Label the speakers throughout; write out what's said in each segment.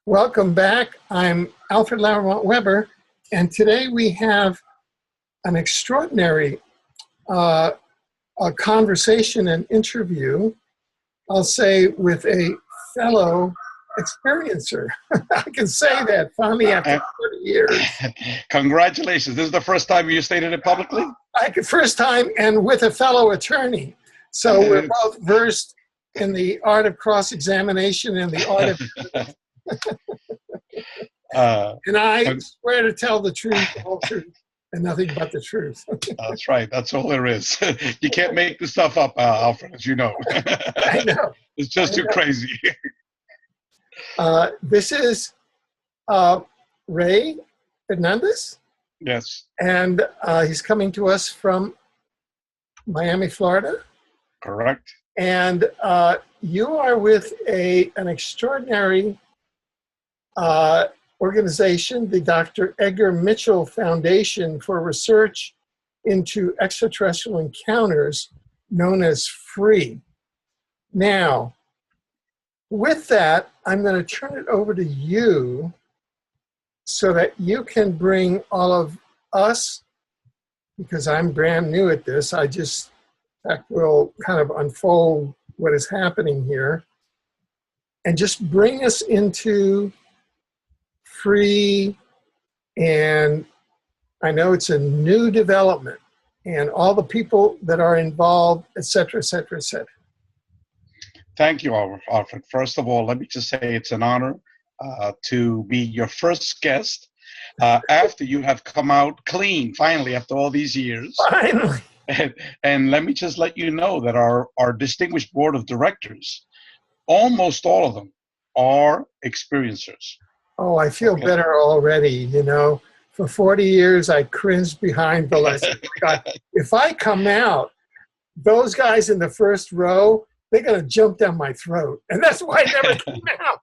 Speaker 1: Welcome back. I'm Alfred Lambremont Weber, and today we have an extraordinary a conversation and interview, I'll say, with a fellow experiencer. I can say that finally after 30 years.
Speaker 2: Congratulations. This is the first time you stated it publicly?
Speaker 1: First time, and with a fellow attorney. So we're both versed in the art of cross-examination and the art of... and I swear to tell the truth, the whole truth, and nothing but the truth.
Speaker 2: That's right. That's all there is. You can't make this stuff up, Alfred, as you know.
Speaker 1: I know.
Speaker 2: It's just too crazy.
Speaker 1: This is Rey Hernandez.
Speaker 2: Yes.
Speaker 1: And he's coming to us from Miami, Florida.
Speaker 2: Correct.
Speaker 1: And you are with an extraordinary organization, the Dr. Edgar Mitchell Foundation for Research into Extraterrestrial Encounters, known as FREE. Now, with that, I'm going to turn it over to you so that you can bring all of us, because I'm brand new at this, in fact, will kind of unfold what is happening here, and just bring us into FREE. And I know it's a new development, and all the people that are involved, et cetera, et cetera, et cetera.
Speaker 2: Thank you, Alfred. First of all, let me just say it's an honor to be your first guest after you have come out clean, finally, after all these years.
Speaker 1: Finally.
Speaker 2: And let me just let you know that our distinguished board of directors, almost all of them, are experiencers.
Speaker 1: Oh, I feel better already. You know, for 40 years, I cringed behind the lesson. If I come out, those guys in the first row, they're going to jump down my throat. And that's why I never came out.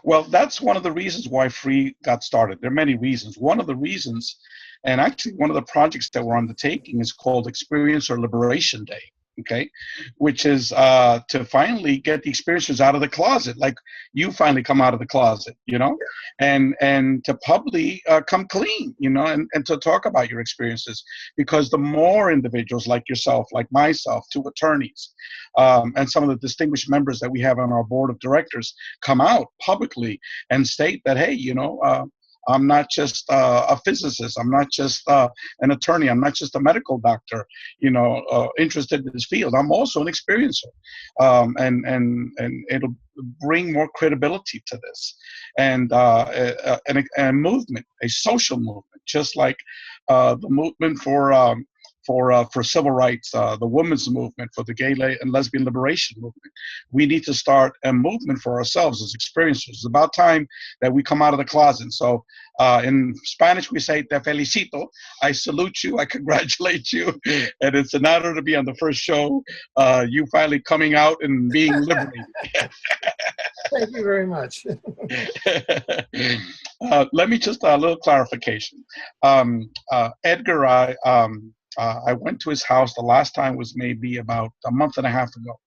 Speaker 2: Well, that's one of the reasons why FREE got started. There are many reasons. One of the reasons, and actually one of the projects that we're undertaking, is called Experiencer Liberation Day. Okay, which is to finally get the experiencers out of the closet, like you finally come out of the closet, you know, and to publicly come clean, you know, and to talk about your experiences, because the more individuals like yourself, like myself, two attorneys, and some of the distinguished members that we have on our board of directors come out publicly and state that, hey, you know, I'm not just a physicist. I'm not just an attorney. I'm not just a medical doctor, you know, interested in this field. I'm also an experiencer, and it'll bring more credibility to this, and a movement, a social movement, just like the movement for civil rights, the women's movement, for the gay and lesbian liberation movement. We need to start a movement for ourselves as experiencers. It's about time that we come out of the closet. So in Spanish, we say, te felicito. I salute you. I congratulate you. And it's an honor to be on the first show. You finally coming out and being liberated.
Speaker 1: Thank you very much.
Speaker 2: Let me just a little clarification. Edgar, I went to his house the last time was maybe about a month and a half ago,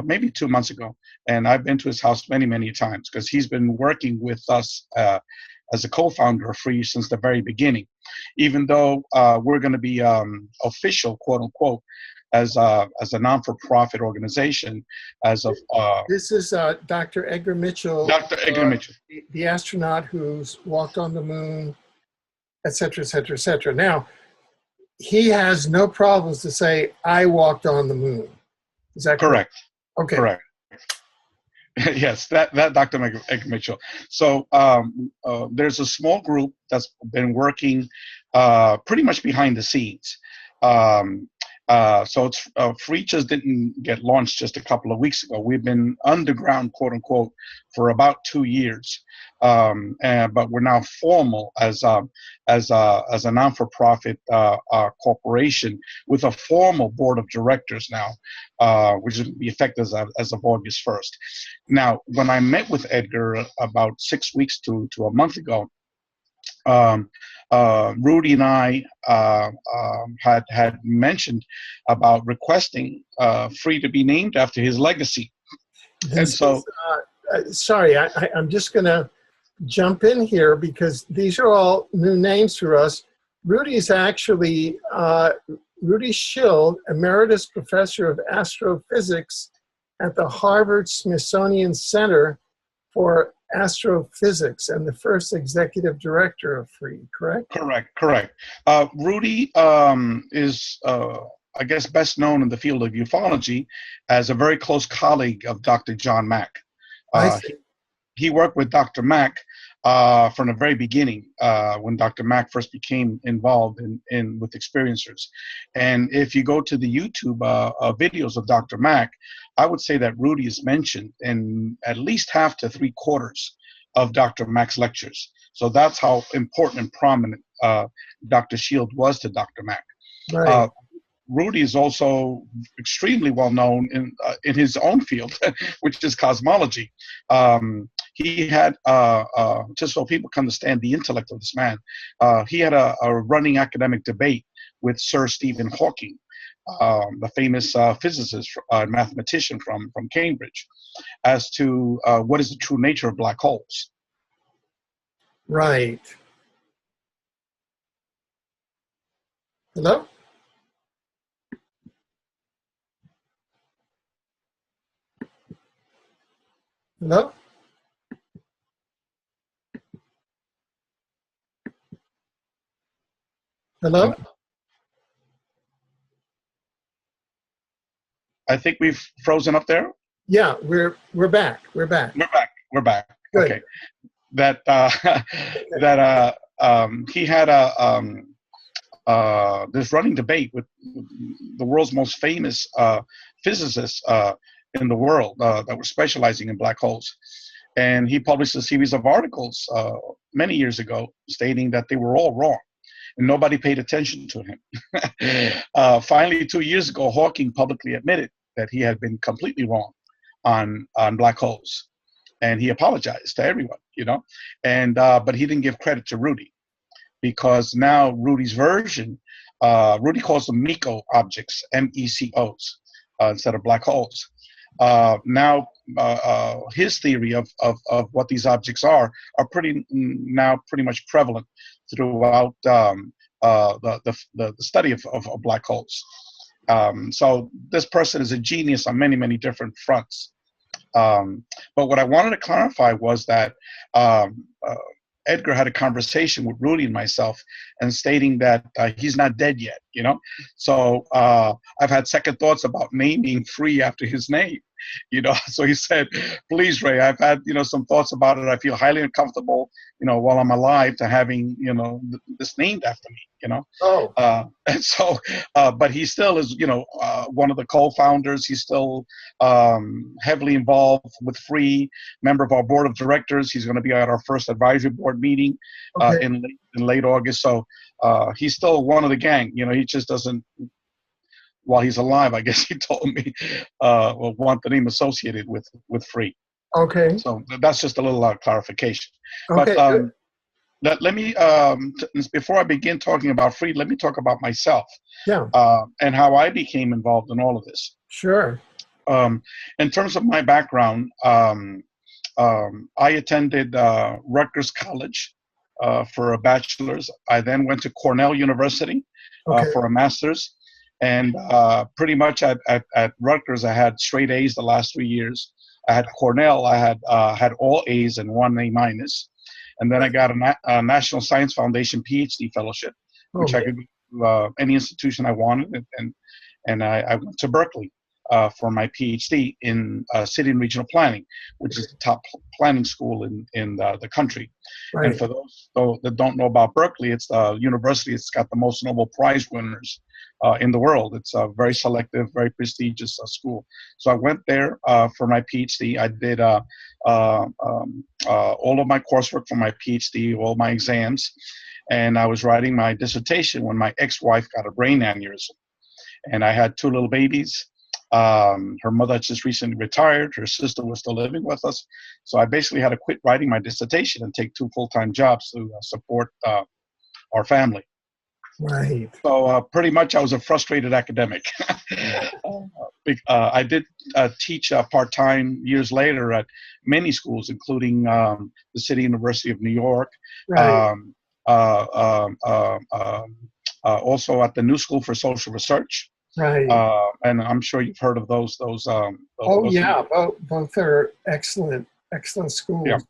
Speaker 2: maybe 2 months ago. And I've been to his house many, many times because he's been working with us as a co-founder of FREE since the very beginning, even though we're going to be official, quote unquote, as a non-for-profit organization as of...
Speaker 1: This is Dr. Edgar Mitchell.
Speaker 2: Dr. Edgar Mitchell.
Speaker 1: The astronaut who's walked on the moon, et cetera, et cetera, et cetera. Now, he has no problems to say, I walked on the moon. Is that correct? Okay.
Speaker 2: Correct. Yes, that Dr. Edgar Mitchell. So there's a small group that's been working pretty much behind the scenes. So it's FREE just didn't get launched just a couple of weeks ago. We've been underground, quote unquote, for about 2 years, but we're now formal as a non-for-profit corporation with a formal board of directors now, which is going to be effective as of August 1st. Now, when I met with Edgar about 6 weeks to a month ago, Rudy and I had mentioned about requesting FREE to be named after his legacy.
Speaker 1: And so sorry, I'm just going to jump in here because these are all new names for us. Rudy's actually Rudy Schild, Emeritus Professor of Astrophysics at the Harvard Smithsonian Center for Astrophysics and the first Executive Director of FREE, correct?
Speaker 2: Correct. Rudy is, I guess, best known in the field of ufology as a very close colleague of Dr. John Mack.
Speaker 1: I see.
Speaker 2: He worked with Dr. Mack from the very beginning when Dr. Mack first became involved in with experiencers. And if you go to the YouTube videos of Dr. Mack, I would say that Rudy is mentioned in at least half to 3/4 of Dr. Mack's lectures. So that's how important and prominent Dr. Shield was to Dr. Mack.
Speaker 1: Right.
Speaker 2: Rudy is also extremely well known in his own field, which is cosmology. He had, just so people can understand the intellect of this man, he had a running academic debate with Sir Stephen Hawking, the famous physicist and mathematician from Cambridge, as to what is the true nature of black holes.
Speaker 1: Right. Hello? Hello? Hello?
Speaker 2: I think we've frozen up there.
Speaker 1: Yeah, we're back. We're back.
Speaker 2: We're back.
Speaker 1: Good.
Speaker 2: Okay. That he had this running debate with the world's most famous physicists in the world that were specializing in black holes. And he published a series of articles many years ago stating that they were all wrong and nobody paid attention to him. Finally, 2 years ago, Hawking publicly admitted that he had been completely wrong on black holes. And he apologized to everyone, and but he didn't give credit to Rudy, because now Rudy's version, Rudy calls them MECO objects, MECOs, instead of black holes. Now his theory of what these objects are pretty much prevalent throughout the study of black holes. So this person is a genius on many different fronts. But what I wanted to clarify was that Edgar had a conversation with Rudy and myself and stating that he's not dead yet, So I've had second thoughts about naming FREE after his name, So he said, please, Ray, I've had, some thoughts about it. I feel highly uncomfortable, while I'm alive to having, this named after me,
Speaker 1: Oh.
Speaker 2: And so, but he still is, one of the co-founders. He's still heavily involved with FREE, member of our board of directors. He's going to be at our first advisory board meeting in late August. So he's still one of the gang. He just doesn't, while he's alive, I guess he told me, want the name associated with FREE.
Speaker 1: Okay.
Speaker 2: So that's just a little clarification.
Speaker 1: Okay.
Speaker 2: But let me, before I begin talking about FREE, let me talk about myself.
Speaker 1: Yeah.
Speaker 2: And how I became involved in all of this.
Speaker 1: Sure.
Speaker 2: In terms of my background, I attended Rutgers College for a bachelor's. I then went to Cornell University for a master's. And pretty much at Rutgers, I had straight A's the last 3 years. At Cornell, I had all A's and 1 A minus. And then I got a National Science Foundation PhD fellowship, which I could go to any institution I wanted. And I went to Berkeley for my PhD in city and regional planning, which is the top planning school in the country. Right. And for those that don't know about Berkeley, it's the university that's got the most Nobel Prize winners in the world. It's a very selective, very prestigious school. So I went there for my PhD. I did all of my coursework for my PhD, all my exams, and I was writing my dissertation when my ex-wife got a brain aneurysm. And I had 2 little babies. Her mother had just recently retired. Her sister was still living with us. So I basically had to quit writing my dissertation and take 2 full-time jobs to support our family.
Speaker 1: Right.
Speaker 2: So pretty much I was a frustrated academic. I did teach part-time years later at many schools, including the City University of New York,
Speaker 1: Right.
Speaker 2: um, also at the New School for Social Research.
Speaker 1: Right.
Speaker 2: And I'm sure you've heard of those.
Speaker 1: Oh
Speaker 2: Those
Speaker 1: yeah, both are excellent, excellent
Speaker 2: yeah.
Speaker 1: schools.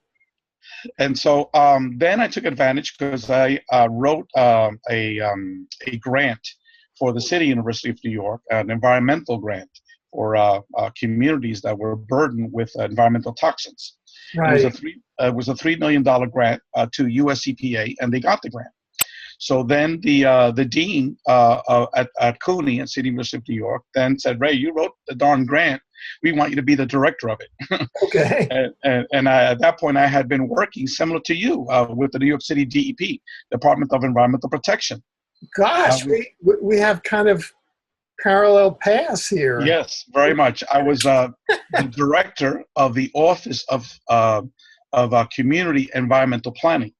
Speaker 2: And so then I took advantage because I wrote a grant for the City University of New York, an environmental grant for communities that were burdened with environmental toxins. And
Speaker 1: Right.
Speaker 2: it was a $3 million grant to US EPA, and they got the grant. So then the dean at CUNY at City University of New York then said, Ray, you wrote the darn grant. We want you to be the director of it.
Speaker 1: Okay.
Speaker 2: And at that point, I had been working similar to you with the New York City DEP, Department of Environmental Protection.
Speaker 1: Gosh, we have kind of parallel paths here.
Speaker 2: Yes, very much. I was the director of the Office of Community Environmental Planning.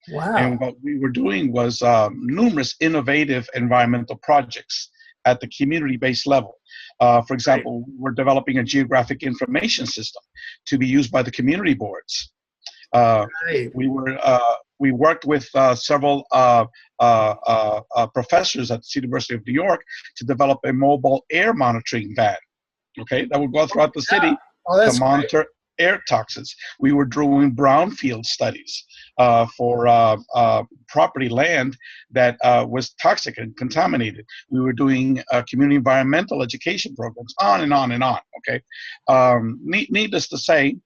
Speaker 1: Wow.
Speaker 2: And what we were doing was numerous innovative environmental projects at the community-based level. For example, we're developing a geographic information system to be used by the community boards. We worked with several professors at the University of New York to develop a mobile air monitoring van. Okay, that would go throughout the city to monitor air toxins. We were doing brownfield studies for property land that was toxic and contaminated. We were doing community environmental education programs, on and on and on. Okay, needless to say,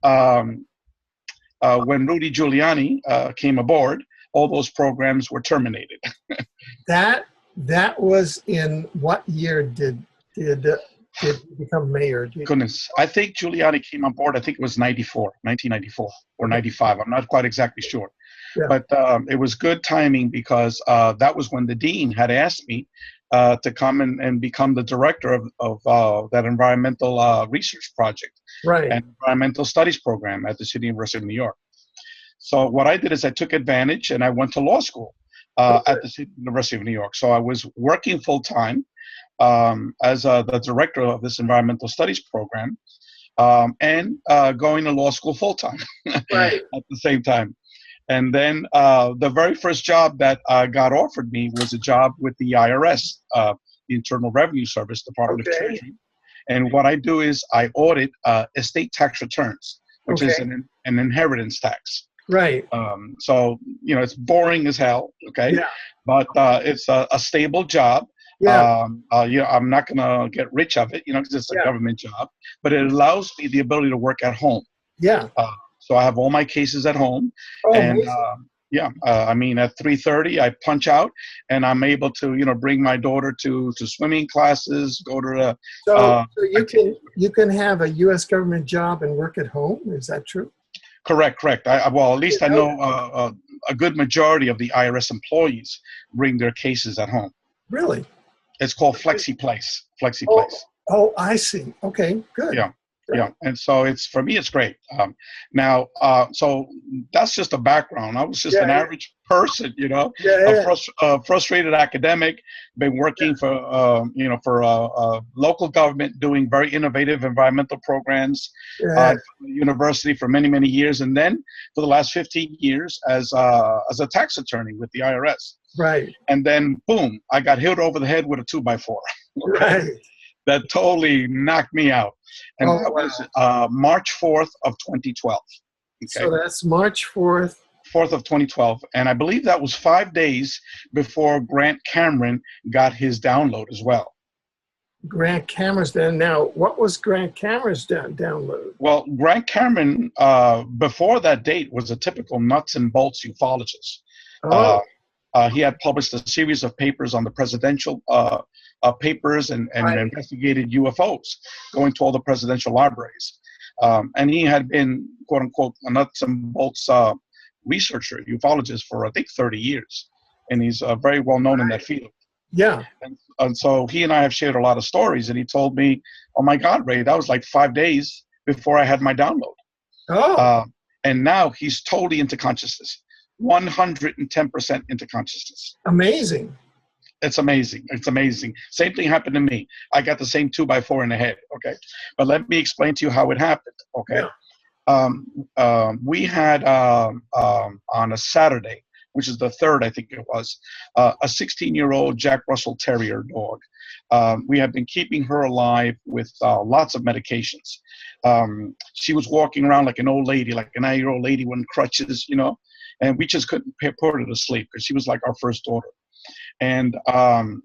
Speaker 2: when Rudy Giuliani came aboard, all those programs were terminated.
Speaker 1: That was in what year did he become mayor?
Speaker 2: Goodness, I think Giuliani came on board, I think it was 1994 or 95. I'm not quite exactly sure. Yeah. But it was good timing because that was when the dean had asked me to come and become the director of that environmental research project, and environmental studies program at the City University of New York. So what I did is I took advantage and I went to law school at the City University of New York. So I was working full-time as the director of this environmental studies program, and going to law school full-time at the same time. And then the very first job that got offered me was a job with the IRS, the Internal Revenue Service, Department of Treasury. And what I do is I audit estate tax returns, which is an inheritance tax. So, you know, it's boring as hell, but it's a stable job. You know, I'm not going to get rich of it, you know, because it's a government job, but it allows me the ability to work at home. So I have all my cases at home, and I mean, at 3:30 I punch out, and I'm able to, you know, bring my daughter to swimming classes, go to the.
Speaker 1: So you can have a U.S. government job and work at home. Is that true?
Speaker 2: Correct. Well, at least I know a good majority of the IRS employees bring their cases at home.
Speaker 1: Really?
Speaker 2: It's called FlexiPlace.
Speaker 1: Oh, I see. Okay, good.
Speaker 2: Yeah, and so for me, it's great. Now, so that's just a background. I was just an average person, you know, a frustrated academic, been working for, you know, for local government, doing very innovative environmental programs at the university for many, many years. And then for the last 15 years as a tax attorney with the IRS. And then, boom, I got hit over the head with a 2x4. That totally knocked me out. And that was March 4th of 2012.
Speaker 1: So that's March 4th.
Speaker 2: 4th of 2012. And I believe that was 5 days before Grant Cameron got his download as well.
Speaker 1: Grant Cameron's now, what was Grant Cameron's download?
Speaker 2: Well, Grant Cameron, before that date, was a typical nuts and bolts ufologist. He had published a series of papers on the presidential papers and investigated UFOs, going to all the presidential libraries. And he had been, quote unquote, a nuts and bolts researcher, ufologist for, I think, 30 years. And he's very well known in that field. And so he and I have shared a lot of stories. And he told me, oh, my God, Ray, that was like 5 days before I had my download. And now he's totally into consciousness. 110% into consciousness.
Speaker 1: Amazing.
Speaker 2: It's amazing. It's amazing. Same thing happened to me. I got the same 2x4 in the head. Okay. But let me explain to you how it happened. Okay.
Speaker 1: Yeah.
Speaker 2: We had on a Saturday, which is the 3rd, I think it was, a 16-year-old Jack Russell Terrier dog. We have been keeping her alive with lots of medications. She was walking around like an old lady, like a 9-year-old lady with crutches, you know, and we just couldn't put her to sleep because she was like our first daughter. And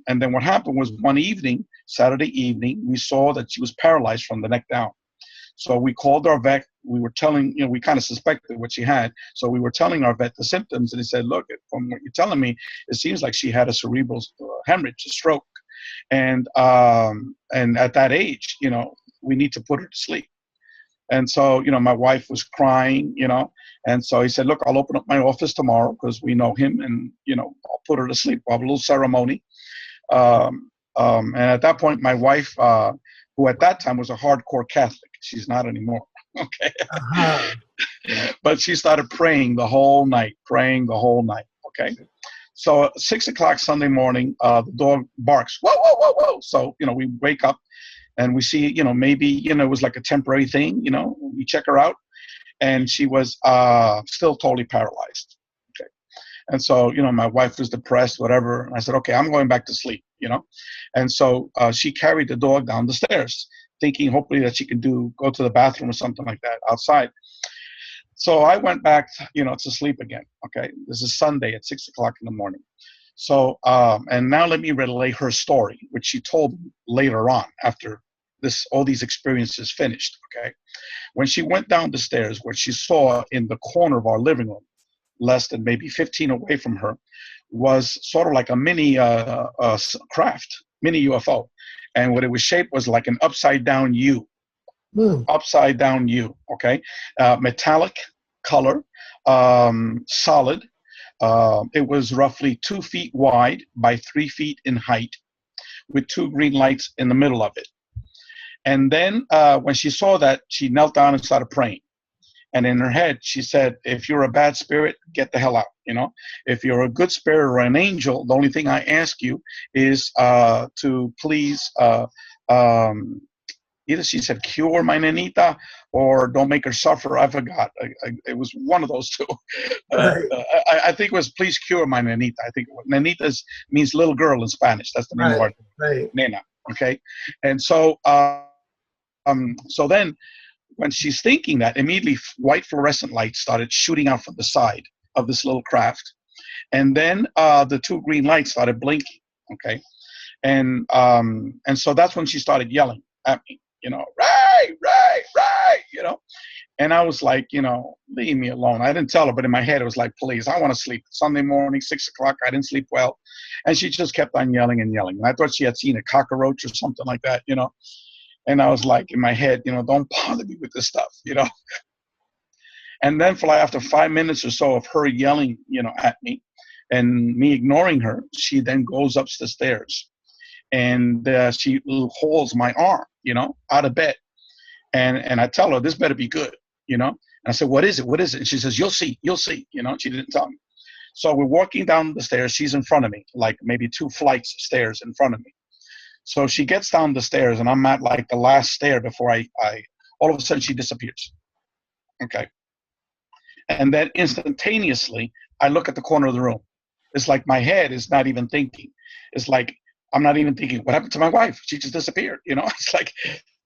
Speaker 2: then what happened was one evening, Saturday evening, we saw that she was paralyzed from the neck down. So we called our vet. We were telling, you know, we kind of suspected what she had. So we were telling our vet the symptoms, and he said, look, from what you're telling me, it seems like she had a cerebral hemorrhage, a stroke. And at that age, you know, we need to put her to sleep. And so, you know, my wife was crying, you know, and so he said, look, I'll open up my office tomorrow because we know him, and, you know, I'll put her to sleep. We'll have a little ceremony. And at that point, my wife, who at that time was a hardcore Catholic, she's not anymore, okay?
Speaker 1: Uh-huh.
Speaker 2: But she started praying the whole night, okay? So 6 o'clock Sunday morning, the dog barks, whoa, whoa, whoa, whoa. So, you know, we wake up and we see, you know, maybe, you know, it was like a temporary thing, you know, we check her out and she was still totally paralyzed, okay? And so, you know, my wife was depressed, whatever. And I said, okay, I'm going back to sleep, you know? And so she carried the dog down the stairs, thinking hopefully that she can go to the bathroom or something like that outside. So I went back, you know, to sleep again, okay? This is Sunday at 6 o'clock in the morning. So, and now let me relay her story, which she told me later on after all these experiences finished, okay? When she went down the stairs, what she saw in the corner of our living room, less than maybe 15 away from her, was sort of like a mini craft, mini UFO. And what it was shaped was like an upside down U. Upside down U, okay? Metallic color, solid. It was roughly 2 feet wide by 3 feet in height with 2 green lights in the middle of it. And then when she saw that, she knelt down and started praying. And in her head, she said, if you're a bad spirit, get the hell out, you know? If you're a good spirit or an angel, the only thing I ask you is to please, either she said, cure my nenita or don't make her suffer. I forgot. It was one of those two.
Speaker 1: Right.
Speaker 2: I think it was please cure my nenita. I think nenita means little girl in Spanish. That's the name of our nena, okay? And so, so then, when she's thinking that, immediately white fluorescent lights started shooting out from the side of this little craft. And then the 2 green lights started blinking, okay? And so that's when she started yelling at me, you know, Ray, Ray, Ray, you know? And I was like, you know, leave me alone. I didn't tell her, but in my head, it was like, please, I want to sleep. Sunday morning, 6 o'clock, I didn't sleep well. And she just kept on yelling and yelling. And I thought she had seen a cockroach or something like that, you know? And I was like, in my head, you know, don't bother me with this stuff, you know? And then after 5 minutes or so of her yelling, you know, at me and me ignoring her, she then goes up the stairs and she holds my arm, you know, out of bed. And I tell her, this better be good, you know? And I said, what is it? What is it? And she says, you'll see, you know? She didn't tell me. So we're walking down the stairs. She's in front of me, like maybe 2 flights of stairs in front of me. So she gets down the stairs, and I'm at like the last stair before I all of a sudden she disappears. Okay. And then instantaneously, I look at the corner of the room. It's like my head is not even thinking. It's like I'm not even thinking, what happened to my wife? She just disappeared. You know, it's like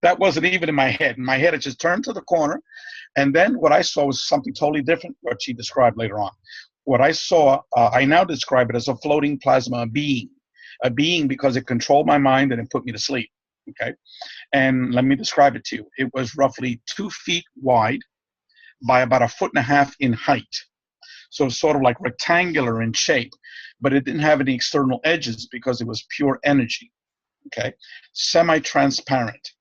Speaker 2: that wasn't even in my head. In my head, it just turned to the corner. And then what I saw was something totally different, what she described later on. What I saw, I now describe it as a floating plasma being. A being because it controlled my mind and it put me to sleep, okay? And let me describe it to you. It was roughly 2 feet wide by about 1.5 feet in height. So sort of like rectangular in shape, but it didn't have any external edges because it was pure energy, okay? Semi-transparent,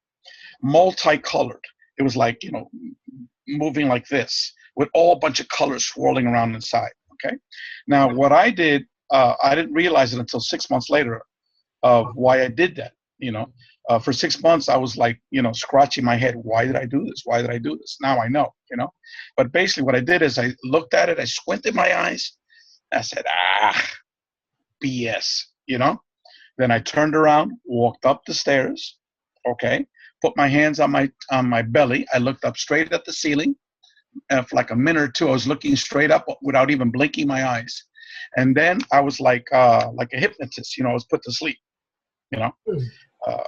Speaker 2: multicolored. It was like, you know, moving like this with all a bunch of colors swirling around inside, okay? Now, what I did, I didn't realize it until 6 months later of why I did that, you know. For 6 months, I was like, scratching my head. Why did I do this? Why did I do this? Now I know, But basically what I did is I looked at it, I squinted my eyes, I said, BS, Then I turned around, walked up the stairs, okay, put my hands on my belly. I looked up straight at the ceiling. And for like a minute or two, I was looking straight up without even blinking my eyes. And then I was like a hypnotist, I was put to sleep, Uh,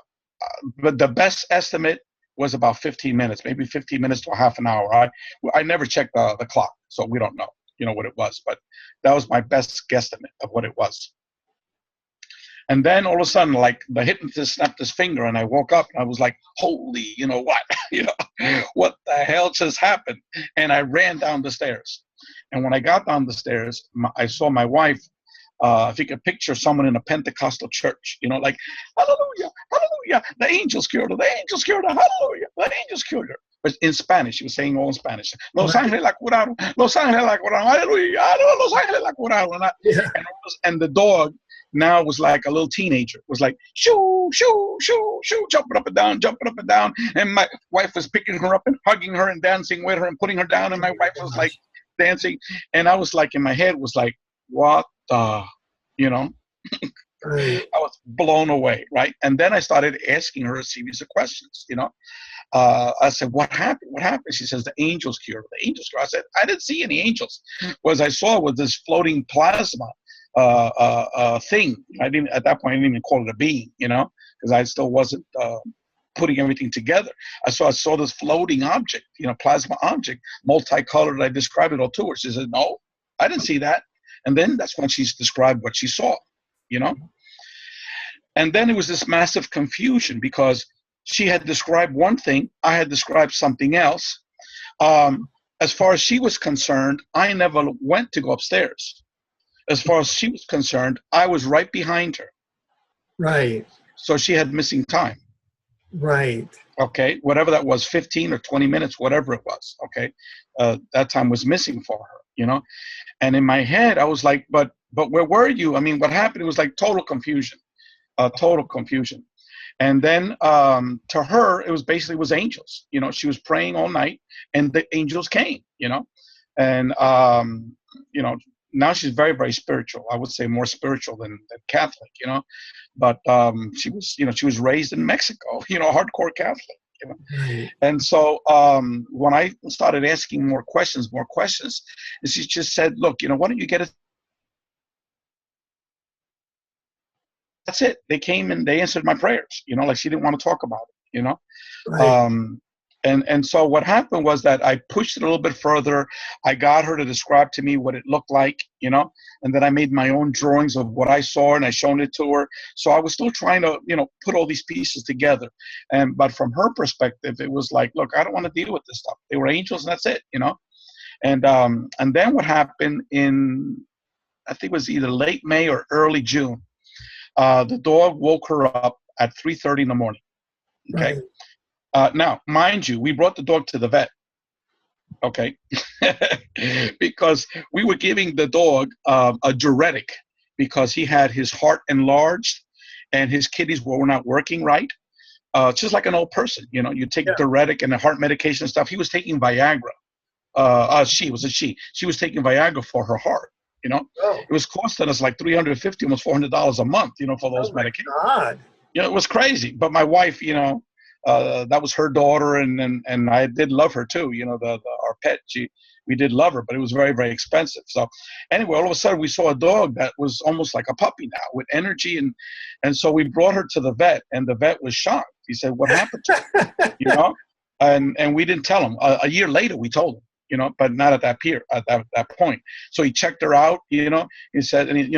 Speaker 2: but the best estimate was about 15 minutes, maybe 15 minutes to a half an hour. I never checked the clock, so we don't know, what it was. But that was my best guesstimate of what it was. And then all of a sudden, like the hypnotist snapped his finger, and I woke up. And I was like, "Holy, what? What the hell just happened?" And I ran down the stairs. And when I got down the stairs, I saw my wife. If you could picture someone in a Pentecostal church, like, "Hallelujah, hallelujah, the angels cured her, the angels cured her, hallelujah, the angels cured her." But in Spanish, she was saying all in Spanish. Los ángeles la curaron, los ángeles la curaron, hallelujah, los ángeles la curaron. And the dog now was like a little teenager. It was like, shoo, shoo, shoo, shoo, jumping up and down. And my wife was picking her up and hugging her and dancing with her and putting her down. And my wife was like dancing. And I was like, in my head was like, what the,
Speaker 1: Right.
Speaker 2: I was blown away, right? And then I started asking her a series of questions, I said, what happened? What happened? She says, the angels cured. The angels cured. I said, I didn't see any angels. What I saw was this floating plasma thing. At that point, I didn't even call it a being, because I still wasn't putting everything together. I saw this floating object, plasma object, multicolored. I described it all to her. She said, no, I didn't see that. And then that's when she's described what she saw, And then it was this massive confusion because she had described one thing, I had described something else. As far as she was concerned, I never went to go upstairs. As far as she was concerned, I was right behind her.
Speaker 1: Right.
Speaker 2: So she had missing time.
Speaker 1: Right.
Speaker 2: Okay. Whatever that was, 15 or 20 minutes, whatever it was. Okay. That time was missing for her, And in my head, I was like, but where were you? I mean, what happened? It was like total confusion. And then to her, it was basically angels. She was praying all night and the angels came, And, now she's very, very spiritual. I would say more spiritual than Catholic, But she was raised in Mexico, hardcore Catholic.
Speaker 1: Right.
Speaker 2: And so when I started asking more questions, and she just said, look, why don't you get it? That's it. They came and they answered my prayers, like she didn't want to talk about it,
Speaker 1: Right.
Speaker 2: And so what happened was that I pushed it a little bit further. I got her to describe to me what it looked like, and then I made my own drawings of what I saw and I showed it to her. So I was still trying to, put all these pieces together. But from her perspective, it was like, look, I don't want to deal with this stuff. They were angels and that's it, And then what happened I think it was either late May or early June, the dog woke her up at 3:30 in the morning. Okay.
Speaker 1: Right.
Speaker 2: Now, mind you, we brought the dog to the vet, okay, because we were giving the dog a diuretic because he had his heart enlarged and his kidneys were not working right. Just like an old person, you take diuretic and the heart medication and stuff. He was taking Viagra. She was taking Viagra for her heart.
Speaker 1: Oh.
Speaker 2: It was costing us like $350, almost $400 a month, for those medications.
Speaker 1: God.
Speaker 2: It was crazy. But my wife, that was her daughter, and I did love her too. Our pet, we did love her, but it was very, very expensive. So anyway, all of a sudden we saw a dog that was almost like a puppy now with energy, and so we brought her to the vet, and the vet was shocked. He said, "What happened to her?" And we didn't tell him. A year later, we told him. But not at that point. So he checked her out. He said, and he,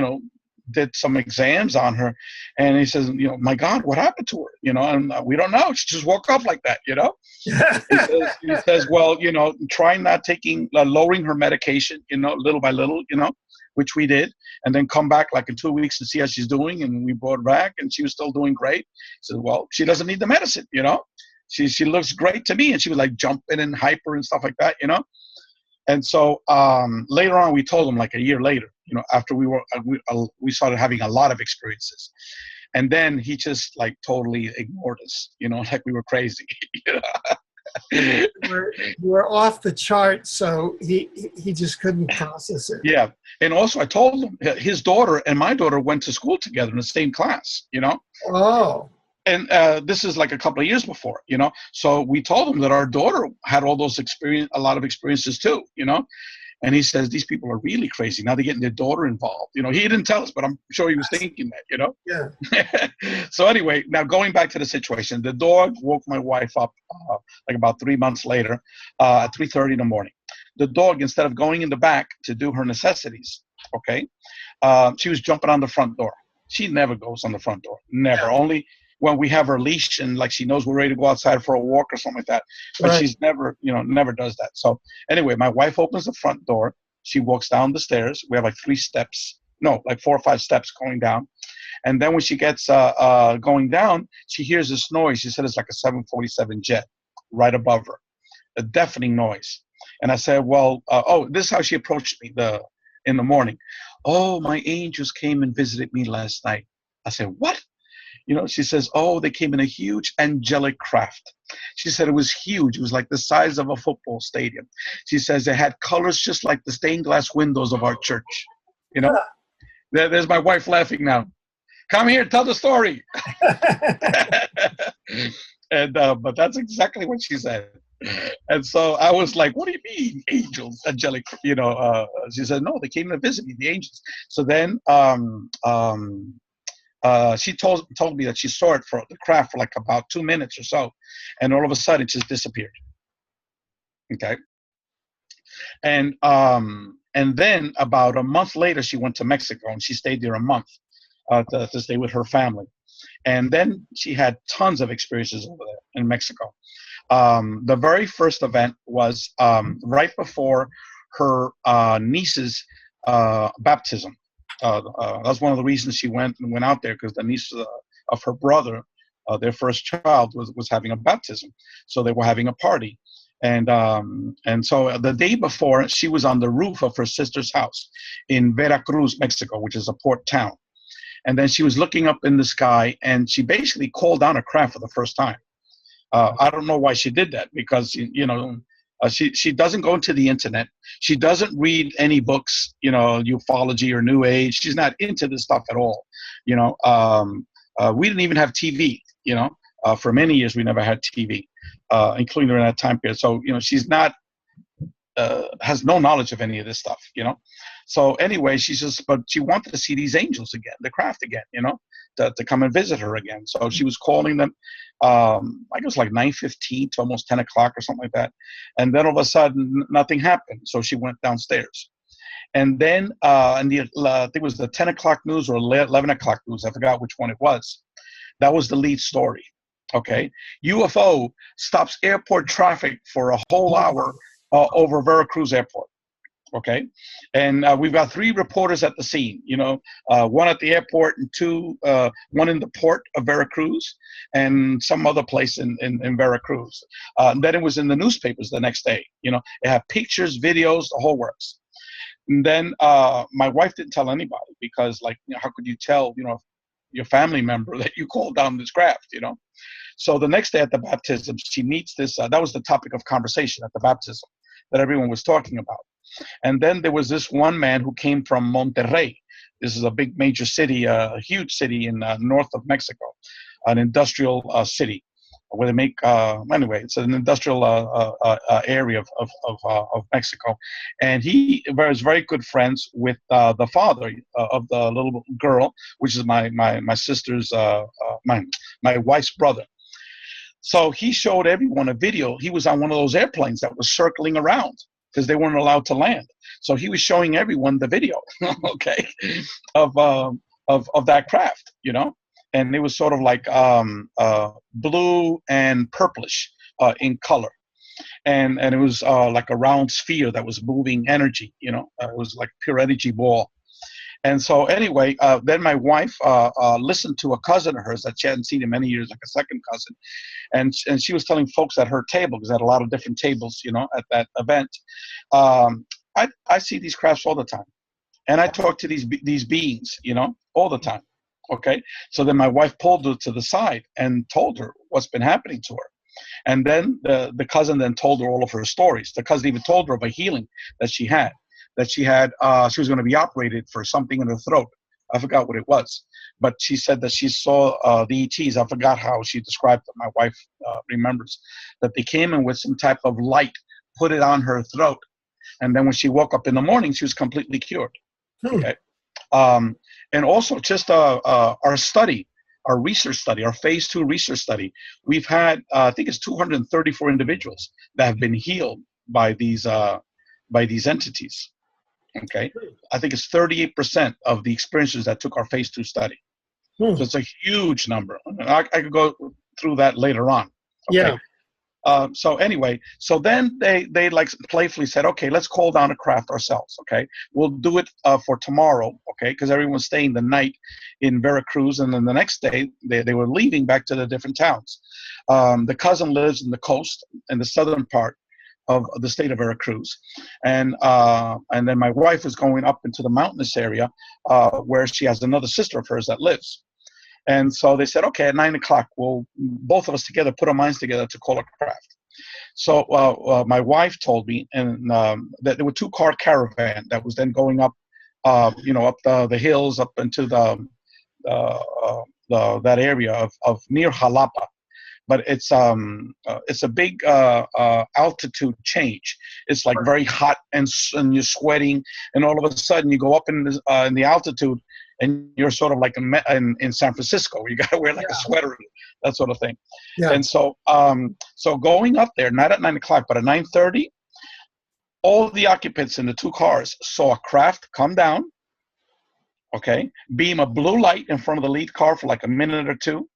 Speaker 2: did some exams on her, and he says, my God, what happened to her? And we don't know. She just woke up like that. He says, well, try not lowering her medication, little by little, which we did, and then come back like in 2 weeks to see how she's doing. And we brought her back, and she was still doing great. He said, well, she doesn't need the medicine, She looks great to me, and she was like jumping and hyper and stuff like that, And so later on, we told him like a year later, after we started having a lot of experiences, And then he just like totally ignored us, like we were crazy.
Speaker 1: You were off the chart, so he just couldn't process it.
Speaker 2: Yeah. And also I told him his daughter and my daughter went to school together in the same class,
Speaker 1: Oh.
Speaker 2: And this is like a couple of years before, So we told him that our daughter had all those a lot of experiences too, And he says, these people are really crazy. Now they're getting their daughter involved. He didn't tell us, but I'm sure he was thinking that,
Speaker 1: Yeah.
Speaker 2: So anyway, now going back to the situation, the dog woke my wife up like about 3 months later at 3:30 in the morning. The dog, instead of going in the back to do her necessities, okay, she was jumping on the front door. She never goes on the front door, never.
Speaker 1: Yeah.
Speaker 2: Only when we have her leash and like she knows we're ready to go outside for a walk or something like that. But
Speaker 1: Right.
Speaker 2: she's never, never does that. So anyway, my wife opens the front door. She walks down the stairs. We have like 4 or 5 steps going down. And then when she gets going down, she hears this noise. She said it's like a 747 jet right above her, a deafening noise. And I said, well, this is how she approached me in the morning. Oh, my angels came and visited me last night. I said, what? She says, oh, they came in a huge angelic craft. She said it was huge. It was like the size of a football stadium. She says it had colors just like the stained glass windows of our church. There's my wife laughing now. Come here, tell the story. And but that's exactly what she said. And so I was like, what do you mean, angels, angelic? She said, no, they came to visit me, the angels. So then she told me that she saw it for the craft for like about 2 minutes or so, and all of a sudden it just disappeared. Okay. And then about a month later, she went to Mexico and she stayed there a month to stay with her family. And then she had tons of experiences over there in Mexico. The very first event was right before her niece's baptism. That's one of the reasons she went out there, because the niece of her brother, their first child, was having a baptism. So they were having a party. And so the day before, she was on the roof of her sister's house in Veracruz, Mexico, which is a port town. And then she was looking up in the sky, and she basically called down a craft for the first time. I don't know why she did that, because she doesn't go into the internet. She doesn't read any books, ufology or New Age. She's not into this stuff at all. We didn't even have TV. For many years we never had TV, including during that time period. So she's not has no knowledge of any of this stuff. So anyway, but she wanted to see these angels again, the craft again, to come and visit her again. So she was calling them. I guess like 9:15 to almost 10 o'clock or something like that. And then all of a sudden, nothing happened. So she went downstairs. And then, I think it was the 10 o'clock news or 11 o'clock news. I forgot which one it was. That was the lead story. Okay. UFO stops airport traffic for a whole hour over Veracruz Airport. Okay. And we've got 3 reporters at the scene, one at the airport and 2, one in the port of Veracruz and some other place in Veracruz. And then it was in the newspapers the next day. It had pictures, videos, the whole works. And then my wife didn't tell anybody, because how could you tell, your family member that you called down this craft, So the next day at the baptism, she meets this, that was the topic of conversation at the baptism that everyone was talking about. And then there was this one man who came from Monterrey. This is a big major city, a huge city in north of Mexico, an industrial city where they make, anyway, it's an industrial area of Mexico. And he was very good friends with the father of the little girl, which is my sister's, my wife's brother. So he showed everyone a video. He was on one of those airplanes that was circling around, because they weren't allowed to land. So he was showing everyone the video, okay, of that craft, and it was sort of like blue and purplish in color, and it was like a round sphere that was moving energy, it was like pure energy ball. And so anyway, then my wife listened to a cousin of hers that she hadn't seen in many years, like a second cousin. And she was telling folks at her table, because they had a lot of different tables, at that event. I see these crafts all the time. And I talk to these beings, all the time. Okay. So then my wife pulled her to the side and told her what's been happening to her. And then the cousin then told her all of her stories. The cousin even told her of a healing that she had, she was going to be operated for something in her throat. I forgot what it was, but she said that she saw the ETs. I forgot how she described it. My wife remembers that they came in with some type of light, put it on her throat. And then when she woke up in the morning, she was completely cured. Okay. And also just our study, our research study, our phase 2 research study, we've had, I think it's 234 individuals that have been healed by these entities. Okay. I think it's 38% of the experiencers that took our phase 2 study. So it's a huge number. I could go through that later on. Okay.
Speaker 1: Yeah.
Speaker 2: So anyway, so then they like playfully said, okay, let's call down a craft ourselves. Okay. We'll do it for tomorrow. Okay. Because everyone's staying the night in Veracruz. And then the next day they were leaving back to the different towns. The cousin lives in the coast in the southern part of the state of Veracruz. And then my wife was going up into the mountainous area where she has another sister of hers that lives. And so they said, okay, at 9 o'clock, we'll both of us together put our minds together to call a craft. So my wife told me and that there were 2-car caravan that was then going up, up the hills up into that area of near Jalapa. But it's a big altitude change. It's like very hot and you're sweating, and all of a sudden you go up in the altitude, and you're sort of like in San Francisco. You got to wear like a sweater, that sort of thing. Yeah. And so so going up there, not at 9 o'clock, but at 9:30, all the occupants in the 2 cars saw a craft come down, okay, beam a blue light in front of the lead car for like a minute or two,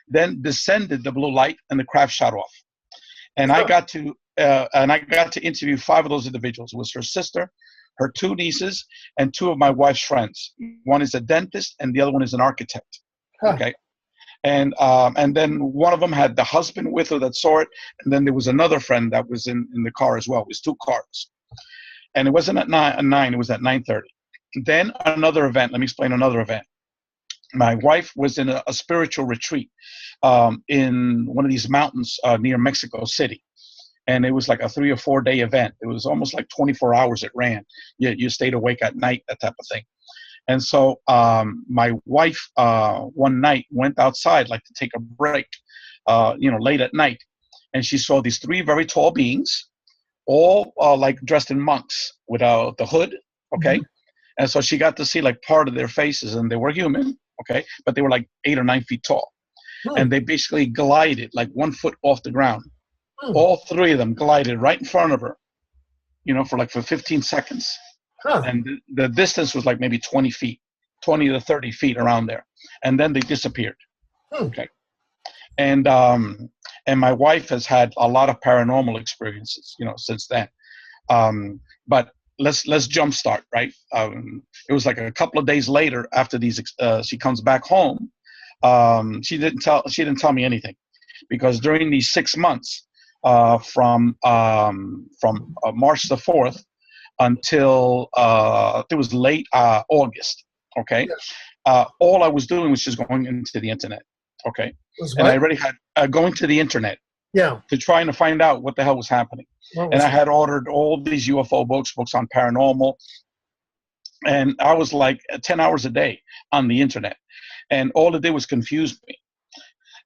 Speaker 2: then descended the blue light, and the craft shot off. And I got to interview 5 of those individuals. It was her sister, her 2 nieces, and 2 of my wife's friends. One is a dentist, and the other one is an architect. Okay. And then one of them had the husband with her that saw it, and then there was another friend that was in the car as well. It was 2 cars. And it wasn't at 9, it was at 9:30. Then another event. Let me explain another event. My wife was in a spiritual retreat in one of these mountains near Mexico City. And it was like a 3 or 4 day event. It was almost like 24 hours it ran. You stayed awake at night, that type of thing. And so my wife one night went outside like to take a break, late at night. And she saw these 3 very tall beings, all like dressed in monks without the hood. Okay. Mm-hmm. And so she got to see like part of their faces, and they were human. Okay. But they were like 8 or 9 feet tall. And they basically glided like 1 foot off the ground. All 3 of them glided right in front of her, for 15 seconds. And the distance was like maybe 20 feet, 20 to 30 feet around there. And then they disappeared. Okay. And my wife has had a lot of paranormal experiences, since then. But let's jumpstart, right? It was like a couple of days later after these, she comes back home. She didn't tell me anything, because during these 6 months, from March the 4th until it was late August, okay? All I was doing was just going into the internet, okay? And I already had going to the internet, to trying to find out what the hell was happening. And I had ordered all these UFO books on paranormal, and I was like 10 hours a day on the internet, and all it did was confuse me.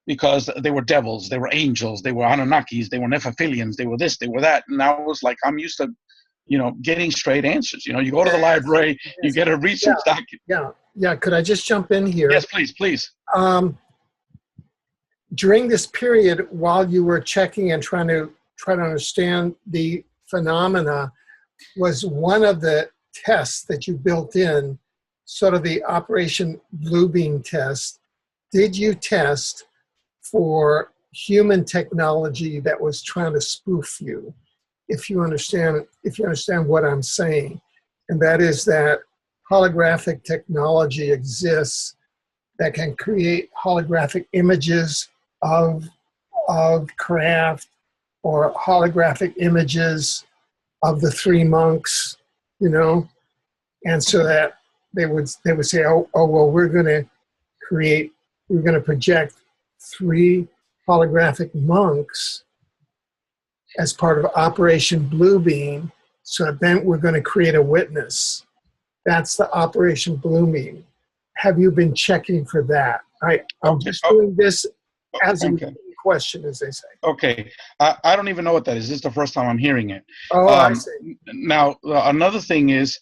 Speaker 2: Because they were devils, they were angels, they were Anunnakis, they were Nephilims, they were this, they were that. And I was like, I'm used to, getting straight answers. You go to the library, you get a research document.
Speaker 1: Yeah. Could I just jump in here?
Speaker 2: Yes, please.
Speaker 1: During this period, while you were checking and trying to understand the phenomena, was one of the tests that you built in, sort of the Operation Bluebeam test, did you test for human technology that was trying to spoof you, if you understand what I'm saying? And that is that holographic technology exists that can create holographic images of craft, or holographic images of the 3 monks, and so that they would say, oh well, we're going to we're going to project 3 holographic monks as part of Operation Bluebeam. So then we're going to create a witness. That's the Operation Bluebeam. Have you been checking for that? I'm just doing this as a question, as they say.
Speaker 2: Okay. I don't even know what that is. This is the first time I'm hearing it.
Speaker 1: Oh, I see.
Speaker 2: Now, another thing is,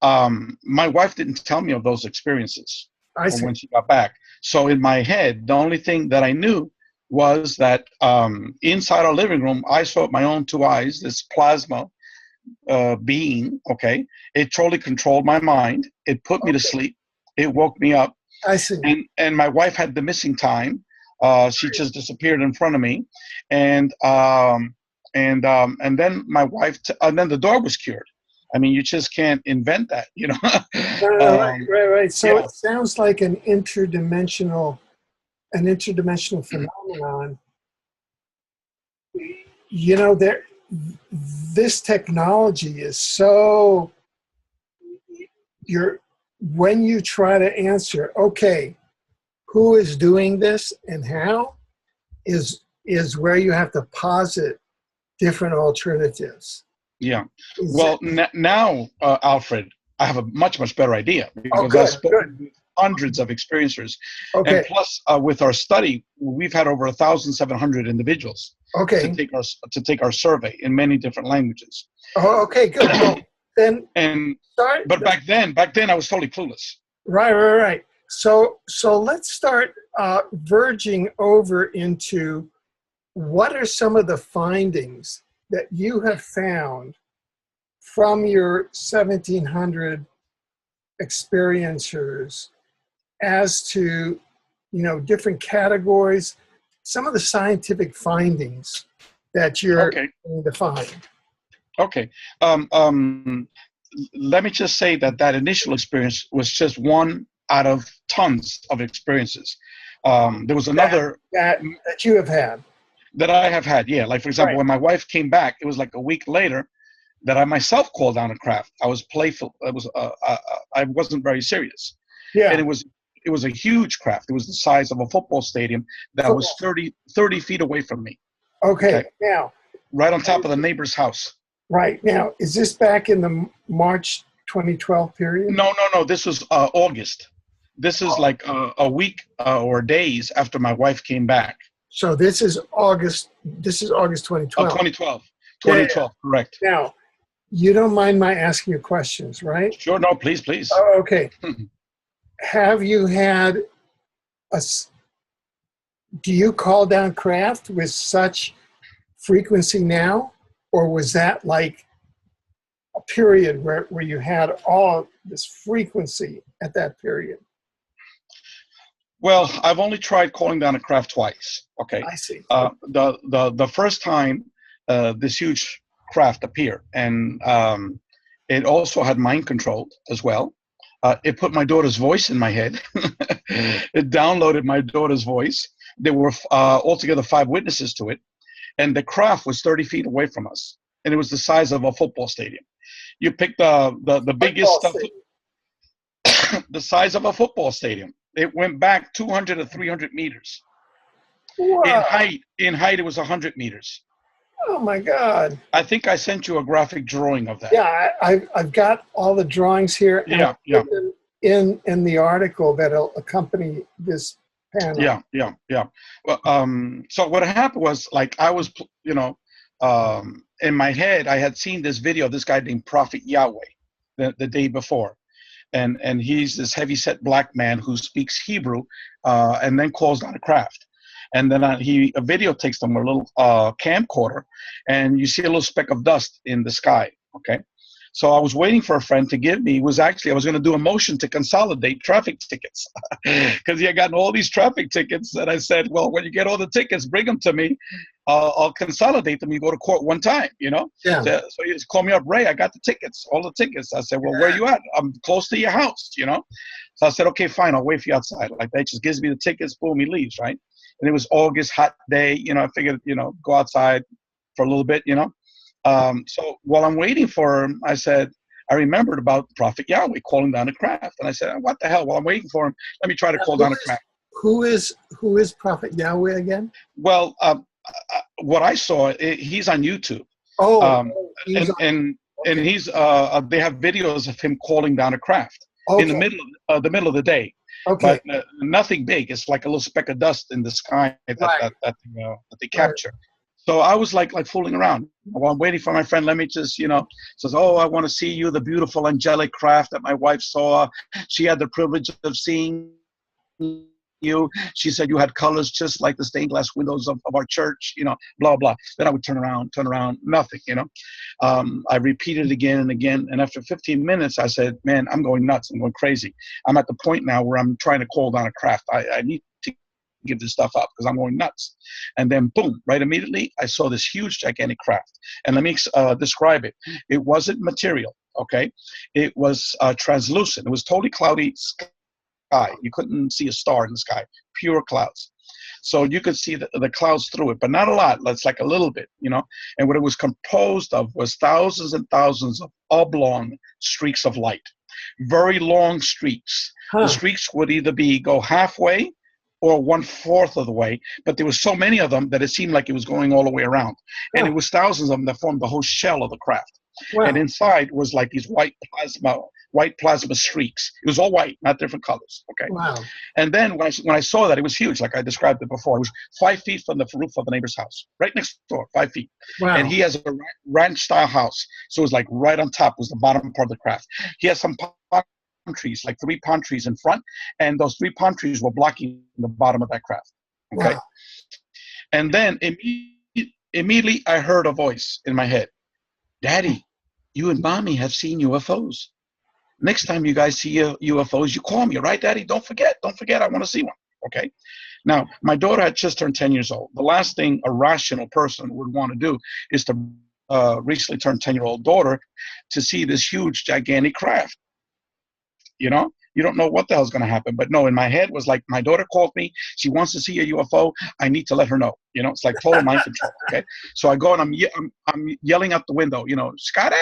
Speaker 2: my wife didn't tell me of those experiences when she got back. So in my head, the only thing that I knew was that inside our living room, I saw with my own 2 eyes this plasma being, okay? It totally controlled my mind. It put me to sleep. It woke me up.
Speaker 1: I see.
Speaker 2: And my wife had the missing time. She just disappeared in front of me. And then my wife, and then the dog was cured. I mean, you just can't invent that, you know?
Speaker 1: Right. So yeah. It sounds like an interdimensional phenomenon. You know, this technology is so, when you try to answer, okay, who is doing this and how, is where you have to posit different alternatives.
Speaker 2: Yeah. Well, now, Alfred, I have a much, much better idea because I've spoken with hundreds of experiencers. Okay. And plus, with our study, we've had over 1,700 individuals to take our survey in many different languages.
Speaker 1: Oh, okay, good. Well,
Speaker 2: but back then, I was totally clueless.
Speaker 1: Right. So let's start verging over into what are some of the findings that you have found from your 1,700 experiencers as to, different categories, some of the scientific findings that you're going to find.
Speaker 2: Okay. Let me just say that initial experience was just one out of tons of experiences. There was another
Speaker 1: that you have had.
Speaker 2: That I have had, yeah. Like, for example, when my wife came back, it was like a week later that I myself called down a craft. I was playful. I wasn't very serious.
Speaker 1: Yeah.
Speaker 2: And it was a huge craft. It was the size of a football stadium that was 30 feet away from me.
Speaker 1: Okay. Now.
Speaker 2: Right on top of the neighbor's house.
Speaker 1: Right. Now, is this back in the March 2012 period?
Speaker 2: No. This was August. This is like a week or days after my wife came back.
Speaker 1: So this is August 2012.
Speaker 2: 2012. 2012, correct.
Speaker 1: Now, you don't mind my asking you questions, right?
Speaker 2: Sure, no, please.
Speaker 1: Oh, okay. Have you had do you call down craft with such frequency now? Or was that like a period where you had all this frequency at that period?
Speaker 2: Well, I've only tried calling down a craft twice. Okay.
Speaker 1: I see.
Speaker 2: The first time this huge craft appeared, and it also had mind control as well. It put my daughter's voice in my head. It downloaded my daughter's voice. There were altogether 5 witnesses to it, and the craft was 30 feet away from us, and it was the size of a football stadium. You pick the biggest stuff, the size of a football stadium. It went back 200 to 300 meters.
Speaker 1: Wow.
Speaker 2: In height, it was 100 meters.
Speaker 1: Oh my God!
Speaker 2: I think I sent you a graphic drawing of that.
Speaker 1: Yeah, I've got all the drawings here.
Speaker 2: Yeah.
Speaker 1: In the article that'll accompany this panel.
Speaker 2: Yeah. Well, so what happened was, like, I was, in my head, I had seen this video of this guy named Prophet Yahweh the day before. And he's this heavy-set black man who speaks Hebrew and then calls down a craft. And then he videotapes them with a little camcorder, and you see a little speck of dust in the sky, okay? So I was waiting for a friend to give me, I was going to do a motion to consolidate traffic tickets because he had gotten all these traffic tickets. And I said, well, when you get all the tickets, bring them to me. I'll consolidate them. You go to court one time, Yeah. So he just called me up, Ray, I got the tickets, all the tickets. I said, well, where are you at? I'm close to your house, So I said, okay, fine. I'll wait for you outside. Like, that just gives me the tickets. Boom, he leaves, right? And it was August, hot day. I figured, go outside for a little bit, So while I'm waiting for him, I said, I remembered about Prophet Yahweh calling down a craft. And I said, what the hell? While I'm waiting for him, let me try to call down a craft.
Speaker 1: Who is Prophet Yahweh again?
Speaker 2: Well, what I saw, he's on YouTube.
Speaker 1: Oh,
Speaker 2: and he's they have videos of him calling down a craft in the middle of the day.
Speaker 1: Okay.
Speaker 2: But nothing big. It's like a little speck of dust in the sky that they capture. So I was like fooling around. While I'm waiting for my friend, let me just, says, oh, I want to see you, the beautiful angelic craft that my wife saw. She had the privilege of seeing you. She said you had colors just like the stained glass windows of our church, blah, blah. Then I would turn around, nothing, I repeated it again and again. And after 15 minutes, I said, man, I'm going nuts. I'm going crazy. I'm at the point now where I'm trying to call down a craft. I need to give this stuff up because I'm going nuts. And then boom, right immediately, I saw this huge, gigantic craft. And let me describe it. It wasn't material, okay? It was translucent. It was totally cloudy sky. You couldn't see a star in the sky, pure clouds. So you could see the clouds through it, but not a lot. That's like a little bit, And what it was composed of was thousands and thousands of oblong streaks of light, very long streaks. The streaks would either go halfway or 1/4 of the way, but there were so many of them that it seemed like it was going all the way around. And it was thousands of them that formed the whole shell of the craft. Wow. And inside was like these white plasma streaks. It was all white, not different colors. Okay.
Speaker 1: Wow.
Speaker 2: And then when I saw that, it was huge, like I described it before. It was 5 feet from the roof of the neighbor's house, right next door, 5 feet.
Speaker 1: Wow.
Speaker 2: And he has a ranch-style house, so it was like right on top was the bottom part of the craft. He has some palm trees, like 3 palm trees in front, and those 3 palm trees were blocking the bottom of that craft. Okay. Wow. And then immediately I heard a voice in my head, Daddy, you and Mommy have seen UFOs. Next time you guys see UFOs, you call me, right, Daddy? Don't forget. I want to see one. Okay. Now, my daughter had just turned 10 years old. The last thing a rational person would want to do is to recently turned 10-year-old daughter to see this huge, gigantic craft. You don't know what the hell's going to happen. But no, in my head was like, my daughter called me. She wants to see a UFO. I need to let her know. It's like total mind control. Okay. So I go and I'm yelling out the window, Scott,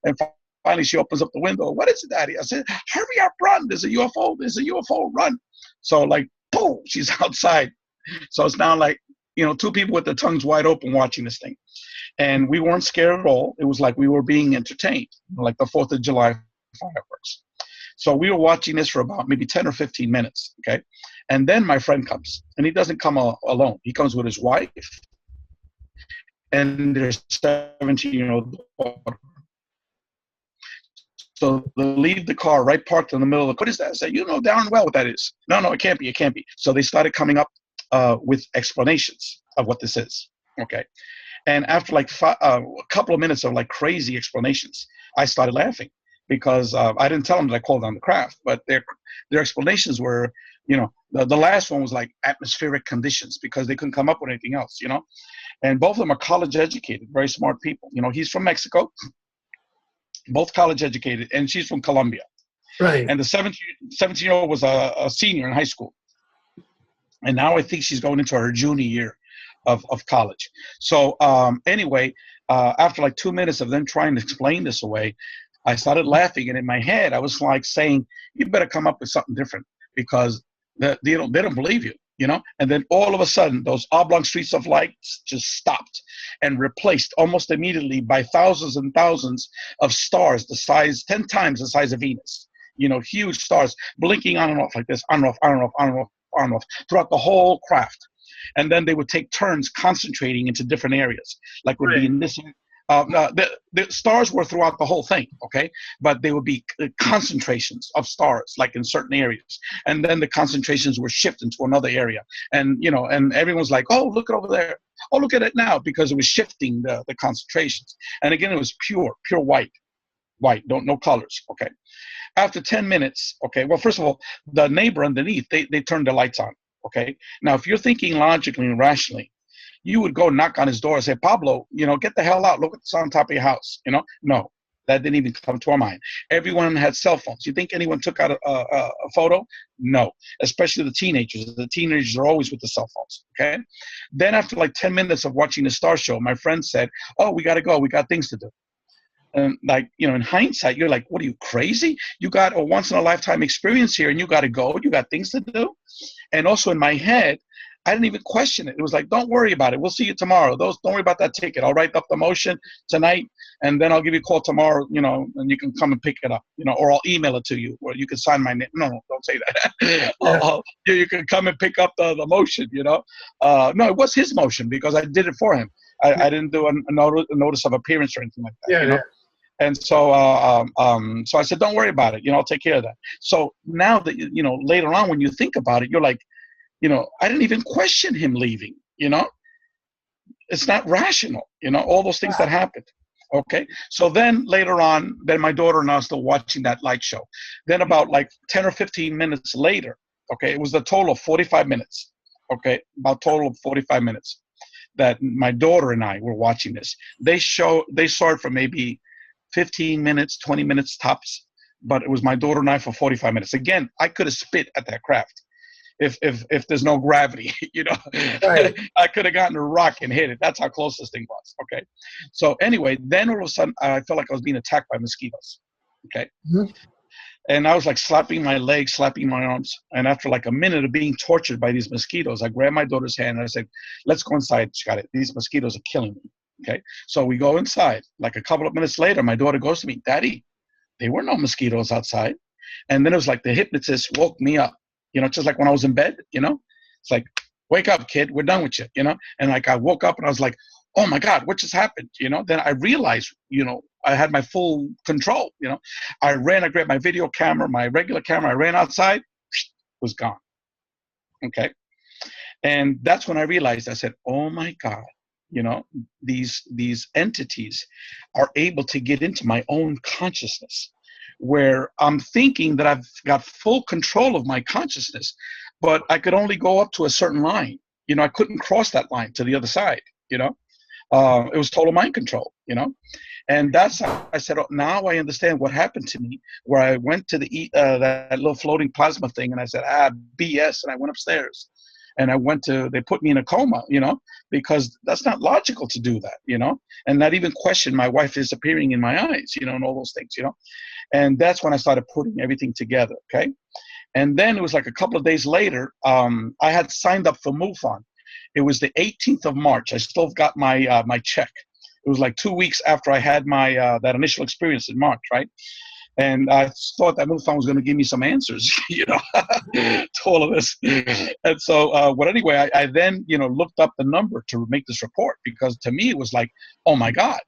Speaker 2: and finally she opens up the window. What is it, Daddy? I said, hurry up, run. There's a UFO, run. So like, boom, she's outside. So it's now like, 2 people with their tongues wide open watching this thing. And we weren't scared at all. It was like we were being entertained, like the 4th of July fireworks. So we were watching this for about maybe 10 or 15 minutes, okay? And then my friend comes, and he doesn't come alone. He comes with his wife and their 17-year-old daughter. So they leave the car right parked in the middle of what is that? I said, darn well what that is. No, it can't be. So they started coming up with explanations of what this is, okay? And after like a couple of minutes of like crazy explanations, I started laughing. Because I didn't tell them that I called on the craft, but their explanations were, the last one was like atmospheric conditions because they couldn't come up with anything else, And both of them are college educated, very smart people. He's from Mexico, both college educated, and she's from Colombia.
Speaker 1: Right.
Speaker 2: And the 17-year-old was a senior in high school. And now I think she's going into her junior year of college. So anyway, after like 2 minutes of them trying to explain this away, I started laughing, and in my head, I was like saying, you better come up with something different because they don't believe you, And then all of a sudden, those oblong streaks of light just stopped and replaced almost immediately by thousands and thousands of stars, the size, 10 times the size of Venus, huge stars blinking on and off like this, on and off, throughout the whole craft. And then they would take turns concentrating into different areas, like would be in this area. The stars were throughout the whole thing, okay? But they would be concentrations of stars, like in certain areas. And then the concentrations were shifted into another area. And, and everyone's like, oh, look over there. Oh, look at it now, because it was shifting the concentrations. And again, it was pure white, no colors, okay? After 10 minutes, okay, well, first of all, the neighbor underneath, they turned the lights on, okay? Now, if you're thinking logically and rationally, you would go knock on his door and say, Pablo, get the hell out. Look what's on top of your house. No, that didn't even come to our mind. Everyone had cell phones. You think anyone took out a photo? No, especially the teenagers. The teenagers are always with the cell phones, okay? Then after like 10 minutes of watching the star show, my friend said, oh, we got to go. We got things to do. And like, in hindsight, you're like, what are you, crazy? You got a once in a lifetime experience here and you got to go, you got things to do. And also in my head, I didn't even question it. It was like, don't worry about it. We'll see you tomorrow. Don't worry about that ticket. I'll write up the motion tonight and then I'll give you a call tomorrow, and you can come and pick it up, or I'll email it to you, or you can sign my name. No, don't say that. You can come and pick up the motion, No, it was his motion because I did it for him. I didn't do a notice of appearance or anything like that,
Speaker 1: Yeah.
Speaker 2: And so, so I said, don't worry about it. I'll take care of that. So now that, later on, when you think about it, you're like, I didn't even question him leaving, It's not rational, all those things that happened. Okay. So then later on, then my daughter and I are still watching that light show. Then about like 10 or 15 minutes later, okay, it was a total of 45 minutes. Okay. About total of 45 minutes that my daughter and I were watching this. They saw it for maybe 15 minutes, 20 minutes tops, but it was my daughter and I for 45 minutes. Again, I could have spit at that craft if there's no gravity,
Speaker 1: Right.
Speaker 2: I could have gotten a rock and hit it. That's how close this thing was. Okay. So anyway, then all of a sudden I felt like I was being attacked by mosquitoes. Okay.
Speaker 1: Mm-hmm.
Speaker 2: And I was like slapping my legs, slapping my arms. And after like a minute of being tortured by these mosquitoes, I grabbed my daughter's hand and I said, let's go inside, Scotty. These mosquitoes are killing me. Okay. So we go inside. Like a couple of minutes later, my daughter goes to me, Daddy, there were no mosquitoes outside. And then it was like the hypnotist woke me up, just like when I was in bed, it's like, wake up, kid, we're done with you, And like I woke up and I was like, oh my God, what just happened? Then I realized, I had my full control, I grabbed my video camera, my regular camera, I ran outside, it was gone. Okay. And that's when I realized, I said, oh my God, these entities are able to get into my own consciousness, where I'm thinking that I've got full control of my consciousness, but I could only go up to a certain line. I couldn't cross that line to the other side, it was total mind control, And that's how I said, oh, now I understand what happened to me, where I went to that little floating plasma thing and I said, BS, and I went upstairs. And they put me in a coma, because that's not logical to do that, and not even question my wife disappearing in my eyes, and all those things, And that's when I started putting everything together, okay? And then it was like a couple of days later, I had signed up for MUFON. It was the 18th of March. I still got my my check. It was like 2 weeks after I had my that initial experience in March, right? And I thought that MUFON was going to give me some answers, to all of this. And so, but anyway, I then, looked up the number to make this report, because to me it was like, oh my God,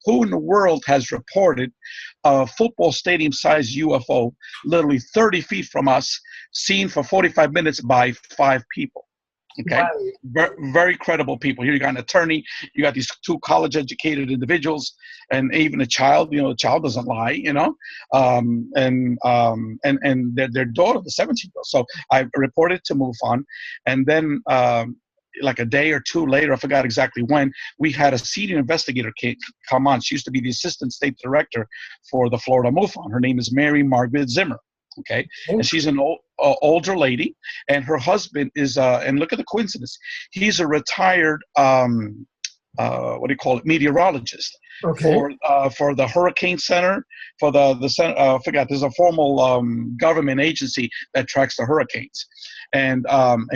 Speaker 2: who in the world has reported a football stadium sized UFO literally 30 feet from us, seen for 45 minutes by 5 people? Okay.
Speaker 1: Right.
Speaker 2: Very credible people. Here you got an attorney, you got these 2 college educated individuals, and even a child, the child doesn't lie, and their daughter, the 17-year-old. So I reported to MUFON, and then like a day or 2 later, I forgot exactly when, we had a senior investigator come on. She used to be the assistant state director for the Florida MUFON. Her name is Mary Margaret Zimmer. Okay. And she's an older lady, and her husband is, and look at the coincidence, he's a retired, meteorologist.
Speaker 1: Okay.
Speaker 2: For the Hurricane Center, for the center, I forgot, there's a formal government agency that tracks the hurricanes. And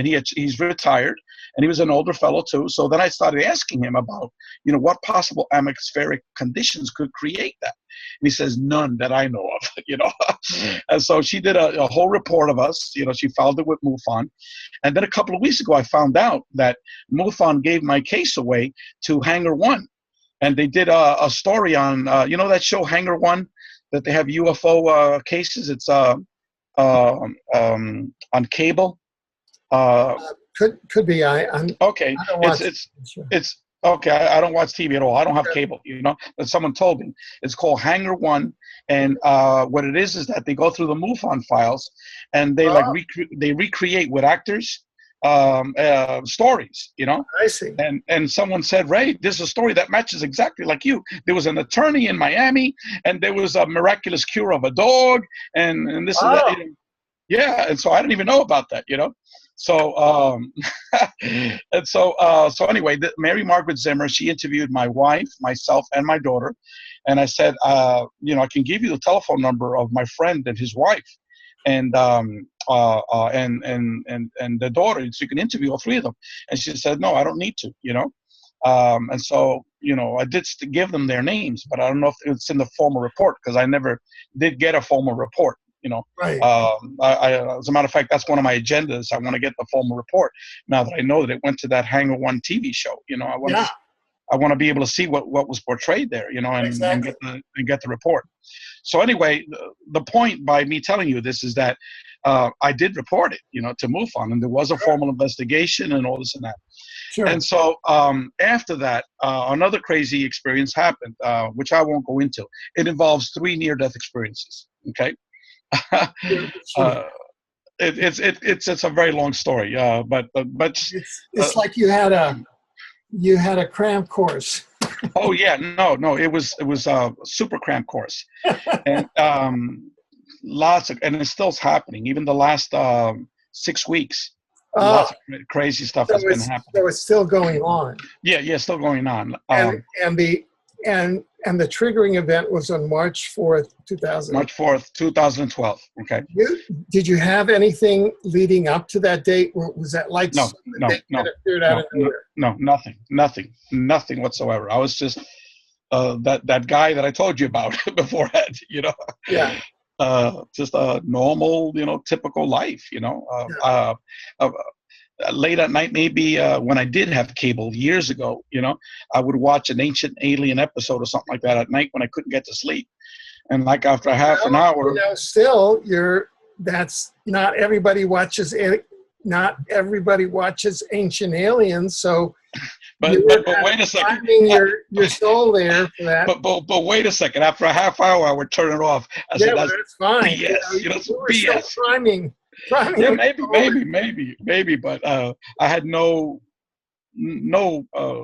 Speaker 2: he's retired, and he was an older fellow too. So then I started asking him about, what possible atmospheric conditions could create that. And he says, none that I know of, And so she did a whole report of us, she filed it with MUFON. And then a couple of weeks ago, I found out that MUFON gave my case away to Hangar One. And they did a story on, that show Hangar One, that they have UFO cases. It's on cable.
Speaker 1: Could be. I'm
Speaker 2: okay.
Speaker 1: I don't watch
Speaker 2: It's okay. I don't watch TV at all. I don't have cable. But someone told me it's called Hangar One, and what it is that they go through the MUFON files, and they they recreate with actors stories.
Speaker 1: I see.
Speaker 2: And someone said, Ray, this is a story that matches exactly like you. There was an attorney in Miami, and there was a miraculous cure of a dog, and this is that. Yeah, and so I didn't even know about that, So, and so anyway, Mary Margaret Zimmer, she interviewed my wife, myself, and my daughter, And I said, I can give you the telephone number of my friend and his wife, and and the daughter, so you can interview all three of them. And she said, no, I don't need to, and so, I did give them their names, but I don't know if it's in the formal report, because I never did get a formal report.
Speaker 1: Right.
Speaker 2: As a matter of fact, that's one of my agendas. I want to get the formal report now that I know that it went to that Hangar One TV show. I want to be able to see what was portrayed there, and,
Speaker 1: Exactly.
Speaker 2: and get the report. So anyway, the point by me telling you this is that I did report it, to MUFON, and there was a formal investigation and all this and that.
Speaker 1: Sure.
Speaker 2: And so after that, another crazy experience happened, which I won't go into. It involves 3 near-death experiences. Okay.
Speaker 1: Sure.
Speaker 2: It's a very long story, but
Speaker 1: it's like you had a cram course.
Speaker 2: Oh yeah, no, it was a super cramp course, and and it still's happening. Even the last 6 weeks, lots of crazy stuff has been happening.
Speaker 1: So it's still going on.
Speaker 2: Yeah, still going on.
Speaker 1: And the triggering event was on March 4th, 2000.
Speaker 2: March 4th, 2012. Okay.
Speaker 1: Did you have anything leading up to that date? Or was that like
Speaker 2: no, nothing whatsoever. I was just that guy that I told you about beforehand.
Speaker 1: Yeah.
Speaker 2: Just a normal, typical life. Late at night, maybe when I did have cable years ago, I would watch an Ancient Alien episode or something like that at night when I couldn't get to sleep. And like after half an hour,
Speaker 1: still that's not everybody watches Ancient Aliens. So,
Speaker 2: but wait a second,
Speaker 1: your soul there for that.
Speaker 2: But wait a second. After a half hour, I would turn it off. I said, that's
Speaker 1: fine.
Speaker 2: BS. It's BS.
Speaker 1: Still priming.
Speaker 2: Yeah, maybe, but I had no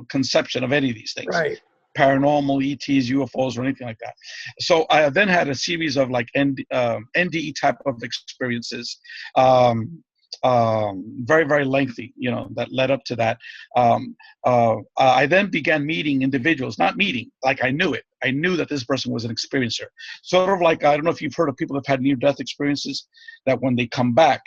Speaker 2: conception of any of these things,
Speaker 1: right?
Speaker 2: Paranormal, ETs, UFOs, or anything like that. So I then had a series of like NDE type of experiences, very, very lengthy, that led up to that. I then began meeting individuals, not meeting, like I knew it. I knew that this person was an experiencer. Sort of like, I don't know if you've heard of people that have had near-death experiences, that when they come back,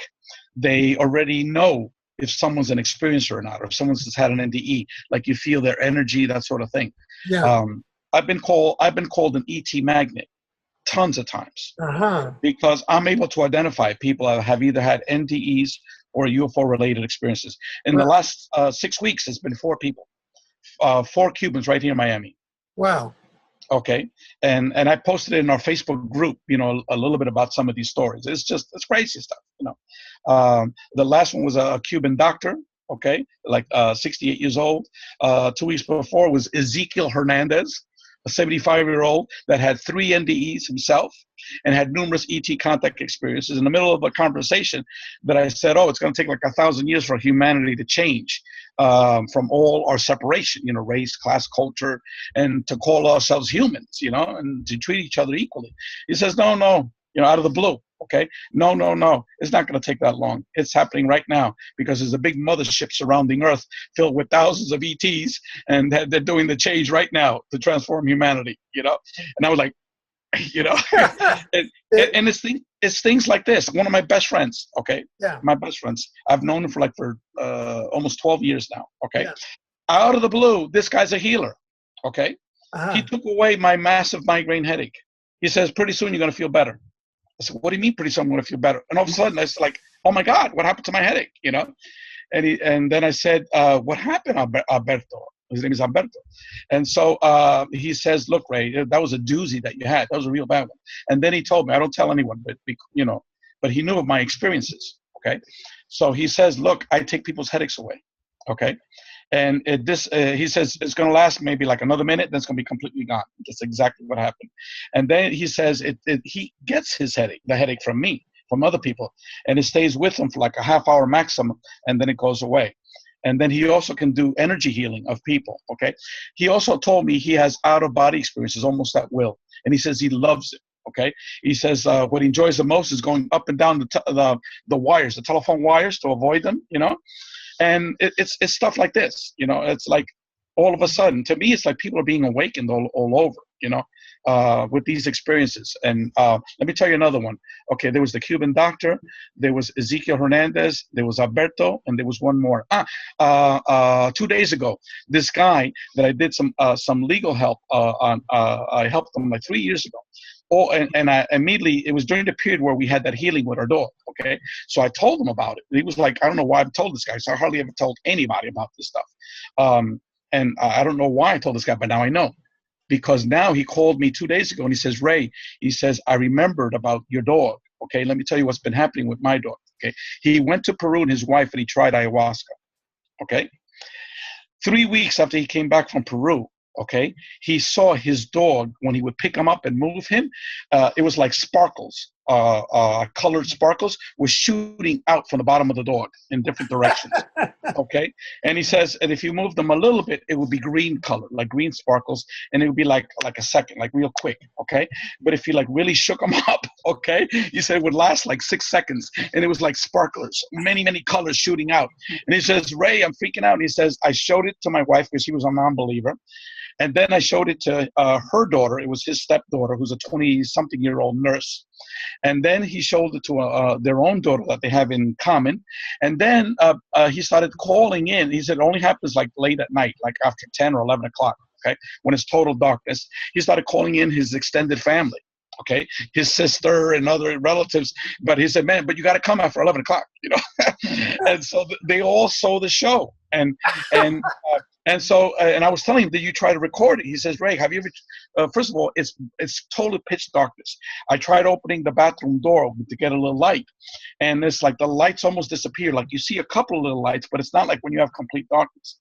Speaker 2: they already know if someone's an experiencer or not, or if someone's just had an NDE, like you feel their energy, that sort of thing.
Speaker 1: Yeah.
Speaker 2: I've been called an ET magnet tons of times, because I'm able to identify people that have either had NDEs or UFO-related experiences. In the last 6 weeks, it's been 4 people, 4 Cubans right here in Miami.
Speaker 1: Wow.
Speaker 2: Okay, and I posted it in our Facebook group, a little bit about some of these stories. It's crazy stuff, The last one was a Cuban doctor, okay, like 68 years old. 2 weeks before was Ezekiel Hernandez, a 75-year-old that had 3 NDEs himself and had numerous ET contact experiences. In the middle of a conversation that I said, it's going to take like 1,000 years for humanity to change from all our separation, race, class, culture, and to call ourselves humans, and to treat each other equally. He says, no, out of the blue. Okay, no, it's not going to take that long. It's happening right now, because there's a big mothership surrounding Earth filled with thousands of ETs, and they're doing the change right now to transform humanity. And I was like, and it's things like this. One of my best friends, okay, my best friends, I've known him for almost 12 years now. Okay, out of the blue, this guy's a healer. Okay, he took away my massive migraine headache. He says, pretty soon you're going to feel better. I said, what do you mean pretty soon I'm going to feel better? And all of a sudden, it's like, oh my God, what happened to my headache? And then I said, what happened, Alberto? His name is Alberto. And so he says, look, Ray, that was a doozy that you had. That was a real bad one. And then he told me, I don't tell anyone, but he knew of my experiences. Okay. So he says, look, I take people's headaches away. Okay. And he says it's going to last maybe like another minute, then it's going to be completely gone. That's exactly what happened. And then he says he gets the headache from me, from other people, and it stays with him for like a half hour maximum, and then it goes away. And then he also can do energy healing of people. Okay. He also told me he has out-of-body experiences almost at will, and he says he loves it. Okay. He says what he enjoys the most is going up and down the wires, the telephone wires, to avoid them. And it's stuff like this, it's like all of a sudden, to me, it's like people are being awakened all over, with these experiences. And let me tell you another one. Okay, there was the Cuban doctor, there was Ezekiel Hernandez, there was Alberto, and there was one more. 2 days ago, this guy that I did some legal help on, I helped him like 3 years ago. Oh, and I immediately, it was during the period where we had that healing with our dog, okay? So I told him about it. He was like, I don't know why I've told this guy. So I hardly ever told anybody about this stuff. And I don't know why I told this guy, but now I know. Because now he called me 2 days ago and he says, Ray, he says, I remembered about your dog, okay? Let me tell you what's been happening with my dog, okay? He went to Peru and his wife and he tried ayahuasca, okay? 3 weeks after he came back from Peru, okay, he saw his dog, when he would pick him up and move him, it was like sparkles, colored sparkles was shooting out from the bottom of the dog in different directions, okay? And he says, and if you move them a little bit, it would be green color, like green sparkles, and it would be like a second, like real quick, okay? But if you like really shook them up, okay, he said it would last like 6 seconds, and it was like sparklers, many, many colors shooting out. And he says, Ray, I'm freaking out. And he says, I showed it to my wife because she was a non-believer. And then I showed it to her daughter. It was his stepdaughter, who's a 20-something-year-old nurse. And then he showed it to their own daughter that they have in common. And then he started calling in. He said it only happens like late at night, like after 10 or 11 o'clock, okay, when it's total darkness. He started calling in his extended family, okay, his sister and other relatives. But he said, man, but you got to come after 11 o'clock, And so they all saw the show. And so I was telling him, did you try to record it? He says, Ray, have you ever, first of all, it's total pitch darkness. I tried opening the bathroom door to get a little light, and it's like the lights almost disappear. Like you see a couple of little lights, but it's not like when you have complete darkness.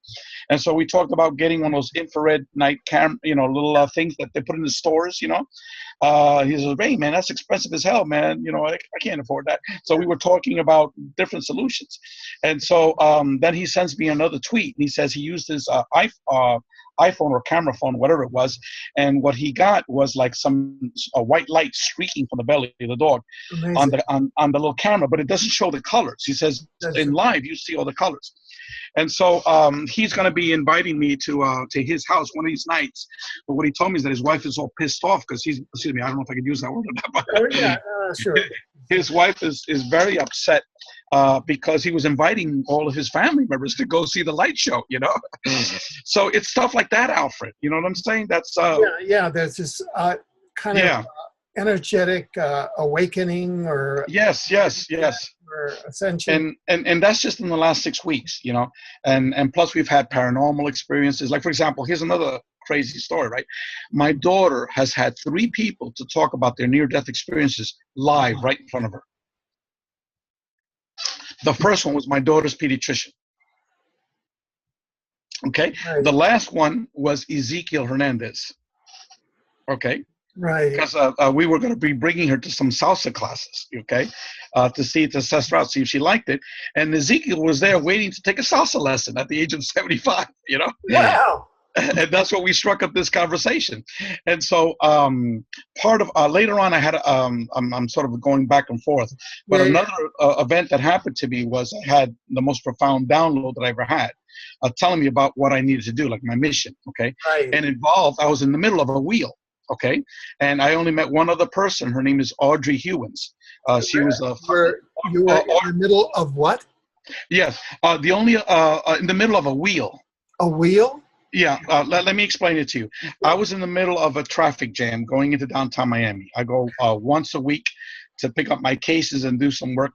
Speaker 2: And so we talked about getting one of those infrared night cam, little things that they put in the stores, He says, Ray, man, that's expensive as hell, man. I can't afford that. So we were talking about different solutions. And so then he sends me another tweet, and he says he used his iPhone or camera phone, whatever it was, and what he got was like a white light streaking from the belly of the dog on the little camera, but it doesn't show the colors. He says in live you see all the colors. And so he's going to be inviting me to his house one of these nights. But what he told me is that his wife is all pissed off because I don't know if I could use that word or not. But
Speaker 1: yeah, sure.
Speaker 2: His wife is very upset because he was inviting all of his family members to go see the light show, So it's stuff like that, Alfred. You know what I'm saying? That's
Speaker 1: there's this kind of energetic awakening or
Speaker 2: yes.
Speaker 1: Or ascension.
Speaker 2: And that's just in the last 6 weeks, and plus we've had paranormal experiences. Like, for example, here's another crazy story, right? My daughter has had 3 people to talk about their near-death experiences live right in front of her. The first one was my daughter's pediatrician. Okay. Right. The last one was Ezekiel Hernandez. Okay.
Speaker 1: Right.
Speaker 2: Because we were going to be bringing her to some salsa classes, okay, to test her out, see if she liked it. And Ezekiel was there waiting to take a salsa lesson at the age of 75,
Speaker 1: Wow.
Speaker 2: And that's what we struck up this conversation. And so part of later on, I had I'm sort of going back and forth, but another event that happened to me was I had the most profound download that I ever had, telling me about what I needed to do, like my mission, okay,
Speaker 1: right.
Speaker 2: And I was in the middle of a wheel. Okay, and I only met one other person. Her name is Audrey Hewins. She was
Speaker 1: you were in the middle of what?
Speaker 2: Yes, in the middle of a wheel.
Speaker 1: A wheel?
Speaker 2: Yeah. Let me explain it to you. I was in the middle of a traffic jam going into downtown Miami. I go once a week to pick up my cases and do some work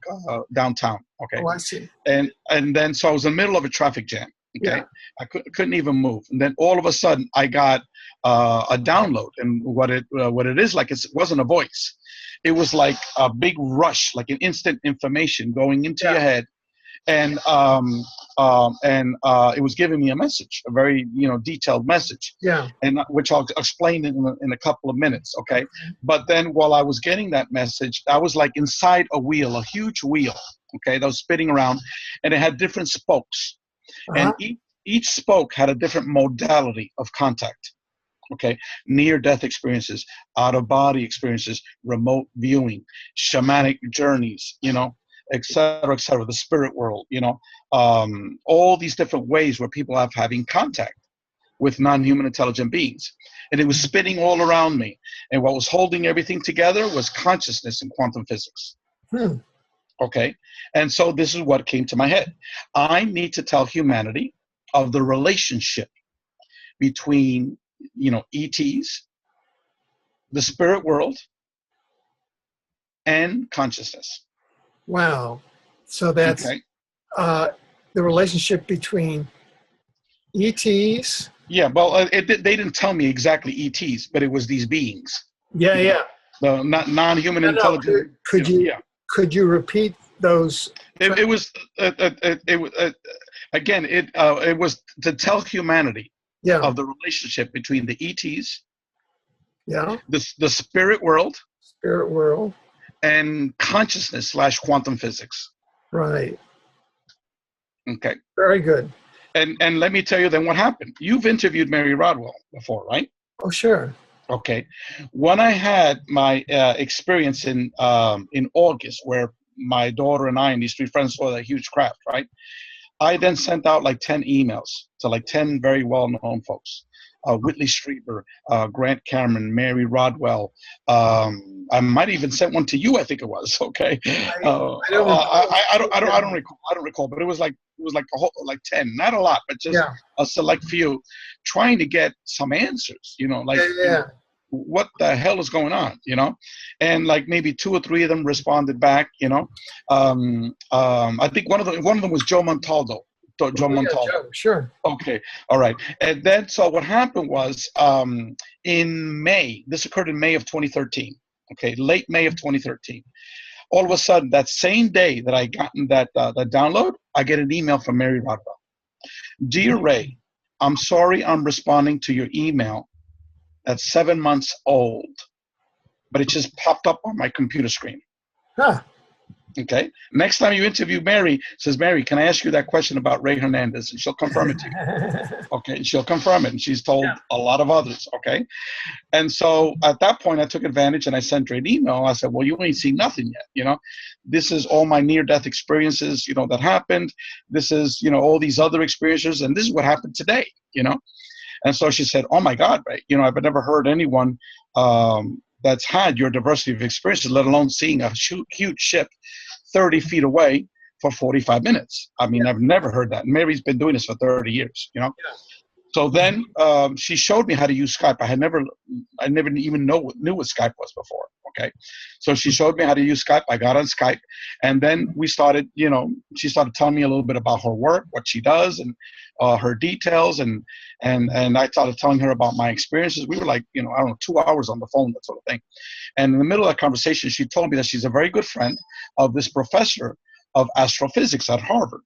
Speaker 2: downtown. Okay.
Speaker 1: Oh, I see.
Speaker 2: And then so I was in the middle of a traffic jam. Okay. Yeah. I couldn't even move, and then all of a sudden I got a download, and what it is like, it wasn't a voice. It was like a big rush, like an instant information going into your head, and it was giving me a message, a very detailed message.
Speaker 1: Yeah.
Speaker 2: And which I'll explain in a couple of minutes. Okay. But then while I was getting that message, I was like inside a wheel, a huge wheel. Okay, that was spinning around, and it had different spokes. And each spoke had a different modality of contact. Okay, near-death experiences, out-of-body experiences, remote viewing, shamanic journeys, et cetera, the spirit world, all these different ways where people have having contact. with non-human intelligent beings. And it was spinning all around me. And what was holding everything together was consciousness in quantum physics.
Speaker 1: Hmm.
Speaker 2: Okay. And so this is what came to my head. I need to tell humanity of the relationship between, ETs, the spirit world, and consciousness.
Speaker 1: Wow. So that's
Speaker 2: Okay.
Speaker 1: the relationship between ETs.
Speaker 2: Yeah. Well, they didn't tell me exactly ETs, but it was these beings.
Speaker 1: Yeah, yeah.
Speaker 2: The non-human
Speaker 1: No,
Speaker 2: intelligent.
Speaker 1: Could you repeat those?
Speaker 2: It was again. It was to tell humanity
Speaker 1: Yeah,
Speaker 2: of the relationship between the ETs,
Speaker 1: yeah.
Speaker 2: the spirit world,
Speaker 1: Spirit world.
Speaker 2: and consciousness / quantum physics.
Speaker 1: Right.
Speaker 2: Okay.
Speaker 1: Very good.
Speaker 2: And let me tell you then what happened. You've interviewed Mary Rodwell before, right?
Speaker 1: Oh, sure.
Speaker 2: Okay. When I had my experience in August, where my daughter and I and these 3 friends saw that huge craft, right? I then sent out like 10 emails to like 10 very well-known folks. Whitley Strieber, Grant Cameron, Mary Rodwell. I might even sent one to you. I think it was. Okay. I don't recall, but it was like a whole, like 10, not a lot, but just a select few, trying to get some answers. What the hell is going on? And like maybe 2 or 3 of them responded back. I think one of them was Joe Montaldo. Joe Montaldo.
Speaker 1: Joe, sure.
Speaker 2: Okay. All right. And then, so what happened was in May, this occurred in May of 2013. Okay. Late May of 2013. All of a sudden, that same day that I gotten that download, I get an email from Mary Rodwell. Dear Ray, I'm sorry I'm responding to your email that's 7 months old, but it just popped up on my computer screen.
Speaker 1: Huh.
Speaker 2: Okay. Next time you interview Mary, says, Mary, can I ask you that question about Rey Hernandez? And she'll confirm it to you. Okay. She'll confirm it. And she's told a lot of others. Okay. And so at that point, I took advantage and I sent her an email. I said, well, you ain't seen nothing yet. This is all my near-death experiences, that happened. This is, all these other experiences. And this is what happened today, And so she said, oh my God, Ray, I've never heard anyone that's had your diversity of experiences, let alone seeing a huge ship 30 feet away for 45 minutes. I mean, I've never heard that. Mary's been doing this for 30 years, So then she showed me how to use Skype. I never even knew what Skype was before. Okay. So she showed me how to use Skype. I got on Skype, and then we started, she started telling me a little bit about her work, what she does, and her details. And I started telling her about my experiences. We were like, 2 hours on the phone, that sort of thing. And in the middle of that conversation, she told me that she's a very good friend of this professor of astrophysics at Harvard,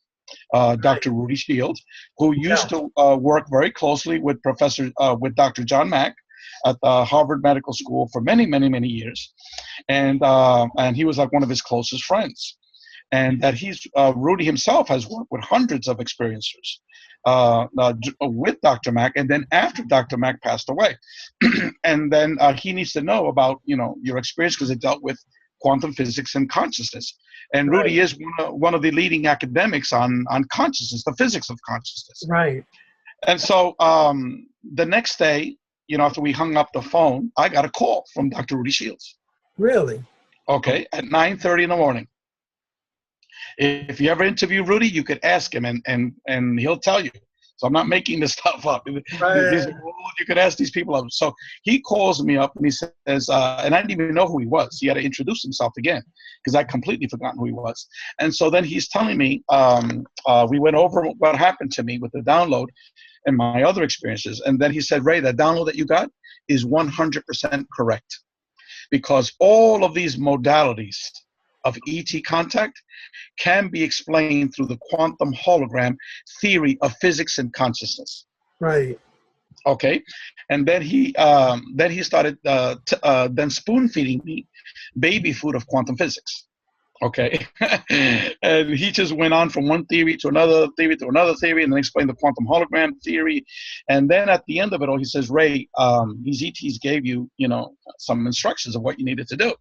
Speaker 2: Dr. Rudy Shields, who used to work very closely with with Dr. John Mack at the Harvard Medical School for many, many, many years. And he was like one of his closest friends. And that Rudy himself has worked with hundreds of experiencers with Dr. Mack, and then after Dr. Mack passed away. And then he needs to know about, your experience, because it dealt with quantum physics and consciousness. And Rudy is one of the leading academics on consciousness, the physics of consciousness.
Speaker 1: Right.
Speaker 2: And so the next day, after we hung up the phone, I got a call from Dr. Rudy Shields.
Speaker 1: Really?
Speaker 2: Okay, at 9:30 in the morning. If you ever interview Rudy, you could ask him, and he'll tell you. So I'm not making this stuff up.
Speaker 1: Right.
Speaker 2: You could ask these people. So he calls me up and he says, and I didn't even know who he was. He had to introduce himself again because I'd completely forgotten who he was. And so then he's telling me, we went over what happened to me with the download and my other experiences. And then he said, Ray, that download that you got is 100% correct, because all of these modalities of ET contact can be explained through the quantum hologram theory of physics and consciousness.
Speaker 1: Right.
Speaker 2: Okay. And then he started then spoon feeding me baby food of quantum physics. Okay. And he just went on from one theory to another theory to another theory, and then explained the quantum hologram theory. And then at the end of it all, he says, Ray, these ETs gave you, some instructions of what you needed to do.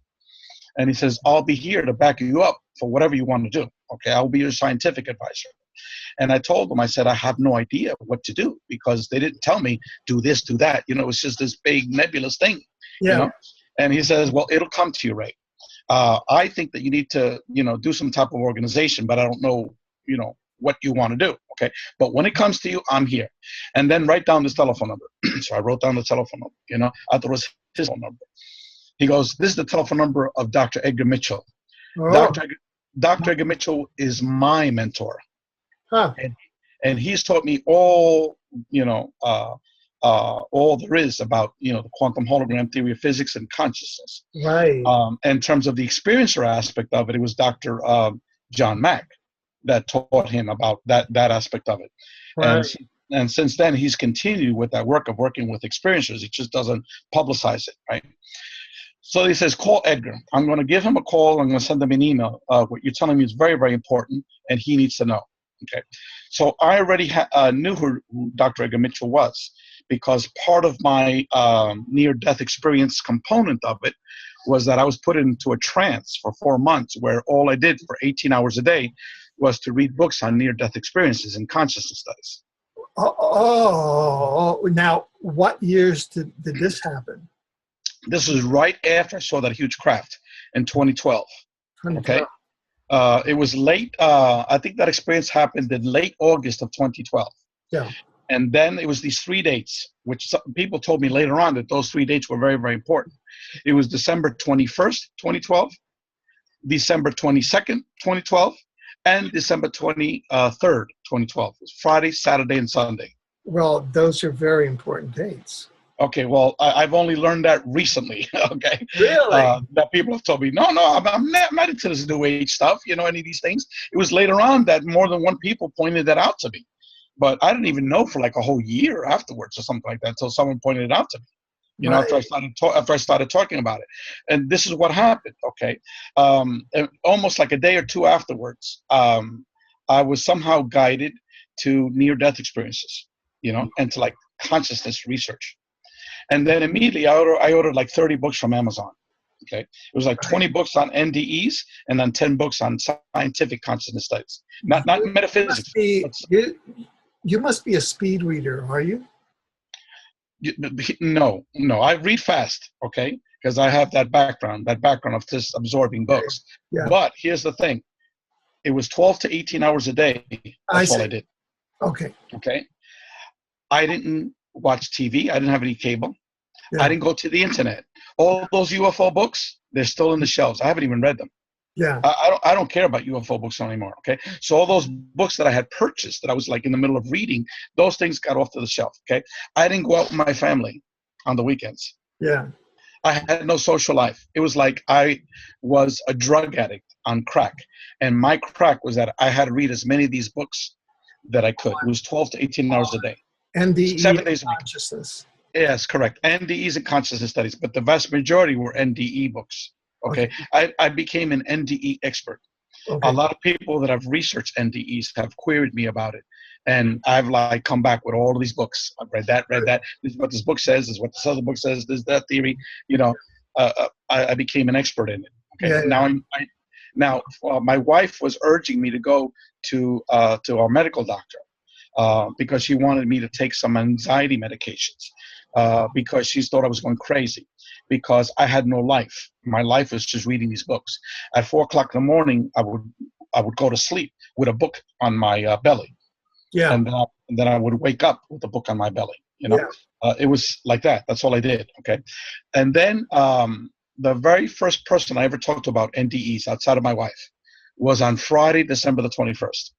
Speaker 2: And he says, I'll be here to back you up for whatever you want to do. Okay, I'll be your scientific advisor. And I told him, I said, I have no idea what to do because they didn't tell me, do this, do that. You know, it's just this big nebulous thing, you
Speaker 1: Yeah.
Speaker 2: know? And he says, well, it'll come to you, Ray. I think that you need to, you know, do some type of organization, but I don't know, you know, what you want to do. Okay. But when it comes to you, I'm here. And then write down this telephone number. So I wrote down the telephone number, you know, I thought it was his phone number. He goes, this is the telephone number of Dr. Edgar Mitchell.
Speaker 1: Oh.
Speaker 2: Dr. Edgar Mitchell is my mentor.
Speaker 1: Huh.
Speaker 2: And he's taught me all, you know, all there is about, you know, the quantum hologram theory of physics and consciousness.
Speaker 1: Right.
Speaker 2: In terms of the experiencer aspect of it, it was Dr. John Mack that taught him about that aspect of it.
Speaker 1: Right.
Speaker 2: And since then, he's continued with that work of working with experiencers. He just doesn't publicize it, right? So he says, call Edgar. I'm going to give him a call. I'm going to send him an email. What you're telling me is very, very important, and he needs to know. Okay. So I already knew who Dr. Edgar Mitchell was, because part of my near-death experience component of it was that I was put into a trance for 4 months where all I did for 18 hours a day was to read books on near-death experiences and consciousness studies.
Speaker 1: Oh, now what years did this happen?
Speaker 2: This was right after I saw that huge craft in 2012. Okay. It was late. I think that experience happened in late August of 2012.
Speaker 1: Yeah.
Speaker 2: And then it was these 3 dates, which some people told me later on that those 3 dates were very, very important. It was December 21st, 2012, December 22nd, 2012, and December 23rd, 2012. It was Friday, Saturday, and Sunday.
Speaker 1: Well, those are very important dates.
Speaker 2: Okay, well, I've only learned that recently, okay?
Speaker 1: Really?
Speaker 2: That people have told me, no, I'm not into this New Age stuff, you know, any of these things. It was later on that more than one people pointed that out to me. But I didn't even know for like a whole year afterwards or something like that until someone pointed it out to me, you know,
Speaker 1: Right.
Speaker 2: after I started talking about it. And this is what happened, okay? And almost like a day or two afterwards, I was somehow guided to near-death experiences, you know, and to like consciousness research. And then immediately I ordered like 30 books from Amazon. Okay. It was like 20 books on NDEs and then 10 books on scientific consciousness studies. Not metaphysics.
Speaker 1: You must be a speed reader, are you?
Speaker 2: No. I read fast, okay? Because I have that background of just absorbing books.
Speaker 1: Yeah.
Speaker 2: But here's the thing. It was 12 to 18 hours a day. That's all I did.
Speaker 1: Okay.
Speaker 2: Okay. I didn't watch TV. I didn't have any cable.
Speaker 1: Yeah.
Speaker 2: I didn't go to the internet. All those UFO books, they're still in the shelves. I haven't even read them.
Speaker 1: Yeah.
Speaker 2: I don't care about UFO books anymore. Okay. So all those books that I had purchased that I was like in the middle of reading, those things got off to the shelf. Okay. I didn't go out with my family on the weekends.
Speaker 1: Yeah.
Speaker 2: I had no social life. It was like I was a drug addict on crack. And my crack was that I had to read as many of these books that I could. It was 12 to 18 hours a day.
Speaker 1: NDE
Speaker 2: 7 days a week.
Speaker 1: consciousness.
Speaker 2: Yes, correct. NDEs and consciousness studies, but the vast majority were NDE books. Okay. I became an NDE expert.
Speaker 1: Okay.
Speaker 2: A lot of people that have researched NDEs have queried me about it. And I've like come back with all of these books. I've read that. This is what this book says. This is what this other book says. This is that theory. You know, I became an expert in it. Okay.
Speaker 1: Yeah,
Speaker 2: Now my wife was urging me to go to our medical doctor because she wanted me to take some anxiety medications because she thought I was going crazy because I had no life. My life was just reading these books. At 4 o'clock in the morning, I would go to sleep with a book on my belly.
Speaker 1: Yeah.
Speaker 2: And then I would wake up with a book on my belly. You know, it was like that. That's all I did. Okay. And then the very first person I ever talked to about NDEs outside of my wife was on Friday, December the 21st.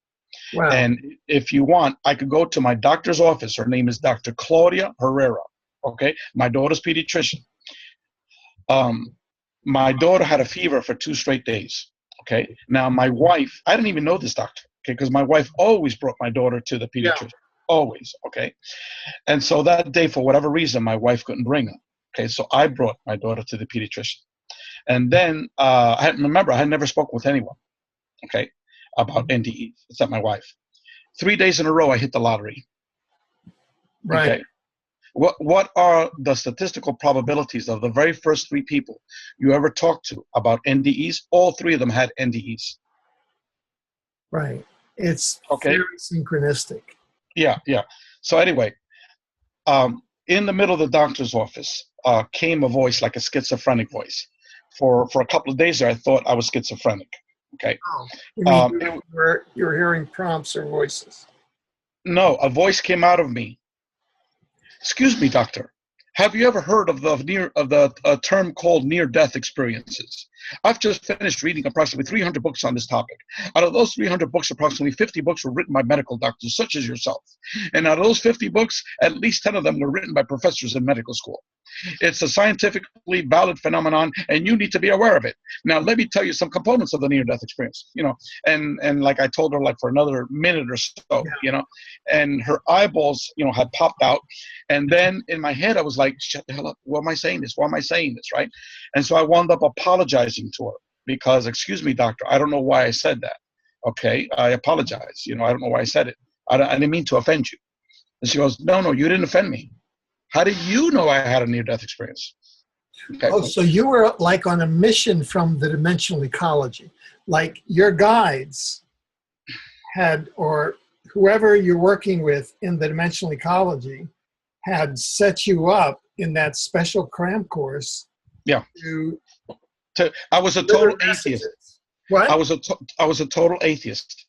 Speaker 1: Wow.
Speaker 2: And if you want, I could go to my doctor's office. Her name is Dr. Claudia Herrera. Okay. My daughter's pediatrician. My daughter had a fever for 2 straight days. Okay. Now my wife, I didn't even know this doctor. Okay. Because my wife always brought my daughter to the pediatrician. Always. Okay. And so that day, for whatever reason, my wife couldn't bring her. Okay. So I brought my daughter to the pediatrician. And then I had never spoken with anyone. Okay. About NDEs, except my wife. 3 days in a row, I hit the lottery.
Speaker 1: Right.
Speaker 2: Okay. What are the statistical probabilities of the very first 3 people you ever talked to about NDEs? All 3 of them had NDEs.
Speaker 1: Right. It's
Speaker 2: Okay.
Speaker 1: very synchronistic.
Speaker 2: Yeah, yeah. So anyway, in the middle of the doctor's office came a voice like a schizophrenic voice. For a couple of days there, I thought I was schizophrenic. Okay.
Speaker 1: Oh, you mean
Speaker 2: It,
Speaker 1: you're hearing prompts or voices?
Speaker 2: no, a voice came out of me. Excuse me, doctor. Have you ever heard of the term called near-death experiences? I've just finished reading approximately 300 books on this topic. Out of those 300 books, approximately 50 books were written by medical doctors, such as yourself. And out of those 50 books, at least 10 of them were written by professors in medical school. It's a scientifically valid phenomenon, and you need to be aware of it. Now, let me tell you some components of the near-death experience. And like I told her, like for another minute or so, and her eyeballs, had popped out, and then in my head I was like, "Shut the hell up! Why am I saying this? Why am I saying this?" Right? And so I wound up apologizing to her because, "Excuse me, doctor, I don't know why I said that. Okay, I apologize. I don't know why I said it. I didn't mean to offend you." And she goes, "No, you didn't offend me. How did you know I had a near-death experience?" Okay.
Speaker 1: Oh, so you were like on a mission from the dimensional ecology. Like your guides had, or whoever you're working with in the dimensional ecology had set you up in that special cram course.
Speaker 2: Yeah. I was a total atheist.
Speaker 1: What?
Speaker 2: I was a total atheist.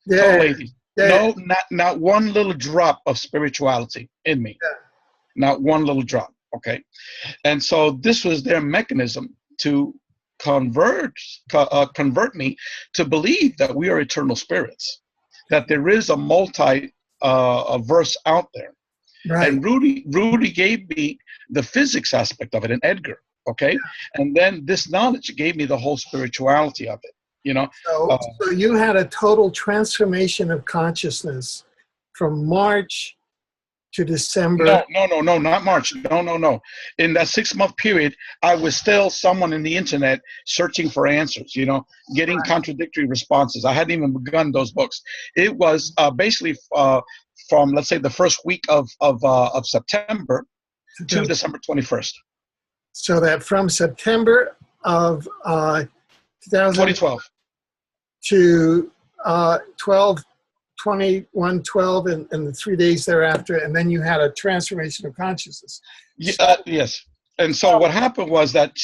Speaker 1: Yeah.
Speaker 2: Total atheist.
Speaker 1: Yeah.
Speaker 2: No, not one little drop of spirituality in me.
Speaker 1: Yeah.
Speaker 2: Not one little drop. Okay. And so this was their mechanism to convert me to believe that we are eternal spirits, that there is a verse out there.
Speaker 1: Right.
Speaker 2: And Rudy gave me the physics aspect of it, and Edgar. Okay. Yeah. And then this knowledge gave me the whole spirituality of it.
Speaker 1: So you had a total transformation of consciousness from March to December.
Speaker 2: No, not March. No. In that 6-month period, I was still someone in the internet searching for answers, getting contradictory responses. I hadn't even begun those books. It was basically from, let's say, the first week of September to December 21st.
Speaker 1: So that from September of
Speaker 2: 2012
Speaker 1: to 2112 and the 3 days thereafter, and then you had a transformation of consciousness.
Speaker 2: Yes. And so what happened was that,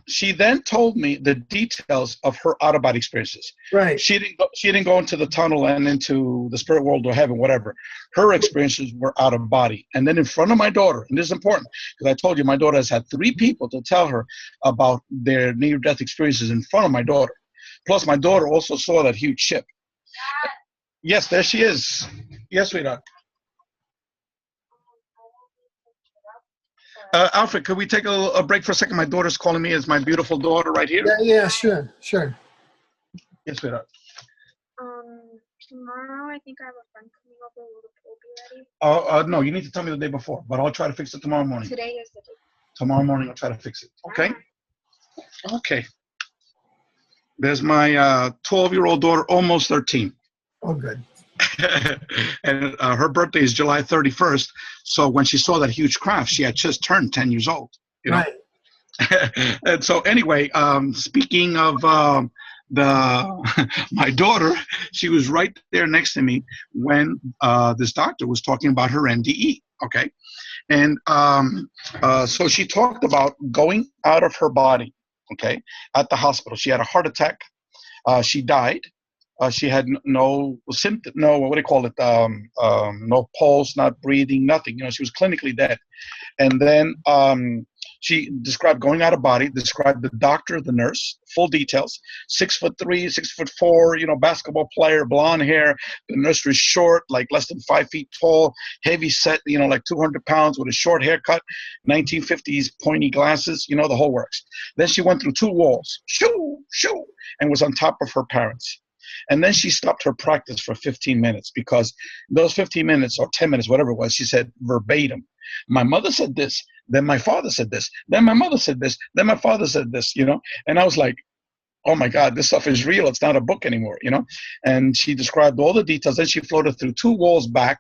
Speaker 2: she then told me the details of her out-of-body experiences.
Speaker 1: Right.
Speaker 2: She didn't go into the tunnel and into the spirit world or heaven, whatever. Her experiences were out of body. And then in front of my daughter, and this is important, because I told you my daughter has had 3 people to tell her about their near-death experiences in front of my daughter. Plus, my daughter also saw that huge ship. Yes, there she is. Yes, sweetheart. Alfred, could we take a break for a second? My daughter's calling me. It's my beautiful daughter right here.
Speaker 1: Yeah, sure.
Speaker 2: Yes, sweetheart.
Speaker 3: Tomorrow, I think I have a friend coming over. Will the pool be ready?
Speaker 2: No, you need to tell me the day before, but I'll try to fix it tomorrow morning.
Speaker 3: Today is the day.
Speaker 2: Tomorrow morning, I'll try to fix it. Okay? Okay. There's my 12-year-old daughter, almost 13.
Speaker 1: Oh, good.
Speaker 2: And her birthday is July 31st. So when she saw that huge craft, she had just turned 10 years old.
Speaker 1: Right.
Speaker 2: And so anyway, speaking of my daughter, she was right there next to me when this doctor was talking about her NDE. Okay. And so she talked about going out of her body. Okay. At the hospital. She had a heart attack. She died. She had no symptom, what do you call it? No pulse, not breathing, nothing. She was clinically dead. And then she described going out of body, described the doctor, the nurse, full details, 6'3", 6'4", basketball player, blonde hair. The nurse was short, like less than 5 feet tall, heavy set, like 200 pounds with a short haircut, 1950s pointy glasses, the whole works. Then she went through 2 walls, shoo, and was on top of her parents. And then she stopped her practice for 15 minutes because those 15 minutes or 10 minutes, whatever it was, she said verbatim, my mother said this, then my father said this, then my mother said this, then my father said this, And I was like, oh my God, this stuff is real. It's not a book anymore, And she described all the details. Then she floated through 2 walls back.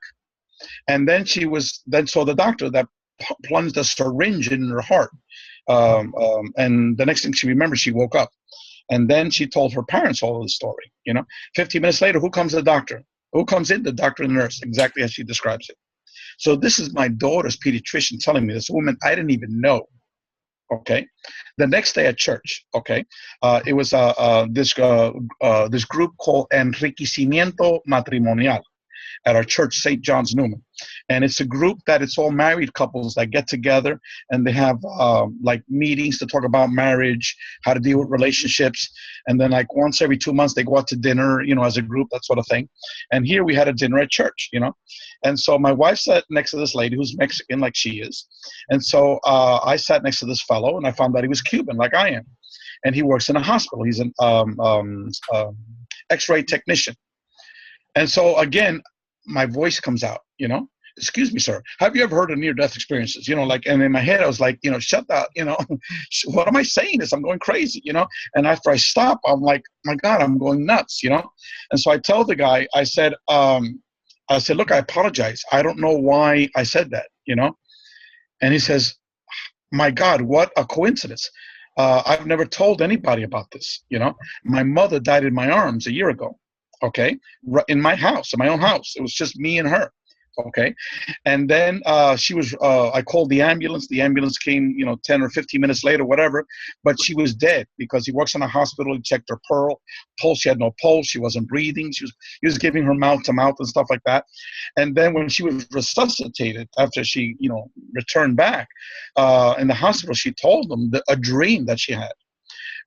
Speaker 2: And then saw the doctor that plunged a syringe in her heart. And the next thing she remembered, she woke up. And then she told her parents all of the story. 15 minutes later, who comes? The doctor. Who comes in? The doctor and the nurse, exactly as she describes it. So this is my daughter's pediatrician telling me this, woman I didn't even know. Okay, the next day at church, okay, it was this group called Enriquecimiento Matrimonial at our church, St. John's Newman. And it's a group that it's all married couples that get together and they have like meetings to talk about marriage, how to deal with relationships. And then like once every 2 months, they go out to dinner, as a group, that sort of thing. And here we had a dinner at church, And so my wife sat next to this lady who's Mexican like she is. And so I sat next to this fellow and I found out he was Cuban like I am. And he works in a hospital. He's an X-ray technician. And so again, my voice comes out, excuse me, sir, have you ever heard of near-death experiences? And in my head, I was like, shut that, what am I saying this? I'm going crazy, And after I stop, I'm like, my God, I'm going nuts, And so I tell the guy, I said, look, I apologize. I don't know why I said that, And he says, my God, what a coincidence. I've never told anybody about this, My mother died in my arms a year ago. Okay, in my house, in my own house. It was just me and her. Okay, and then she was. I called the ambulance. The ambulance came, 10 or 15 minutes later, whatever. But she was dead because he works in a hospital. He checked her pulse. She had no pulse. She wasn't breathing. He was giving her mouth to mouth and stuff like that. And then when she was resuscitated after she, returned back in the hospital, she told them a dream that she had,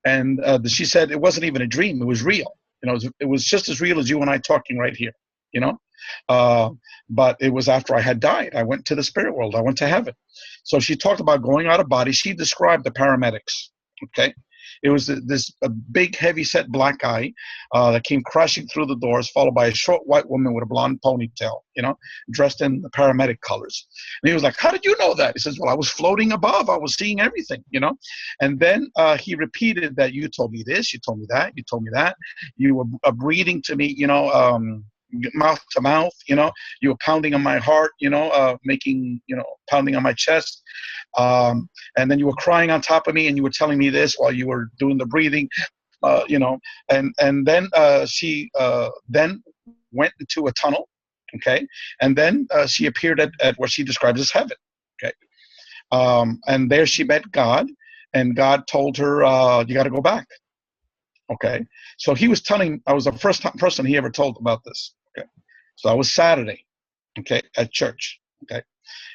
Speaker 2: and she said it wasn't even a dream. It was real. It was just as real as you and I talking right here, but it was after I had died. I went to the spirit world. I went to heaven. So she talked about going out of body. She described the paramedics, okay? It was this big, heavy-set black guy that came crashing through the doors, followed by a short white woman with a blonde ponytail, dressed in the paramedic colors. And he was like, how did you know that? He says, well, I was floating above. I was seeing everything, And then he repeated that you told me this, you told me that, you told me that. You were breathing to me, mouth to mouth, you were pounding on my heart, making, pounding on my chest. And then you were crying on top of me and you were telling me this while you were doing the breathing, and then she then went into a tunnel. Okay. And then she appeared at what she describes as heaven. Okay. And there she met God, and God told her, you got to go back. Okay. So he was telling, I was the first person he ever told about this. Okay. So I was Saturday, okay, at church. Okay.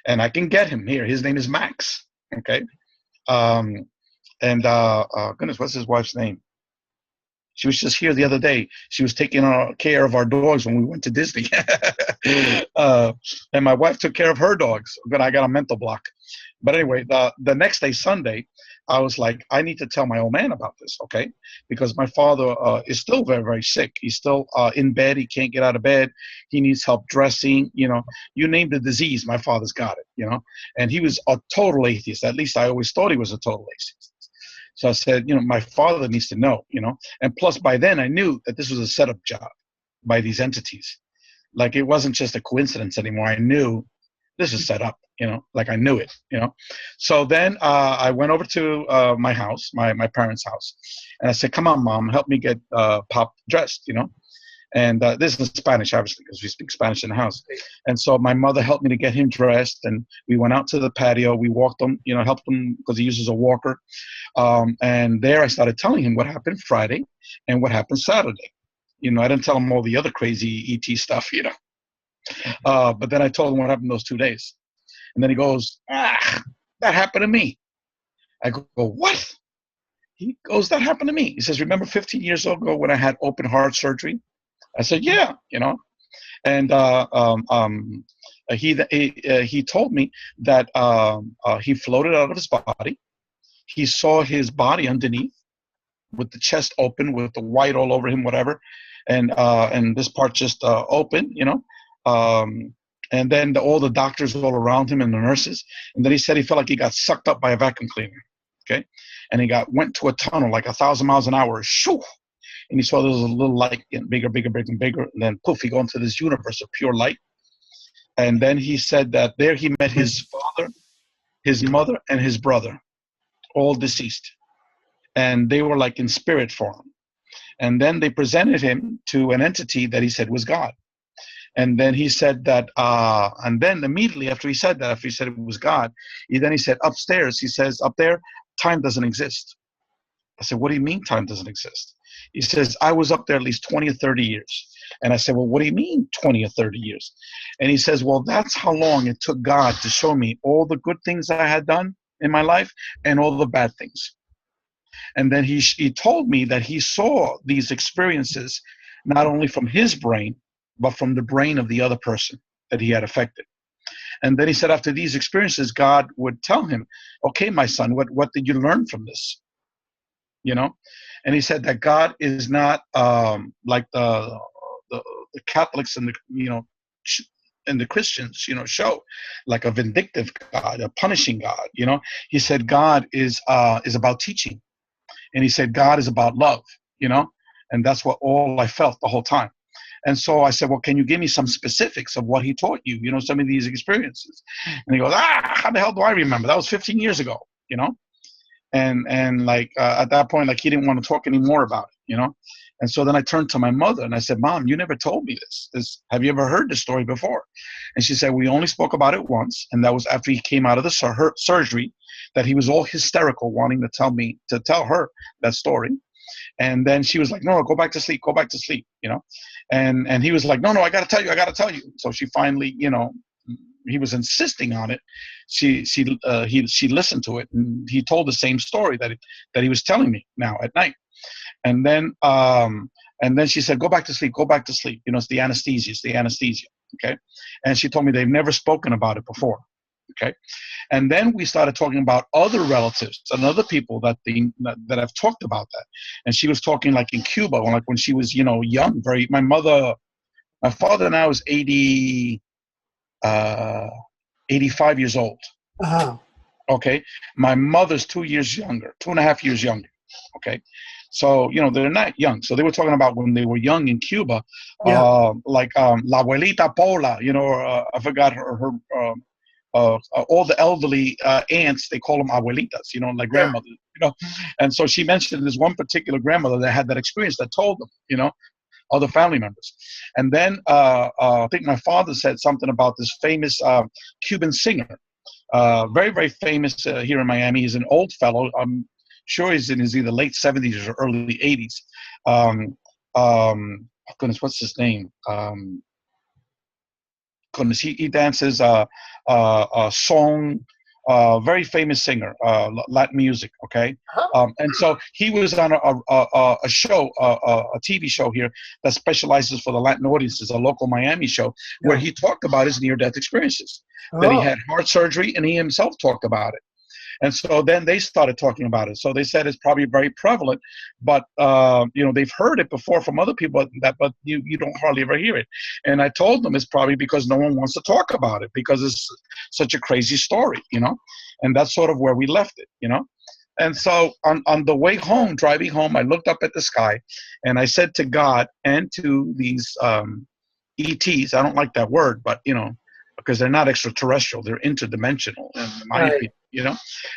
Speaker 2: And I can get him here. His name is Max. Okay. Goodness, what's his wife's name? She was just here the other day. She was taking care of our dogs when we went to Disney. And my wife took care of her dogs. But I got a mental block. But anyway, the next day, Sunday, I was like, I need to tell my old man about this, okay? Because my father is still very, very sick. He's still in bed. He can't get out of bed. He needs help dressing. You name the disease, my father's got it, And he was a total atheist. At least I always thought he was a total atheist. So I said, my father needs to know, And plus, by then, I knew that this was a setup job by these entities. Like, it wasn't just a coincidence anymore. I knew this is set up, like I knew it, So then I went over to my house, my parents' house. And I said, come on, Mom, help me get Pop dressed, And this is Spanish, obviously, because we speak Spanish in the house. And so my mother helped me to get him dressed, and we went out to the patio. We walked him, helped him because he uses a walker. And there I started telling him what happened Friday and what happened Saturday. I didn't tell him all the other crazy ET stuff, But then I told him what happened those 2 days. And then he goes, that happened to me. I go, what? He goes, that happened to me. He says, remember 15 years ago when I had open heart surgery? I said, yeah, And he told me that he floated out of his body. He saw his body underneath with the chest open, with the white all over him, whatever. And this part just open, and then all the doctors all around him and the nurses. And then he said he felt like he got sucked up by a vacuum cleaner. Okay. And he went to a tunnel like 1,000 miles an hour. Shoo! And he saw there was a little light getting bigger, bigger, bigger, and bigger. And then poof, he go into this universe of pure light. And then he said that there he met his father, his mother, and his brother, all deceased. and they were like in spirit form. And then they presented him to an entity that he said was God. And then he said that, and then immediately after he said that, after he said it was God, he said upstairs, he says, up there, time doesn't exist. I said, what do you mean time doesn't exist? He says, I was up there at least 20 or 30 years. And I said, well, what do you mean 20 or 30 years? And he says, well, that's how long it took God to show me all the good things I had done in my life and all the bad things. And then he told me that he saw these experiences not only from his brain, but from the brain of the other person that he had affected. And then he said after these experiences, God would tell him, okay, my son, what did you learn from this? You know? And he said that God is not like the Catholics and and the Christians, show, like a vindictive God, a punishing God. He said God is about teaching, and he said God is about love. And that's what all I felt the whole time. And so I said, well, can you give me some specifics of what he taught you? Some of these experiences. And he goes, how the hell do I remember? That was 15 years ago. And like at that point, like he didn't want to talk anymore about it. And so then I turned to my mother and I said, Mom, you never told me this. Have you ever heard this story before? And she said, we only spoke about it once. And that was after he came out of the surgery, that he was all hysterical, wanting to tell her that story. And then she was like, no, go back to sleep, and he was like, no, I got to tell you. So she finally, he was insisting on it. She listened to it, and he told the same story that he was telling me now at night. And then she said, go back to sleep. It's the anesthesia. Okay. And she told me they've never spoken about it before. Okay. And then we started talking about other relatives and other people that have talked about that. And she was talking like in Cuba, like when she was, young, my father now is 85 years old.
Speaker 1: Uh-huh.
Speaker 2: Okay. My mother's 2.5 years younger. Okay. So, they're not young. So they were talking about when they were young in Cuba, like La Abuelita Paula, I forgot her all the elderly aunts, they call them abuelitas, like grandmothers, And so she mentioned this one particular grandmother that had that experience that told them, other family members. And then I think my father said something about this famous Cuban singer, very, very famous here in Miami. He's an old fellow. I'm sure he's in his either late 70s or early 80s. Goodness, what's his name? Goodness, he dances a song, very famous singer, Latin music. Okay, and so he was on a show, a TV show here that specializes for the Latin audiences, a local Miami show, where he talked about his near-death experiences. That he had heart surgery, and he himself talked about it. And so then they started talking about it. So they said it's probably very prevalent, but they've heard it before from other people, but you don't hardly ever hear it. And I told them it's probably because no one wants to talk about it because it's such a crazy story, And that's sort of where we left it, And so on the way home, driving home, I looked up at the sky, and I said to God and to these ETs, I don't like that word, but because they're not extraterrestrial, they're interdimensional, in my opinion,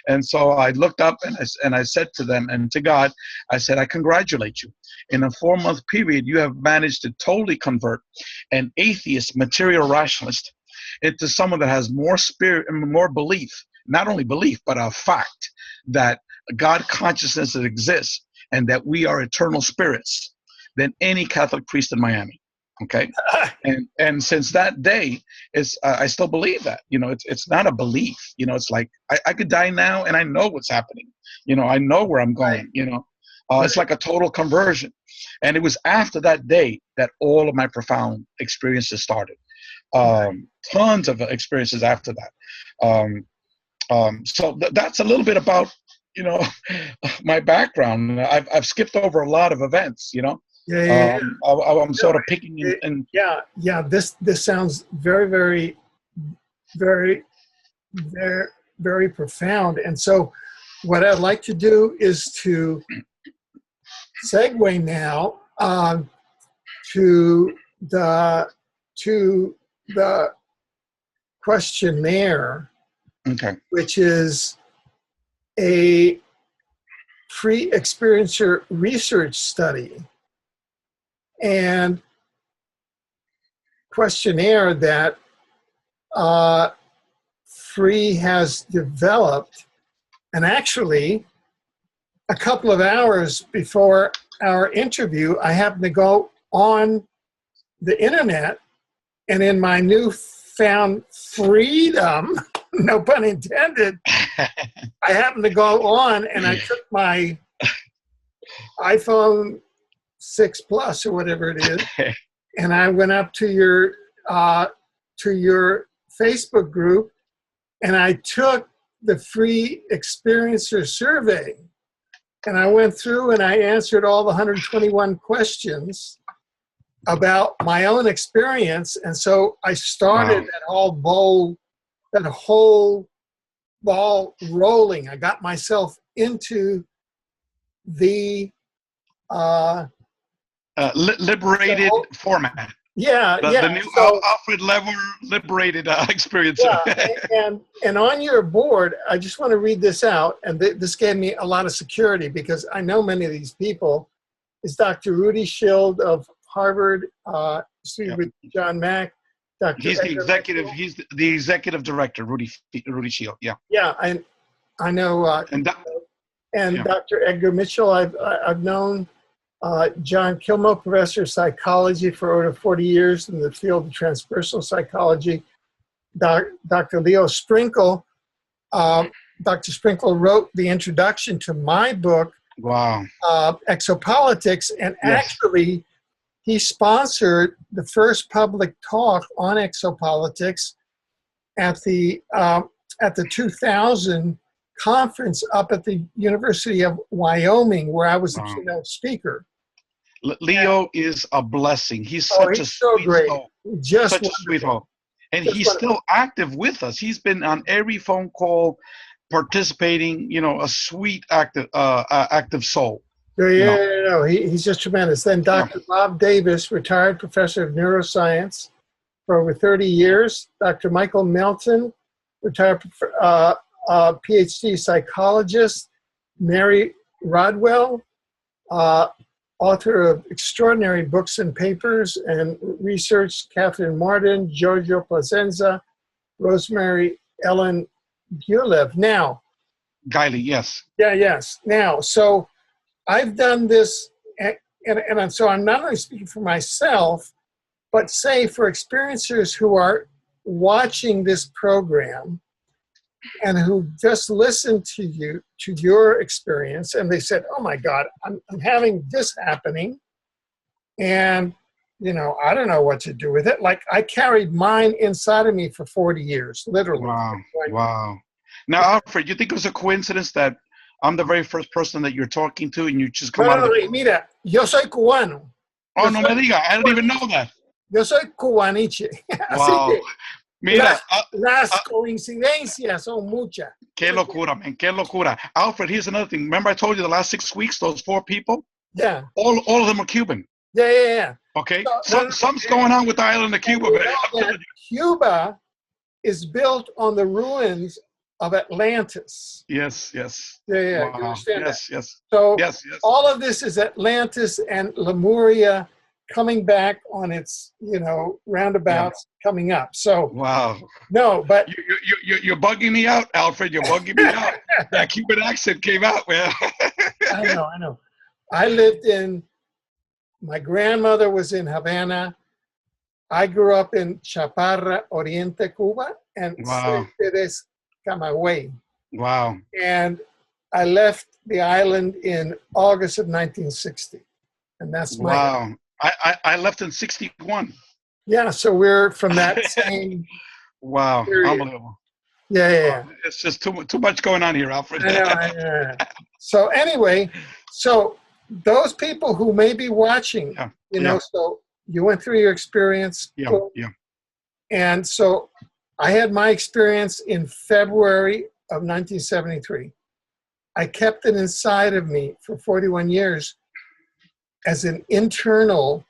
Speaker 2: And so I looked up and I said to them and to God, I said, I congratulate you. In a 4-month period, you have managed to totally convert an atheist material rationalist into someone that has more spirit and more belief, not only belief, but a fact that God consciousness exists and that we are eternal spirits than any Catholic priest in Miami. Okay. And since that day, I still believe that, it's not a belief, it's like I could die now and I know what's happening. I know where I'm going, it's like a total conversion. And it was after that day that all of my profound experiences started. Tons of experiences after that. So that's a little bit about, my background. I've skipped over a lot of events,
Speaker 1: Yeah.
Speaker 2: I'm sort of picking in.
Speaker 1: Yeah. This sounds very, very, very, very, very profound. And so, what I'd like to do is to segue now to the questionnaire,
Speaker 2: Okay.
Speaker 1: which is a free experiencer research study and questionnaire that Free has developed. And actually, a couple of hours before our interview, I happened to go on the internet, and in my newfound freedom, no pun intended, I happened to go on and I took my iPhone 6 Plus or whatever it is, and I went up to your Facebook group, and I took the free experiencer survey, and I went through and I answered all the 121 questions about my own experience. And so I started that whole ball rolling. I got myself into the
Speaker 2: liberated format.
Speaker 1: Yeah,
Speaker 2: the new Alfred liberated experience.
Speaker 1: Yeah, and on your board, I just want to read this out, and this gave me a lot of security because I know many of these people. Is Dr. Rudy Schild of Harvard, with John Mack. Dr.
Speaker 2: He's the executive. Mitchell. He's the executive director, Rudy Schild. Yeah.
Speaker 1: Yeah, I know. And Dr. Edgar Mitchell, I've known. John Kilmo, professor of psychology for over 40 years in the field of transpersonal psychology. Dr. Leo Sprinkle. Dr. Sprinkle wrote the introduction to my book, Exopolitics, and actually he sponsored the first public talk on exopolitics at the 2000 conference up at the University of Wyoming, where I was the keynote speaker.
Speaker 2: Leo is a blessing. He's such a sweet soul. Such a sweet soul. And he's still active with us. He's been on every phone call, participating, a sweet, active soul.
Speaker 1: He's just tremendous. Then Dr. Bob Davis, retired professor of neuroscience for over 30 years. Dr. Michael Melton, retired PhD psychologist. Mary Rodwell, author of extraordinary books and papers and research. Catherine Martin, Giorgio Placenza, Rosemary Ellen Gulev. Now,
Speaker 2: Guiley, yes.
Speaker 1: Yeah, yes. Now, so I've done this, and so I'm not only speaking for myself, but say for experiencers who are watching this program and who just listened to your experience, and they said, "Oh my God, I'm having this happening, and I don't know what to do with it." Like I carried mine inside of me for 40 years, literally.
Speaker 2: Wow. Now, Alfred, you think it was a coincidence that I'm the very first person that you're talking to, and you just come out of the...
Speaker 1: Mira, yo soy cubano.
Speaker 2: Oh, no me diga, I didn't even know that.
Speaker 1: Yo soy cubaniche.
Speaker 2: Wow. Mira,
Speaker 1: las coincidencias son muchas.
Speaker 2: Qué locura, man. Qué locura. Alfred, here's another thing. Remember I told you the last 6 weeks, those 4 people?
Speaker 1: Yeah.
Speaker 2: All of them are Cuban.
Speaker 1: Yeah.
Speaker 2: Okay? Something's going on with the island of Cuba.
Speaker 1: Cuba is built on the ruins of Atlantis.
Speaker 2: Yes.
Speaker 1: Yeah.
Speaker 2: Wow.
Speaker 1: You understand that?
Speaker 2: Yes.
Speaker 1: So
Speaker 2: yes.
Speaker 1: all of this is Atlantis and Lemuria coming back on its, roundabouts coming up. So
Speaker 2: wow.
Speaker 1: No, but
Speaker 2: you're bugging me out, Alfred. You're bugging me out. That Cuban accent came out, man.
Speaker 1: I know. I lived my grandmother was in Havana. I grew up in Chaparra, Oriente, Cuba, and Céspedes, Camagüey.
Speaker 2: Wow.
Speaker 1: And I left the island in August of 1960. And that's my...
Speaker 2: Wow. I left in 61.
Speaker 1: Yeah, so we're from that same...
Speaker 2: Wow, period. Unbelievable.
Speaker 1: Yeah.
Speaker 2: It's just too much going on here, Alfred.
Speaker 1: I know. So anyway, those people who may be watching, so you went through your experience.
Speaker 2: Yeah.
Speaker 1: And so I had my experience in February of 1973. I kept it inside of me for 41 years as an internal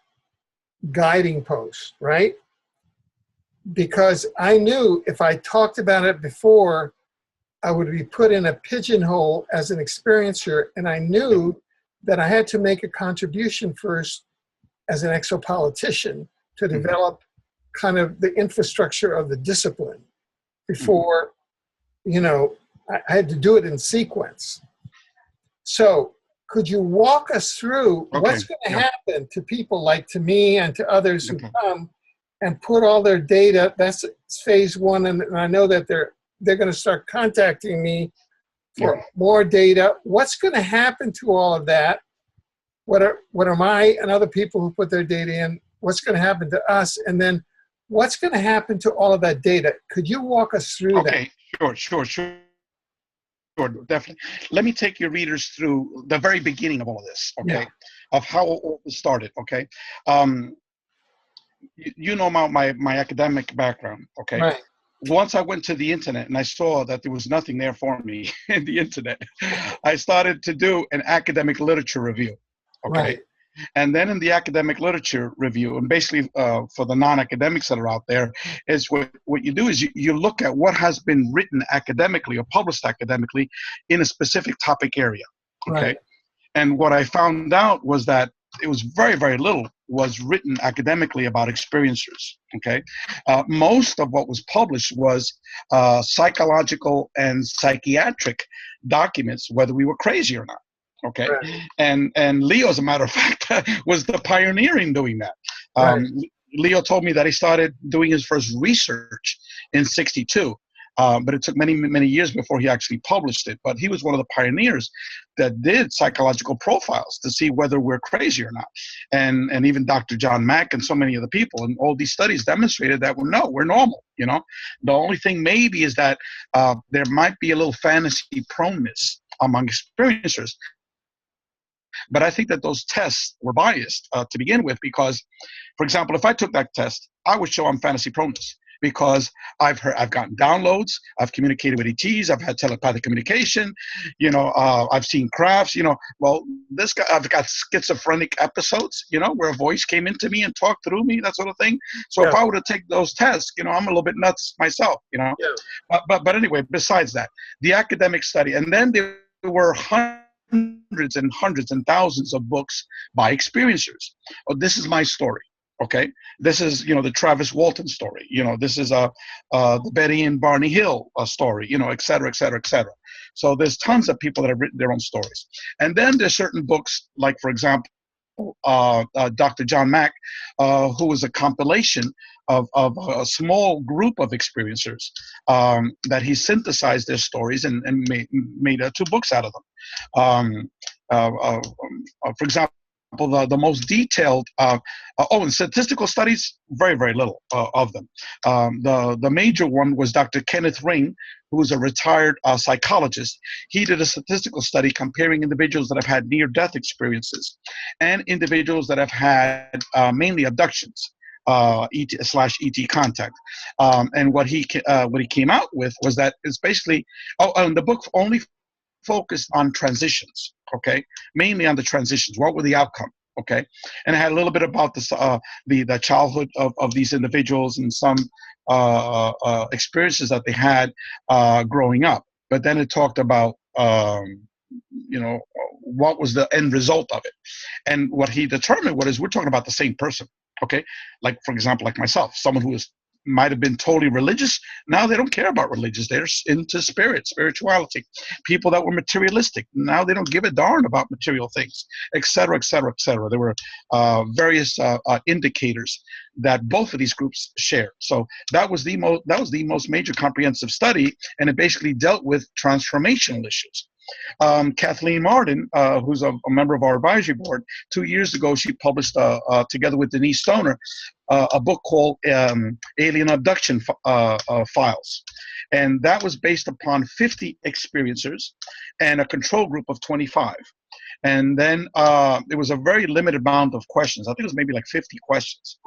Speaker 1: guiding post, right? Because I knew if I talked about it before, I would be put in a pigeonhole as an experiencer, and I knew that I had to make a contribution first as an exopolitician to develop kind of the infrastructure of the discipline before, you know, I had to do it in sequence. So could you walk us through what's going to happen to people like to me and to others who come and put all their data? That's phase one, and I know that they're going to start contacting me for more data. What's going to happen to all of that? What are my and other people who put their data in? What's going to happen to us? And then what's going to happen to all of that data? Could you walk us through that?
Speaker 2: Okay, sure, definitely. Let me take your readers through the very beginning of all of this, of how all this started, You know my academic background,
Speaker 1: Right.
Speaker 2: Once I went to the internet and I saw that there was nothing there for me in the internet, I started to do an academic literature review,
Speaker 1: Right.
Speaker 2: And then in the academic literature review, and basically for the non-academics that are out there, is what you do is you look at what has been written academically or published academically in a specific topic area,
Speaker 1: Right.
Speaker 2: And what I found out was that it was very, very little was written academically about experiencers, Most of what was published was psychological and psychiatric documents, whether we were crazy or not. Right. And Leo, as a matter of fact, was the pioneer in doing that. Leo told me that he started doing his first research in '62, but it took many, many years before he actually published it. But he was one of the pioneers that did psychological profiles to see whether we're crazy or not. And even Dr. John Mack and so many other people, and all these studies demonstrated that we're normal. The only thing maybe is that there might be a little fantasy proneness among experiencers. But I think that those tests were biased to begin with, because, for example, if I took that test, I would show I'm fantasy proneness, because I've gotten downloads, I've communicated with ETs, I've had telepathic communication, I've seen crafts, well, this guy, I've got schizophrenic episodes, where a voice came into me and talked through me, that sort of thing. So if I were to take those tests, I'm a little bit nuts myself, But anyway, besides that, the academic study, and then there were hundreds and hundreds and thousands of books by experiencers. Oh, this is my story. This is, the Travis Walton story. This is the Betty and Barney Hill story, et cetera, et cetera, et cetera. So there's tons of people that have written their own stories. And then there's certain books, like, for example, Dr. John Mack, who was a compilation of a small group of experiencers that he synthesized their stories and made 2 books out of them. For example, the most detailed, and statistical studies, very, very little of them. The major one was Dr. Kenneth Ring, who was a retired psychologist. He did a statistical study comparing individuals that have had near-death experiences and individuals that have had mainly abductions, ET/ET contact. And what he came out with was that it's basically, and the book only focused on transitions, mainly on the transitions. What were the outcome, And it had a little bit about the childhood of these individuals and some experiences that they had growing up. But then it talked about, what was the end result of it. And what he determined we're talking about the same person, Like, for example, like myself, someone who might have been totally religious. Now they don't care about religious. They're into spirituality. People that were materialistic. Now they don't give a darn about material things, et cetera, et cetera, et cetera. There were various indicators that both of these groups shared. So that was the most major comprehensive study, and it basically dealt with transformational issues. Kathleen Martin, who's a member of our advisory board, 2 years ago, she published, together with Denise Stoner, a book called Alien Abduction Files. And that was based upon 50 experiencers and a control group of 25. And then it was a very limited amount of questions. I think it was maybe like 50 questions,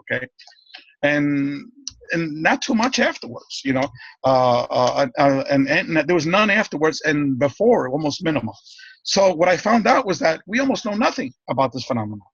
Speaker 2: And not too much afterwards, and there was none afterwards, and before, almost minimal. So what I found out was that we almost know nothing about this phenomenon.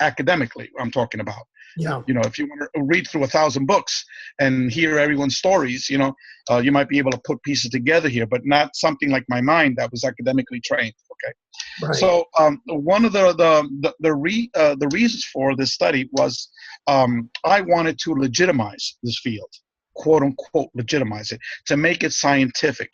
Speaker 2: academically, I'm talking about.
Speaker 1: Yeah.
Speaker 2: You know, if you want to read through 1,000 books and hear everyone's stories, you know, you might be able to put pieces together here, but not something like my mind that was academically trained. Okay.
Speaker 1: Right.
Speaker 2: So one of the reasons for this study was I wanted to legitimize this field, quote unquote, legitimize it, to make it scientific,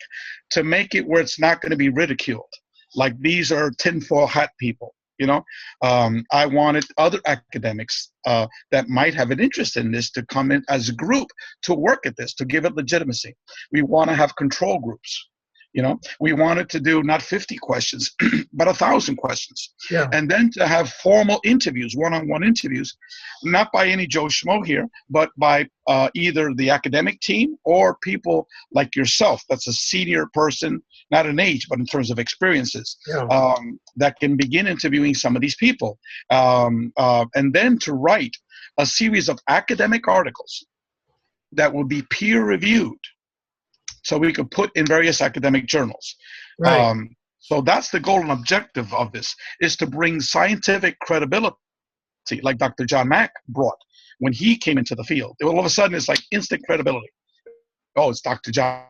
Speaker 2: to make it where it's not going to be ridiculed. Like these are tinfoil hat people. You know, I wanted other academics that might have an interest in this to come in as a group to work at this, to give it legitimacy. We want to have control groups. You know, we wanted to do not 50 questions, but 1,000 questions.
Speaker 1: Yeah.
Speaker 2: And then to have formal interviews, one-on-one interviews, not by any Joe Schmo here, but by either the academic team or people like yourself. That's a senior person, not in age, but in terms of experiences,
Speaker 1: Yeah.
Speaker 2: that can begin interviewing some of these people. And then to write a series of academic articles that will be peer-reviewed, so we could put in various academic journals.
Speaker 1: Right.
Speaker 2: So that's the goal and objective of this, is to bring scientific credibility, like Dr. John Mack brought when he came into the field. All of a sudden, it's like instant credibility. Oh, it's Dr. John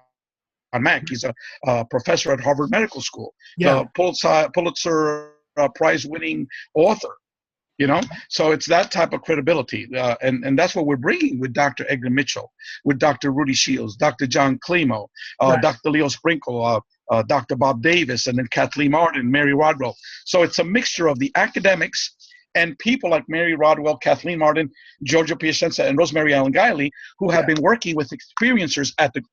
Speaker 2: Mack. He's a professor at Harvard Medical School,
Speaker 1: Yeah.
Speaker 2: the Pulitzer Prize-winning author. You know, so it's that type of credibility, and that's what we're bringing with Dr. Edgar Mitchell, with Dr. Rudy Shields, Dr. John Climo,
Speaker 1: Right.
Speaker 2: Dr. Leo Sprinkle, Dr. Bob Davis, and then Kathleen Martin, Mary Rodwell. So it's a mixture of the academics and people like Mary Rodwell, Kathleen Martin, Giorgio Piacenza, and Rosemary Allen Guiley, who have been working with experiencers at the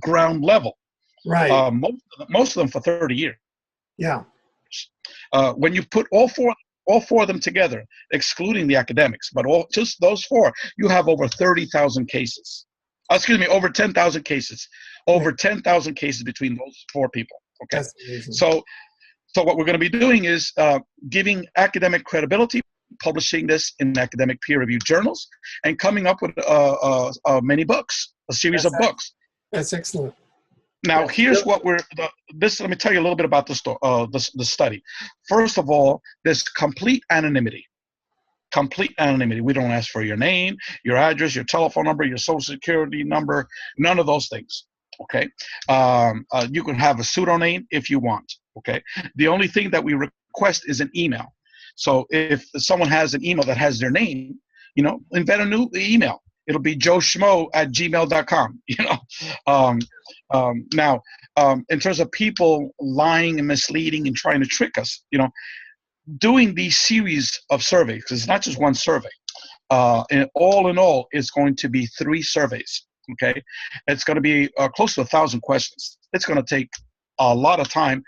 Speaker 2: ground level.
Speaker 1: Right.
Speaker 2: Most of them for 30 years.
Speaker 1: Yeah.
Speaker 2: When you put all four of them together, excluding the academics, but just those four, you have over 30,000 cases. Over 10,000 cases. Over 10,000 cases between those four people. Okay.
Speaker 1: That's amazing.
Speaker 2: So what we're going to be doing is giving academic credibility, publishing this in academic peer-reviewed journals, and coming up with many books, a series of books.
Speaker 1: That's excellent.
Speaker 2: Now, here's what let me tell you a little bit about the study. First of all, there's complete anonymity. Complete anonymity. We don't ask for your name, your address, your telephone number, your social security number, none of those things. Okay. You can have a pseudonym if you want. Okay. The only thing that we request is an email. So if someone has an email that has their name, you know, invent a new email. It'll be joeschmo@gmail.com, you know. Now, in terms of people lying and misleading and trying to trick us, you know, doing these series of surveys, because it's not just one survey. And all in all, it's going to be 3 surveys, okay? It's going to be close to 1,000 questions. It's going to take a lot of time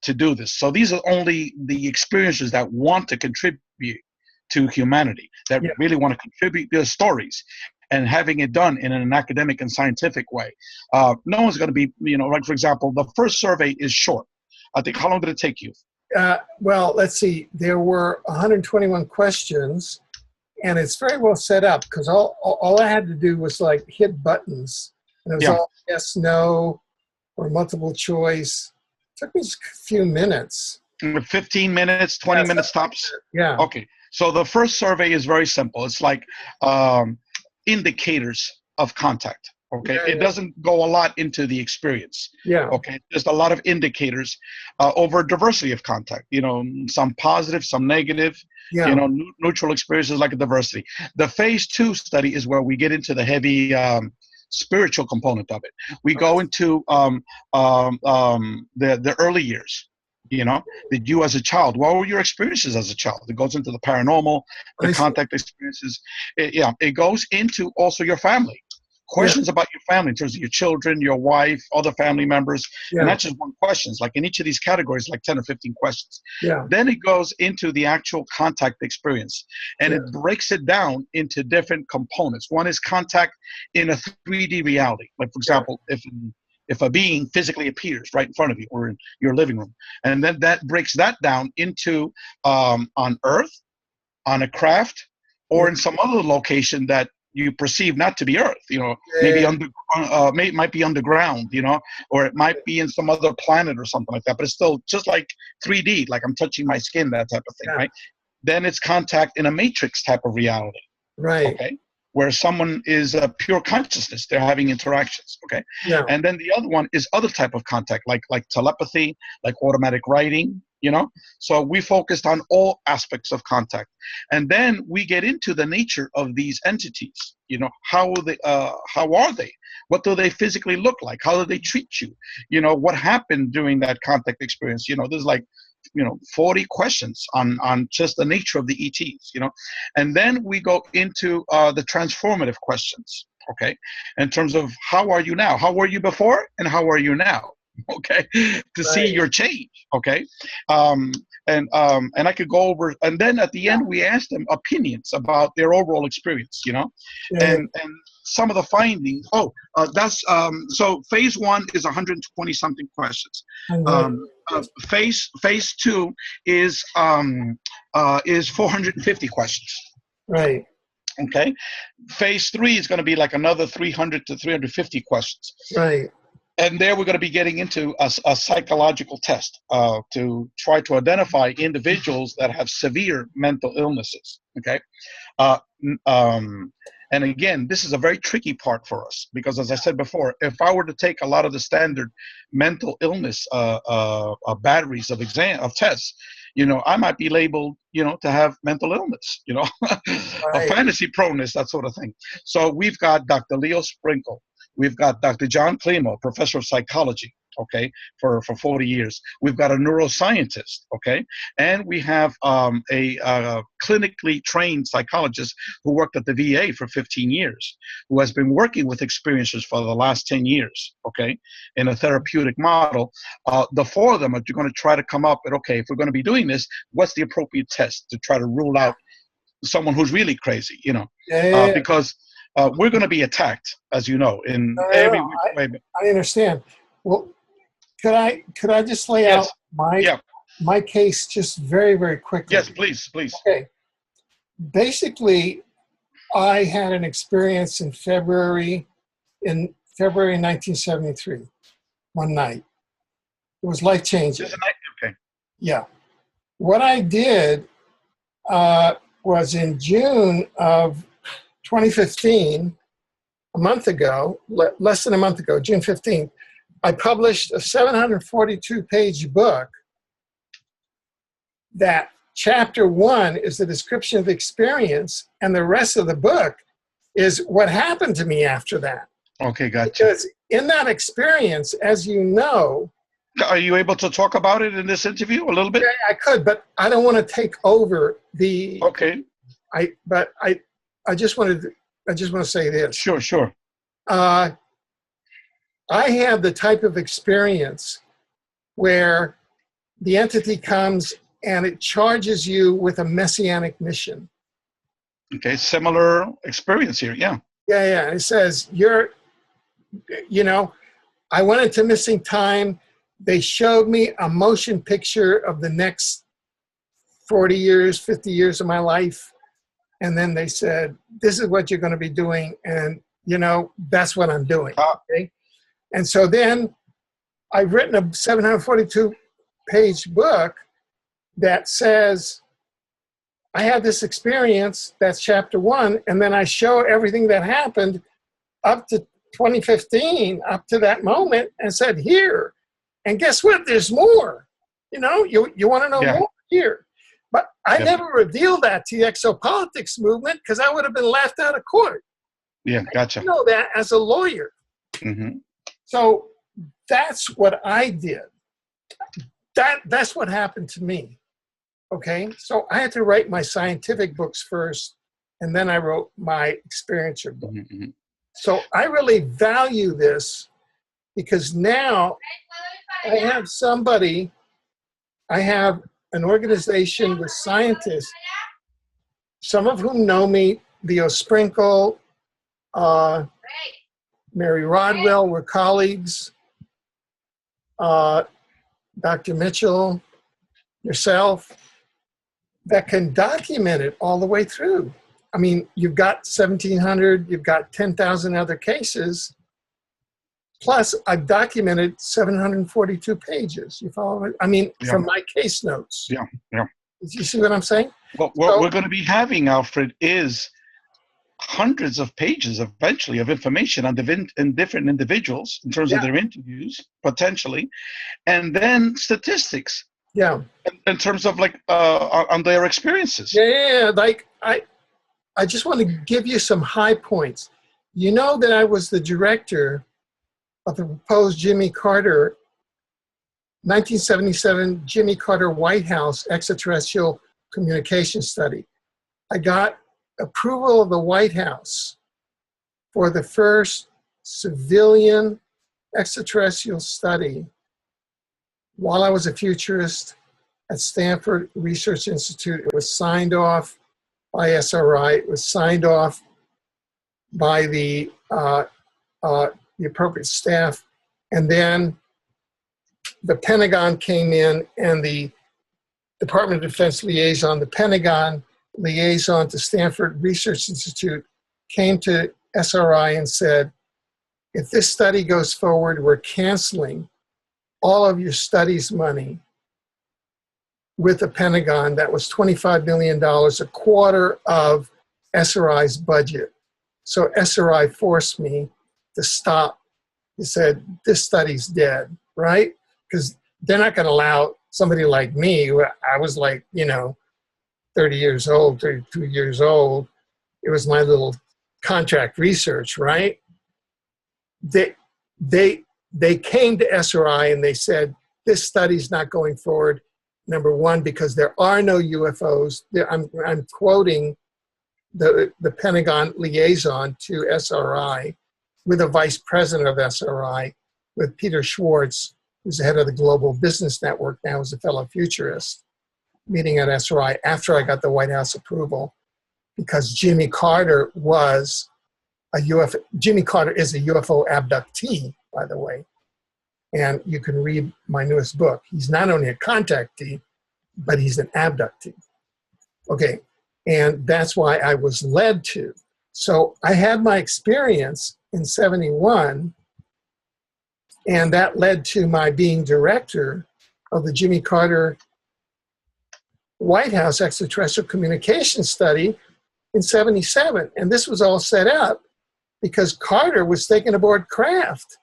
Speaker 2: to do this. So these are only the experiencers that want to contribute to humanity, that really want to contribute their stories, and having it done in an academic and scientific way. No one's going to be, you know, like, for example, the first survey is short. I think, how long did it take you?
Speaker 1: Well, let's see. There were 121 questions, and it's very well set up because all I had to do was like hit buttons, and it was all yes, no, or multiple choice. It took me just a few minutes. 15
Speaker 2: minutes, 20 minutes tops?
Speaker 1: Yeah.
Speaker 2: Okay. So the first survey is very simple. It's like indicators of contact. Okay.
Speaker 1: Yeah,
Speaker 2: it doesn't go a lot into the experience.
Speaker 1: Yeah.
Speaker 2: Okay. Just a lot of indicators over diversity of contact. You know, some positive, some negative.
Speaker 1: Yeah.
Speaker 2: You know, neutral experiences like a diversity. The phase 2 study is where we get into the heavy spiritual component of it. We go into the early years. You know, did you as a child, what were your experiences as a child? It goes into the paranormal, the contact experiences. It goes into also your family. Questions about your family in terms of your children, your wife, other family members. And that's just one question. Like in each of these categories, like 10 or 15 questions. Then it goes into the actual contact experience. And it breaks it down into different components. One is contact in a 3D reality. Like, for example, if a being physically appears right in front of you or in your living room. And then that breaks that down into on Earth, on a craft, or in some other location that you perceive not to be Earth, you know, maybe might be underground, you know, or it might be in some other planet or something like that. But it's still just like 3D, like I'm touching my skin, that type of thing, right? Then it's contact in a matrix type of reality.
Speaker 1: Right.
Speaker 2: Okay. Where someone is a pure consciousness, they're having interactions. Okay.
Speaker 1: Yeah.
Speaker 2: And then the other one is other type of contact, like telepathy, like automatic writing, you know. So we focused on all aspects of contact, and then we get into the nature of these entities. You know, how are they? What do they physically look like? How do they treat you? You know, what happened during that contact experience? You know, there's like, 40 questions on just the nature of the ETs, and then we go into the transformative questions, okay, in terms of how are you now, how were you before, and how are you now, okay, to see your change, okay, and I could go over, and then at the end we ask them opinions about their overall experience, and some of the findings. So phase 1 is 120 something questions. Phase 2 is 450 questions.
Speaker 1: Right.
Speaker 2: Okay. Phase 3 is going to be like another 300 to 350 questions.
Speaker 1: Right.
Speaker 2: And there we're going to be getting into a psychological test to try to identify individuals that have severe mental illnesses. Okay. And again, this is a very tricky part for us because, as I said before, if I were to take a lot of the standard mental illness batteries of tests, I might be labeled, to have mental illness, a fantasy proneness, that sort of thing. So we've got Dr. Leo Sprinkle. We've got Dr. John Klimo, professor of psychology, okay, for 40 years. We've got a neuroscientist, okay, and we have a clinically trained psychologist who worked at the VA for 15 years, who has been working with experiencers for the last 10 years, okay, in a therapeutic model. The four of them are going to try to come up with, okay, if we're going to be doing this, what's the appropriate test to try to rule out someone who's really crazy, because we're going to be attacked, as you know, in every way.
Speaker 1: I understand. Well, could I just lay out my case just very, very quickly?
Speaker 2: Yes, please.
Speaker 1: Okay. Basically, I had an experience in February 1973, one night. It was life-changing.
Speaker 2: Okay.
Speaker 1: Yeah. What I did was in June of 2015, a month ago, less than a month ago, June 15th, I published a 742-page book that chapter 1 is the description of the experience, and the rest of the book is what happened to me after that.
Speaker 2: Okay, gotcha.
Speaker 1: Because in that experience, as you know...
Speaker 2: Are you able to talk about it in this interview a little bit?
Speaker 1: Yeah, I could, but I don't want to take over the...
Speaker 2: Okay.
Speaker 1: I just want to say this.
Speaker 2: Sure.
Speaker 1: I had the type of experience where the entity comes and it charges you with a messianic mission.
Speaker 2: Okay, similar experience here, yeah.
Speaker 1: Yeah. It says, I went into missing time. They showed me a motion picture of the next 40 years, 50 years of my life. And then they said, this is what you're going to be doing. And, that's what I'm doing. Okay. And so then I've written a 742-page book that says, I had this experience, that's chapter 1. And then I show everything that happened up to 2015, up to that moment, and said, here. And guess what? There's more. You want to know more? Here. But I never revealed that to the exopolitics movement because I would have been laughed out of court.
Speaker 2: Yeah, gotcha.
Speaker 1: I know that as a lawyer.
Speaker 2: Mm-hmm.
Speaker 1: So that's what I did. That's what happened to me. Okay? So I had to write my scientific books first, and then I wrote my experiencer book.
Speaker 2: Mm-hmm.
Speaker 1: So I really value this because now I have an organization with scientists, some of whom know me, Leo Sprinkle, Mary Rodwell, we're colleagues, Dr. Mitchell, yourself, that can document it all the way through. I mean, you've got 1,700, you've got 10,000 other cases, plus I've documented 742 pages. You follow me? I mean, from my case notes.
Speaker 2: Yeah.
Speaker 1: You see what I'm saying?
Speaker 2: Well, what we're going to be having, Alfred, is hundreds of pages eventually of information on different individuals in terms of their interviews, potentially, and then statistics.
Speaker 1: Yeah.
Speaker 2: In terms of like on their experiences.
Speaker 1: Yeah. Like I just want to give you some high points. You know that I was the director of the proposed Jimmy Carter 1977 Jimmy Carter White House extraterrestrial communication study. I got approval of the White House for the first civilian extraterrestrial study while I was a futurist at Stanford Research Institute. It was signed off by SRI. It was signed off by the appropriate staff. And then the Pentagon came in, and the Department of Defense liaison, the Pentagon liaison to Stanford Research Institute, came to SRI and said, if this study goes forward, we're canceling all of your studies money with the Pentagon. That was $25 million, a quarter of SRI's budget. So SRI forced me to stop. He said, this study's dead, right? Because they're not going to allow somebody like me, who I was like, 30 years old, 32 years old. It was my little contract research, right? They came to SRI and they said, this study's not going forward. Number one, because there are no UFOs. I'm quoting the Pentagon liaison to SRI with the vice president of SRI, with Peter Schwartz, who's the head of the Global Business Network, now is a fellow futurist, meeting at SRI after I got the White House approval, because Jimmy Carter was a UFO. Jimmy Carter is a UFO abductee, by the way. And you can read my newest book. He's not only a contactee, but he's an abductee. Okay, and that's why I was led to. So I had my experience in 71, and that led to my being director of the Jimmy Carter White House extraterrestrial communication study in 77. And this was all set up because Carter was taking aboard craft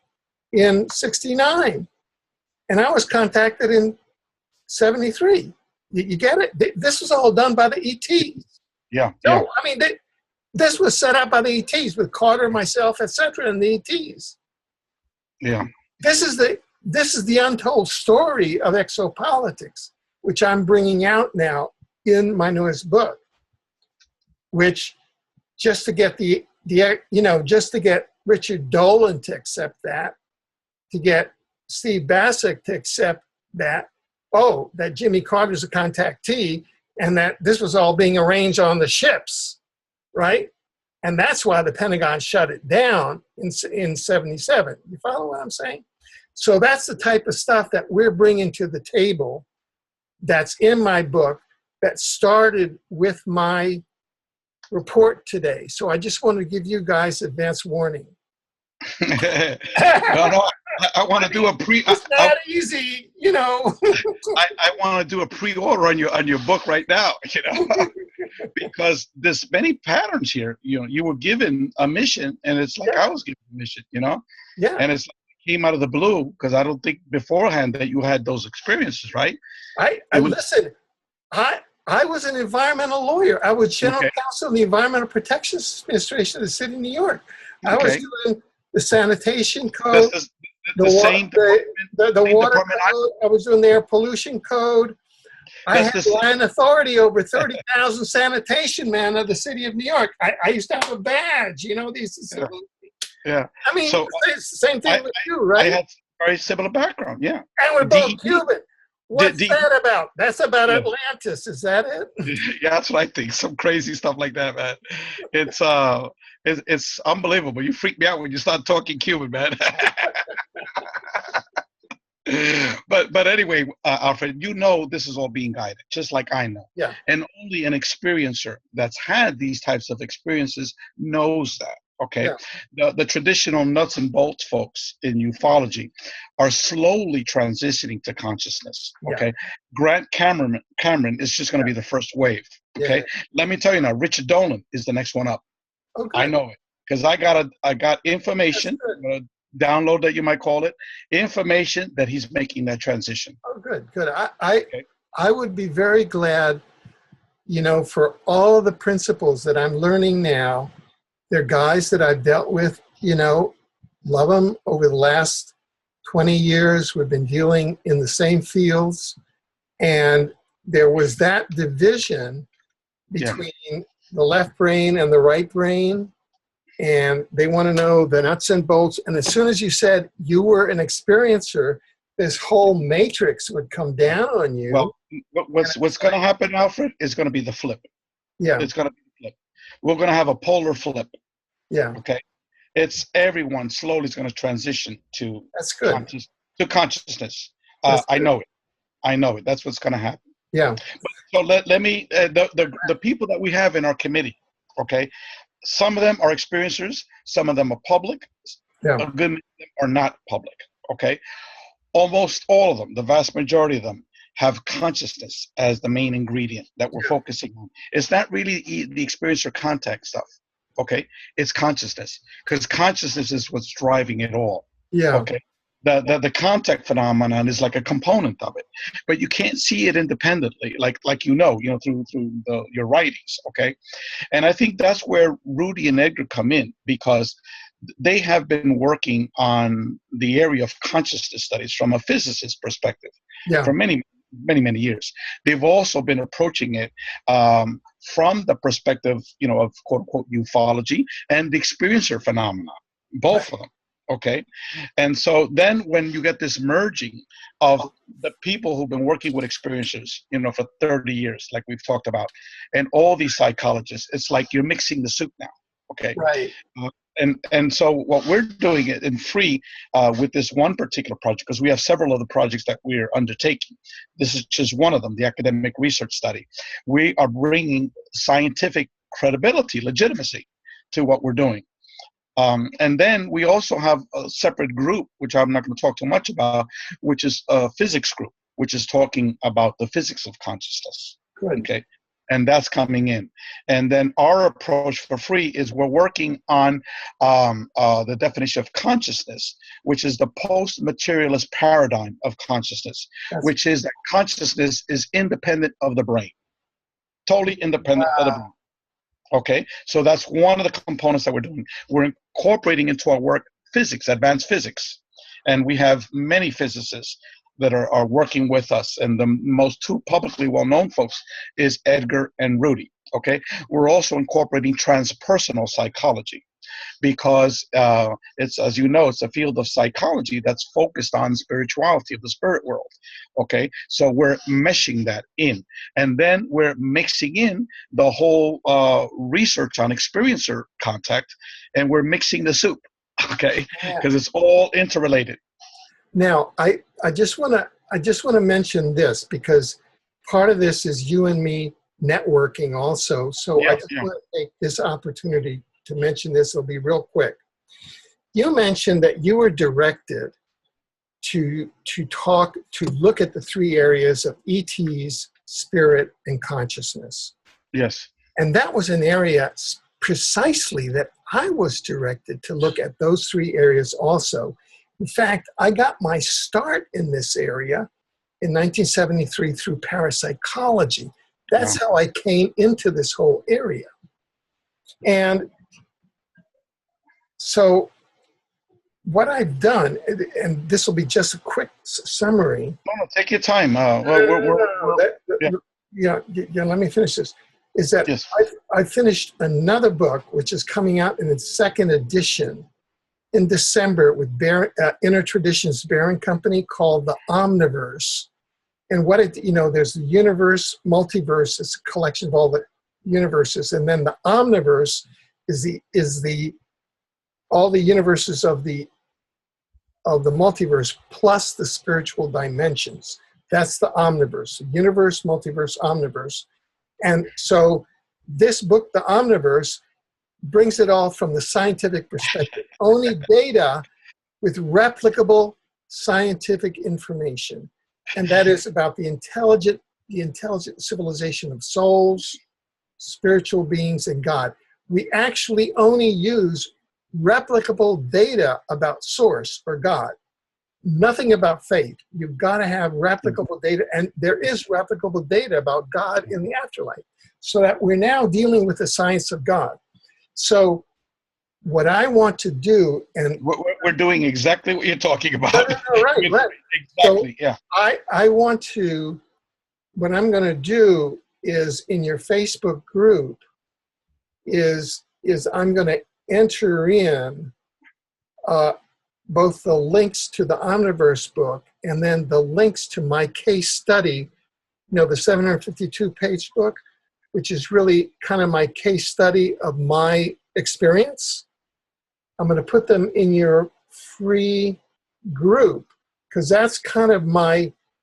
Speaker 1: in 69. And I was contacted in 73. You get it? This was all done by the ETs.
Speaker 2: Yeah.
Speaker 1: No, I mean, this was set up by the ETs with Carter, myself, etc., and the ETs.
Speaker 2: Yeah.
Speaker 1: This is the untold story of exopolitics, which I'm bringing out now in my newest book. Which, just to get just to get Richard Dolan to accept that, to get Steve Bassett to accept that, that Jimmy Carter's a contactee, and that this was all being arranged on the ships, right? And that's why the Pentagon shut it down in 77. You follow what I'm saying? So that's the type of stuff that we're bringing to the table that's in my book that started with my report today. So I just want to give you guys advance warning.
Speaker 2: No, I want to do a pre.
Speaker 1: It's not easy,
Speaker 2: I want to do a pre-order on your book right now, because there's many patterns here. You were given a mission, and it's like I was given a mission,
Speaker 1: Yeah.
Speaker 2: And it's like it came out of the blue, because I don't think beforehand that you had those experiences, right?
Speaker 1: Listen, I was an environmental lawyer. I was general counsel of the Environmental Protection Administration of the city of New York. I was doing the sanitation code, the water code. I was doing the air pollution code. I had line authority over 30,000 sanitation men of the city of New York. I used to have a badge, these.
Speaker 2: Yeah.
Speaker 1: I mean, it's the same thing with you, right?
Speaker 2: I had a very similar background, yeah.
Speaker 1: And we're both Cuban. What's that about? That's about Atlantis. Is that it?
Speaker 2: Yeah, that's what I think. Some crazy stuff like that, man. It's unbelievable. You freak me out when you start talking Cuban, man. But anyway, Alfred, this is all being guided, just like I know.
Speaker 1: Yeah.
Speaker 2: And only an experiencer that's had these types of experiences knows that. Okay,
Speaker 1: Yeah.
Speaker 2: the traditional nuts and bolts folks in ufology are slowly transitioning to consciousness.
Speaker 1: Yeah.
Speaker 2: Okay, Grant Cameron is just going to be the first wave. Okay,
Speaker 1: Yeah.
Speaker 2: let me tell you now, Richard Dolan is the next one up.
Speaker 1: Oh,
Speaker 2: I
Speaker 1: good.
Speaker 2: know it because I got information.
Speaker 1: That's
Speaker 2: I'm gonna download that, you might call it, information that he's making that transition.
Speaker 1: Oh, good, good.
Speaker 2: Okay.
Speaker 1: I would be very glad, you know, for all the principles that I'm learning now. They're guys that I've dealt with, you know, love them over the last 20 years. We've been dealing in the same fields. And there was that division
Speaker 2: Yeah.
Speaker 1: between the left brain and the right brain. And they want to know the nuts and bolts. And as soon as you said you were an experiencer, this whole matrix would come down on you.
Speaker 2: Well, what's going to happen, Alfred, is going to be the flip.
Speaker 1: Yeah.
Speaker 2: It's going to be the flip. We're going to have a polar flip.
Speaker 1: Yeah.
Speaker 2: Okay. It's everyone slowly is going to transition to
Speaker 1: That's good.
Speaker 2: consciousness.
Speaker 1: That's
Speaker 2: I
Speaker 1: good.
Speaker 2: know it. I know it. That's what's going to happen.
Speaker 1: Yeah.
Speaker 2: So let me the people that we have in our committee. Okay, some of them are experiencers. Some of them are public.
Speaker 1: Yeah.
Speaker 2: A good many of them are not public. Okay, almost all of them, the vast majority of them, have consciousness as the main ingredient that we're focusing on. It's not really the experiencer contact stuff. Okay, it's consciousness, because consciousness is what's driving it all.
Speaker 1: Yeah.
Speaker 2: Okay, the contact phenomenon is like a component of it, but you can't see it independently, like through your writings. Okay, and I think that's where Rudy and Edgar come in, because they have been working on the area of consciousness studies from a physicist perspective for many years. They've also been approaching it from the perspective, of quote unquote ufology and the experiencer phenomenon, both of them. Okay. And so then when you get this merging of the people who've been working with experiencers, for 30 years, like we've talked about, and all these psychologists, it's like you're mixing the soup now. Okay.
Speaker 1: Right.
Speaker 2: And so what we're doing it in free with this one particular project, because we have several other projects that we're undertaking. This is just one of them, the academic research study. We are bringing scientific credibility, legitimacy to what we're doing. And then we also have a separate group, which I'm not going to talk too much about, which is a physics group, which is talking about the physics of consciousness.
Speaker 1: Good.
Speaker 2: Okay. And that's coming in. And then our approach for free is we're working on the definition of consciousness, which is the post-materialist paradigm of consciousness, which is that consciousness is independent of the brain, totally independent of the brain. Okay, so that's one of the components that we're doing. We're incorporating into our work physics, advanced physics, and we have many physicists that are working with us, and the most two publicly well-known folks is Edgar and Rudy. Okay, we're also incorporating transpersonal psychology, because it's, as you know, it's a field of psychology that's focused on spirituality of the spirit world. Okay, so we're meshing that in, and then we're mixing in the whole research on experiencer contact, and we're mixing the soup. Okay, because it's all interrelated.
Speaker 1: Now, I just want to mention this, because part of this is you and me networking also. So I just want to take this opportunity to mention this. It'll be real quick. You mentioned that you were directed to look at the three areas of ETs, spirit, and consciousness.
Speaker 2: Yes.
Speaker 1: And that was an area precisely that I was directed to look at those three areas also. In fact, I got my start in this area in 1973 through parapsychology. That's how I came into this whole area. And so what I've done, and this will be just a quick summary.
Speaker 2: No, take your time.
Speaker 1: Let me finish this. Is that I finished another book, which is coming out in its second edition in December with Inner Traditions Bearing Company, called The Omniverse. And what there's the universe, multiverse, it's a collection of all the universes, and then the omniverse is all the universes of the multiverse plus the spiritual dimensions. That's the omniverse, universe, multiverse, omniverse. And so this book, The Omniverse, brings it all from the scientific perspective. Only data with replicable scientific information. And that is about the intelligent civilization of souls, spiritual beings, and God. We actually only use replicable data about source or God. Nothing about faith. You've got to have replicable data, and there is replicable data about God in the afterlife, so that we're now dealing with the science of God. So what I want to do, and
Speaker 2: we're doing exactly what you're talking about.
Speaker 1: Right.
Speaker 2: Exactly,
Speaker 1: so I want to, what I'm going to do is in your Facebook group is I'm going to enter in both the links to the Omniverse book and then the links to my case study, the 752-page book, which is really kind of my case study of my experience. I'm going to put them in your free group, because that's kind of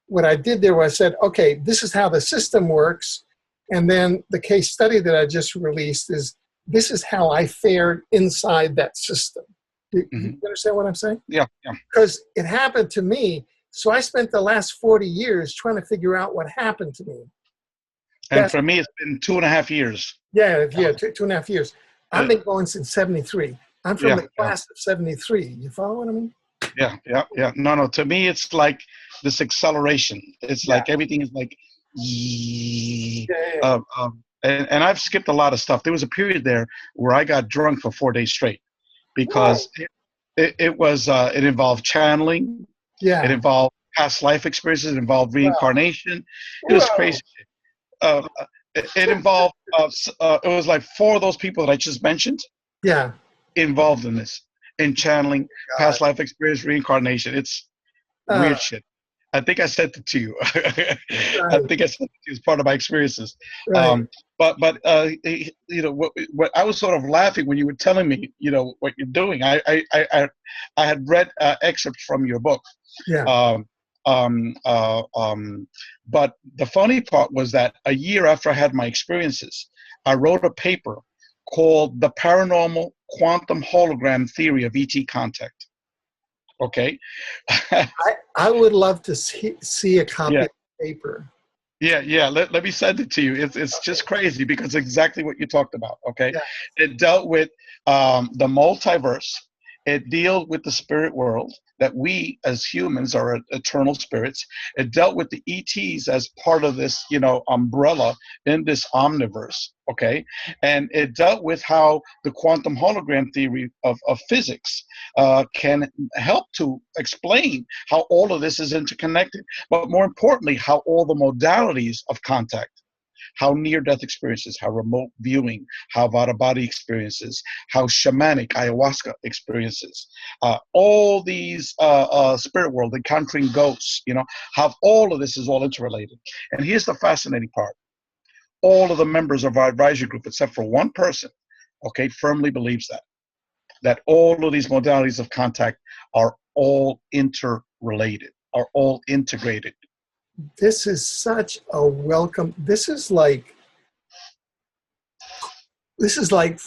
Speaker 1: what I did there was I said, okay, this is how the system works. And then the case study that I just released this is how I fared inside that system. Do you understand what I'm saying?
Speaker 2: Yeah.
Speaker 1: Because it happened to me. So I spent the last 40 years trying to figure out what happened to me.
Speaker 2: And for me, it's been 2.5 years.
Speaker 1: Yeah, 2.5 years. I've been going since 73. I'm from the class of 73. You follow what I mean?
Speaker 2: Yeah. No. To me, it's like this acceleration. It's like everything is like, and I've skipped a lot of stuff. There was a period there where I got drunk for 4 days straight because it involved channeling. Yeah. It involved past life experiences. It involved reincarnation. It was crazy. It involved. It was like 4 of those people that I just mentioned.
Speaker 1: Yeah.
Speaker 2: Involved in this, in channeling, past life experience, reincarnation. It's weird shit. I think I sent it to you. I think I sent it to you as part of my experiences. Right. But what I was sort of laughing when you were telling me, what you're doing. I had read excerpts from your book.
Speaker 1: Yeah.
Speaker 2: But the funny part was that a year after I had my experiences, I wrote a paper called The Paranormal Quantum Hologram Theory of ET Contact. Okay?
Speaker 1: I would love to see a copy of the paper.
Speaker 2: Yeah. Let me send it to you. It's just crazy because it's exactly what you talked about, okay? Yeah. It dealt with the multiverse. It deals with the spirit world, that we as humans are eternal spirits. It dealt with the ETs as part of this, umbrella in this omniverse, okay? And it dealt with how the quantum hologram theory of physics can help to explain how all of this is interconnected, but more importantly, how all the modalities of contact, how near-death experiences, how remote viewing, how out-of-body experiences, how shamanic ayahuasca experiences, all these spirit world, encountering ghosts, how all of this is all interrelated. And here's the fascinating part. All of the members of our advisory group, except for one person, okay, firmly believes that all of these modalities of contact are all interrelated, are all integrated.
Speaker 1: This is such a welcome. This is like fresh, this is like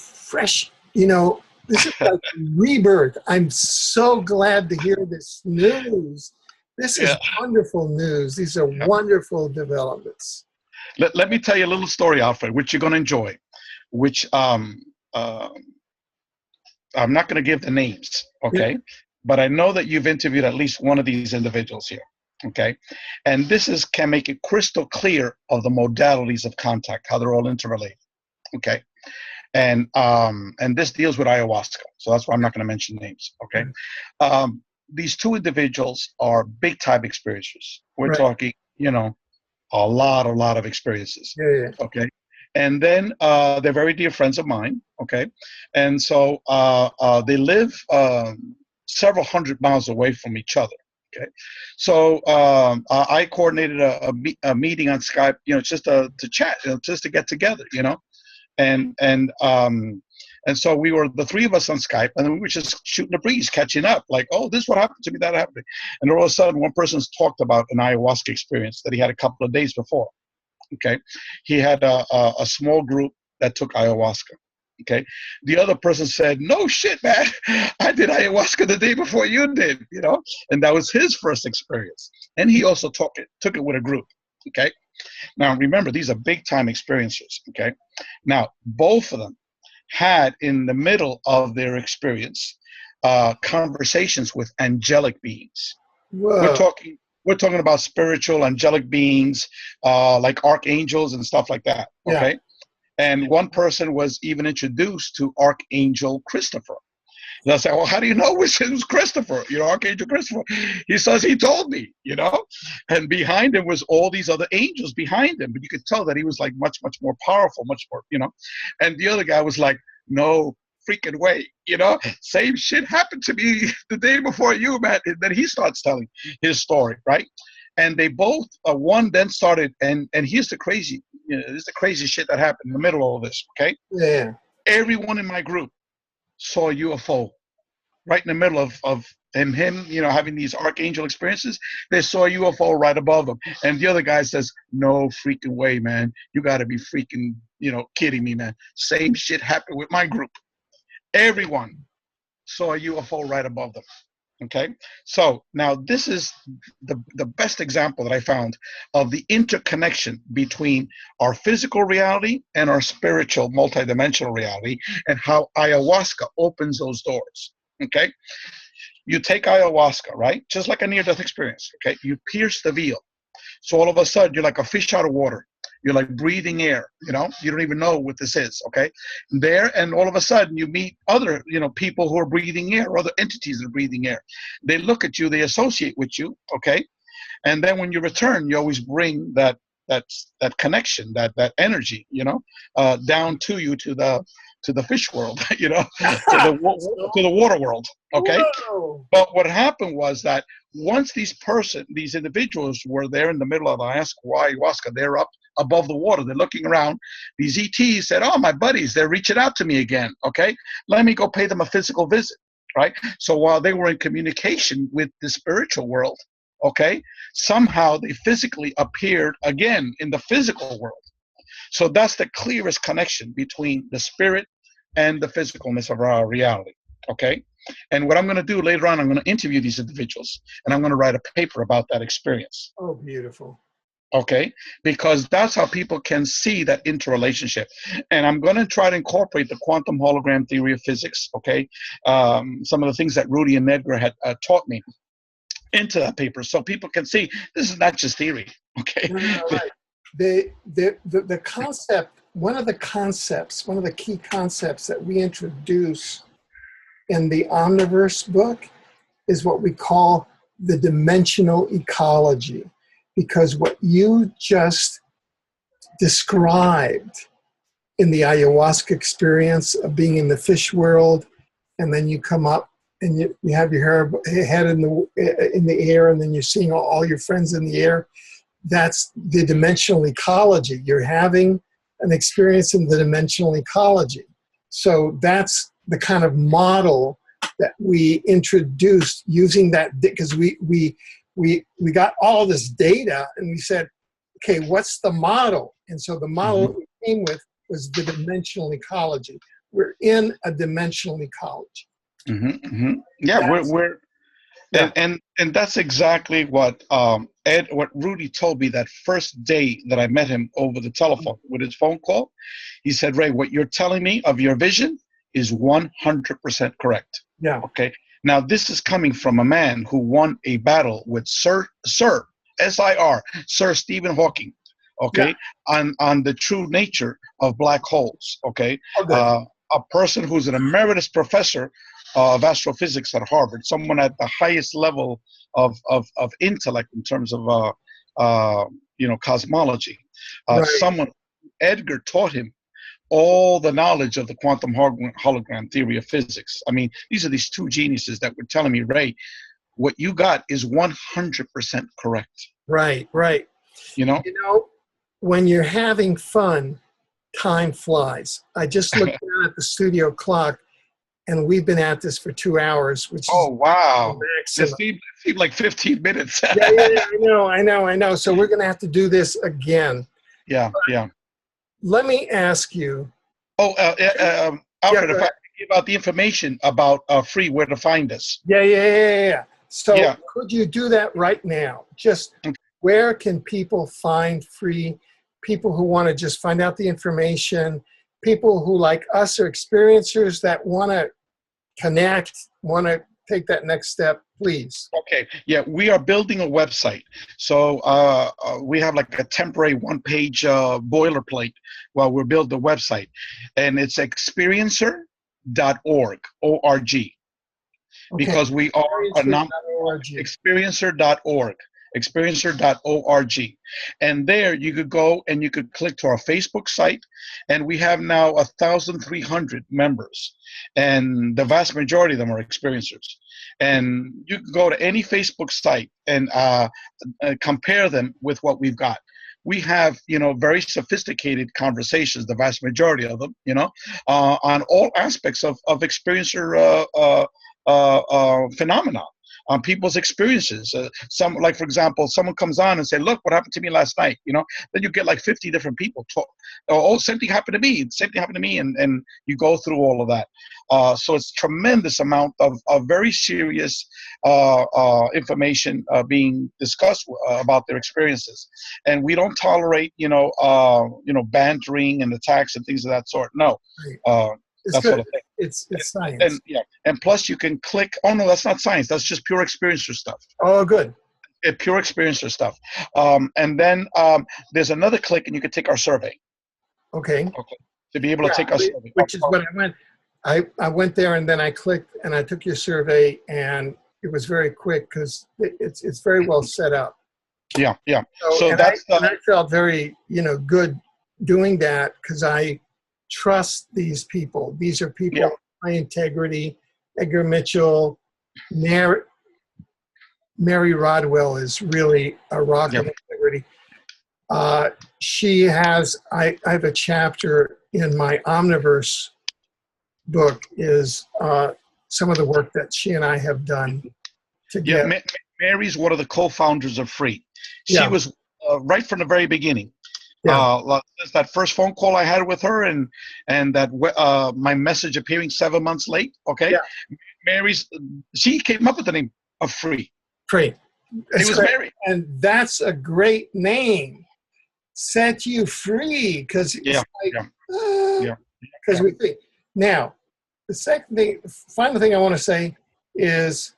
Speaker 1: rebirth. I'm so glad to hear this news. This is wonderful news. These are wonderful developments.
Speaker 2: Let me tell you a little story, Alfred, which you're going to enjoy, which I'm not going to give the names, okay? Yeah. But I know that you've interviewed at least one of these individuals here. Okay, and this can make it crystal clear of the modalities of contact, how they're all interrelated. Okay, and this deals with ayahuasca, so that's why I'm not going to mention names. Okay, these 2 individuals are big time experiencers. We're talking, a lot of experiences.
Speaker 1: Yeah.
Speaker 2: Okay, and then they're very dear friends of mine. Okay, and so they live several hundred miles away from each other. Okay, so I coordinated a meeting on Skype, just to chat, just to get together, and so we were the 3 of us on Skype, and then we were just shooting the breeze, catching up, like, oh, this is what happened to me, that happened, and all of a sudden, one person's talked about an ayahuasca experience that he had a couple of days before. Okay, he had a small group that took ayahuasca. Okay. The other person said, no shit, man. I did ayahuasca the day before you did, you know, and that was his first experience. And he also took it with a group. Okay. Now, remember, these are big time experiencers. Okay. Now, both of them had in the middle of their experience conversations with angelic beings.
Speaker 1: Whoa.
Speaker 2: We're talking about spiritual angelic beings, like archangels and stuff like that. Okay.
Speaker 1: Yeah.
Speaker 2: And one person was even introduced to Archangel Christopher. And I said, well, how do you know which was Christopher? You know, Archangel Christopher. He says, he told me, you know. And behind him was all these other angels behind him. But you could tell that he was like much, much more powerful, much more, you know. And the other guy was like, no freaking way, you know. Same shit happened to me the day before you, man. And then he starts telling his story, right? And they both, one then started, and here's the crazy, you know, this is the crazy shit that happened in the middle of all this, okay?
Speaker 1: Yeah.
Speaker 2: Everyone in my group saw a UFO right in the middle of him, you know, having these archangel experiences. They saw a UFO right above them. And the other guy says, no freaking way, man. You got to be freaking, you know, kidding me, man. Same shit happened with my group. Everyone saw a UFO right above them. Okay, so now this is the best example that I found of the interconnection between our physical reality and our spiritual multidimensional reality, and how ayahuasca opens those doors. Okay, you take ayahuasca, right? Just like a near-death experience. Okay, you pierce the veil, so all of a sudden you're like a fish out of water. You're like breathing air, you know, you don't even know what this is, okay? There, and all of a sudden you meet other, you know, people who are breathing air, or other entities that are breathing air. They look at you, they associate with you, okay? And then when you return, you always bring that connection, that energy, you know, down to you, to the fish world, you know, to the water world, okay?
Speaker 1: Whoa.
Speaker 2: But what happened was that once these individuals were there in the middle of ayahuasca, they're up above the water, they're looking around. These ETs said, oh, my buddies, they're reaching out to me again, okay? Let me go pay them a physical visit, right? So while they were in communication with the spiritual world, okay, somehow they physically appeared again in the physical world. So that's the clearest connection between the spirit and the physicalness of our reality, okay? And what I'm going to do later on, I'm going to interview these individuals, and I'm going to write a paper about that experience.
Speaker 1: Oh, beautiful.
Speaker 2: Okay, because that's how people can see that interrelationship. And I'm going to try to incorporate the quantum hologram theory of physics, okay, some of the things that Rudy and Edgar had taught me into that paper, so people can see this is not just theory, okay?
Speaker 1: No, right. The concept, one of the key concepts that we introduce in the Omniverse book is what we call the dimensional ecology. Because what you just described in the ayahuasca experience of being in the fish world, and then you come up and you have your head in the air, and then you're seeing all your friends in the air, that's the dimensional ecology. You're having an experience in the dimensional ecology. So that's the kind of model that we introduced using that, because we got all this data, and we said, okay, what's the model? And so the model we came with was the dimensional ecology. We're in a dimensional ecology.
Speaker 2: Yeah,
Speaker 1: Yeah.
Speaker 2: And that's exactly what what Rudy told me that first day that I met him over the telephone with his phone call. He said, Ray, what you're telling me of your vision is 100% correct.
Speaker 1: Yeah.
Speaker 2: Okay. Now, this is coming from a man who won a battle with Sir S-I-R, Sir Stephen Hawking, okay, on the true nature of black holes, okay?
Speaker 1: Okay.
Speaker 2: A person who's an emeritus professor of astrophysics at Harvard, someone at the highest level of intellect in terms of, cosmology.
Speaker 1: Right.
Speaker 2: Someone, Edgar taught him all the knowledge of the quantum hologram theory of physics. I mean, these are these two geniuses that were telling me, Ray, what you got is 100% correct.
Speaker 1: Right.
Speaker 2: You know,
Speaker 1: when you're having fun, time flies. I just looked down at the studio clock, and we've been at this for 2 hours, which
Speaker 2: oh, wow.
Speaker 1: It
Speaker 2: seemed like 15 minutes.
Speaker 1: I know. So we're going to have to do this again.
Speaker 2: Yeah.
Speaker 1: Let me ask you,
Speaker 2: Alfred,
Speaker 1: go
Speaker 2: if I
Speaker 1: ahead.
Speaker 2: give out the information about free, where to find us.
Speaker 1: Yeah. So
Speaker 2: Yeah.
Speaker 1: could you do that right now? Just
Speaker 2: Okay.
Speaker 1: where can people find free, people who want to just find out the information, people who like us are experiencers that want to connect, want to take that next step, please.
Speaker 2: Okay. Yeah, we are building a website. So we have like a temporary one-page boilerplate while we're building the website. And it's experiencer.org, O-R-G,
Speaker 1: Okay.
Speaker 2: because we are a
Speaker 1: Experiencer.org.
Speaker 2: experiencer.org. And there you could go and you could click to our Facebook site. And we have now 1,300 members. And the vast majority of them are experiencers. And you can go to any Facebook site and compare them with what we've got. We have, very sophisticated conversations, the vast majority of them, on all aspects of experiencer phenomena, on people's experiences. Some, like, for example, someone comes on and say, look what happened to me last night, then you get like 50 different people talk. Oh, same thing happened to me, and you go through all of that. So it's tremendous amount of very serious information being discussed about their experiences. And we don't tolerate, bantering and attacks and things of that sort. No.
Speaker 1: It's
Speaker 2: That
Speaker 1: good.
Speaker 2: sort of thing.
Speaker 1: It's science.
Speaker 2: And plus you can click. Oh no, that's not science. That's just pure experiencer stuff.
Speaker 1: Oh, good.
Speaker 2: Pure experiencer stuff. And then there's another click, and you can take our survey.
Speaker 1: Okay.
Speaker 2: To be able to take our survey.
Speaker 1: Which is what I went. I went there and then I clicked and I took your survey, and it was very quick because it's very well set up.
Speaker 2: Yeah.
Speaker 1: So and I felt very good doing that because I trust these people. These are people of high integrity. Edgar Mitchell, Mary Rodwell is really a rock of integrity. She has, I have a chapter in my Omniverse book is some of the work that she and I have done together.
Speaker 2: Yeah, Mary's one of the co-founders of Free. She was right from the very beginning. That first phone call I had with her, and that my message appearing 7 months late. Okay, she came up with the name of Free.
Speaker 1: It
Speaker 2: was Mary,
Speaker 1: and that's a great name. Set you free because because we think. Now, the final thing I want to say is,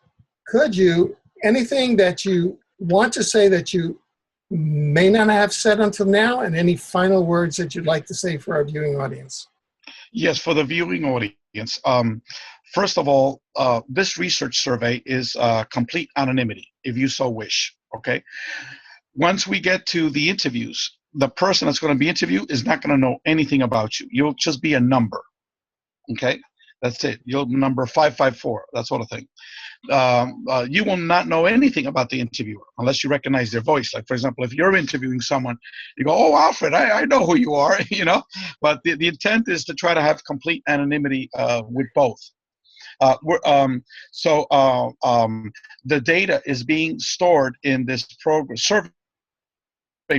Speaker 1: could you anything that you want to say that you may not have said until now, and any final words that you'd like to say for our viewing audience?
Speaker 2: Yes, for the viewing audience. First of all, this research survey is complete anonymity, if you so wish. Okay. Once we get to the interviews, the person that's going to be interviewed is not going to know anything about you. You'll just be a number. Okay. That's it. You'll number 554, that sort of thing. You will not know anything about the interviewer unless you recognize their voice. Like, for example, if you're interviewing someone, you go, "Oh, Alfred, I know who you are," But the intent is to try to have complete anonymity with both. The data is being stored in this survey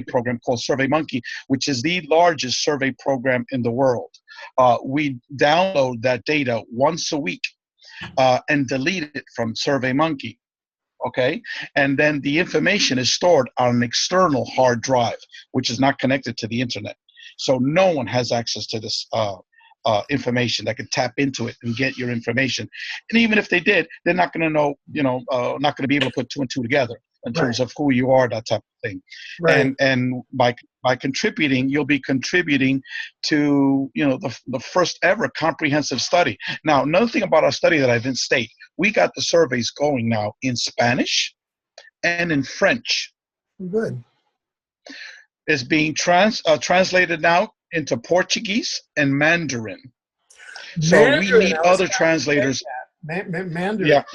Speaker 2: program called SurveyMonkey, which is the largest survey program in the world. We download that data once a week and delete it from SurveyMonkey. Okay, and then the information is stored on an external hard drive, which is not connected to the internet. So no one has access to this information that can tap into it and get your information. And even if they did, they're not going to know, not going to be able to put two and two together in terms of who you are, that type of thing.
Speaker 1: Right.
Speaker 2: And by contributing, you'll be contributing to, the first ever comprehensive study. Now, another thing about our study that I didn't state, we got the surveys going now in Spanish and in French.
Speaker 1: Good.
Speaker 2: It's being translated now into Portuguese and Mandarin. So we need other translators.
Speaker 1: Mandarin.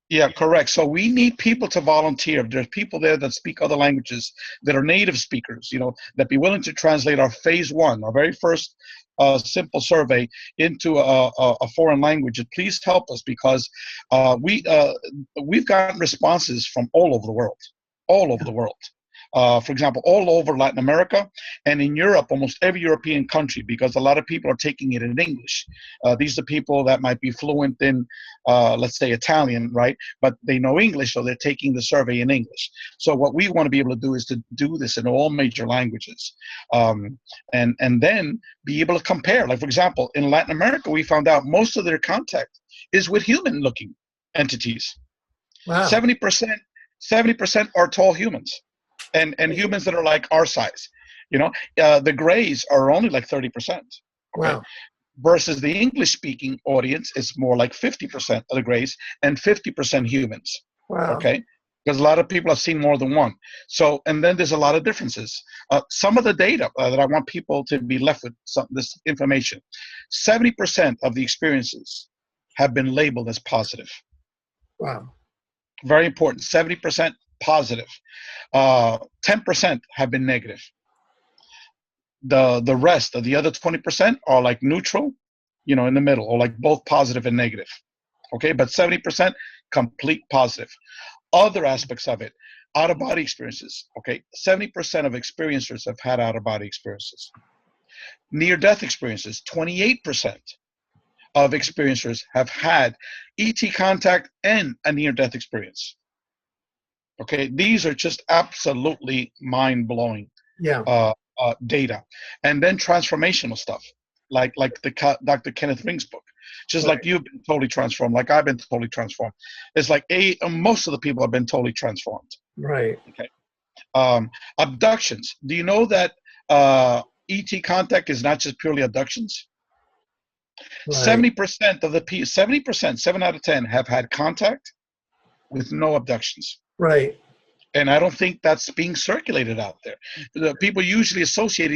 Speaker 2: Yeah, correct. So we need people to volunteer. There's people there that speak other languages, that are native speakers, that be willing to translate our phase one, our very first simple survey, into a foreign language. And please help us, because we've gotten responses from all over the world. for example, all over Latin America and in Europe, almost every European country, because a lot of people are taking it in English. These are people that might be fluent in, let's say, Italian, right? But they know English, so they're taking the survey in English. So what we want to be able to do is to do this in all major languages, and then be able to compare. Like, for example, in Latin America, we found out most of their contact is with human-looking entities.
Speaker 1: Wow.
Speaker 2: 70% are tall humans, and humans that are like our size. The grays are only like 30%. Okay?
Speaker 1: Wow.
Speaker 2: Versus the English-speaking audience is more like 50% of the grays and 50% humans.
Speaker 1: Wow.
Speaker 2: Okay, because a lot of people have seen more than one. So, and then there's a lot of differences. Some of the data that I want people to be left with this information: 70% of the experiences have been labeled as positive.
Speaker 1: Wow.
Speaker 2: Very important. 70% positive. 10% have been negative. The rest of the other 20% are like neutral, in the middle, or like both positive and negative. Okay, but 70% complete positive. Other aspects of it, out-of-body experiences. Okay, 70% of experiencers have had out-of-body experiences. Near-death experiences, 28% of experiencers have had ET contact and a near-death experience. Okay, these are just absolutely mind-blowing data. And then transformational stuff, like the Dr. Kenneth Ring's book. Just like you've been totally transformed, like I've been totally transformed. It's like most of the people have been totally transformed.
Speaker 1: Right.
Speaker 2: Okay. Abductions. Do you know that ET contact is not just purely abductions? Right. 70% of the 70%, 7 out of 10, have had contact with no abductions.
Speaker 1: Right.
Speaker 2: And I don't think that's being circulated out there. The people usually associate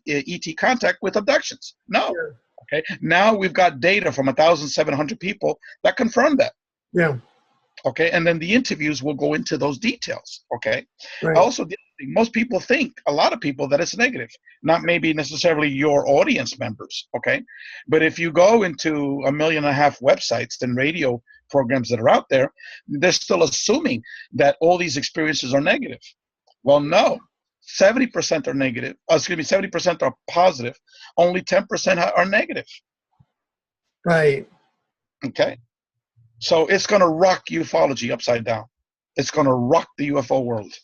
Speaker 2: ET contact with abductions. No. Yeah. Okay. Now we've got data from 1,700 people that confirm that.
Speaker 1: Yeah.
Speaker 2: Okay. And then the interviews will go into those details. Okay.
Speaker 1: Right.
Speaker 2: Also, most people think, a lot of people, that it's negative. Not maybe necessarily your audience members. Okay. But if you go into 1.5 million websites and radio programs that are out there, they're still assuming that all these experiences are negative. Well, no. 70% are negative. 70% are positive. Only 10% are negative.
Speaker 1: Right.
Speaker 2: Okay. So it's going to rock ufology upside down. It's going to rock the UFO world.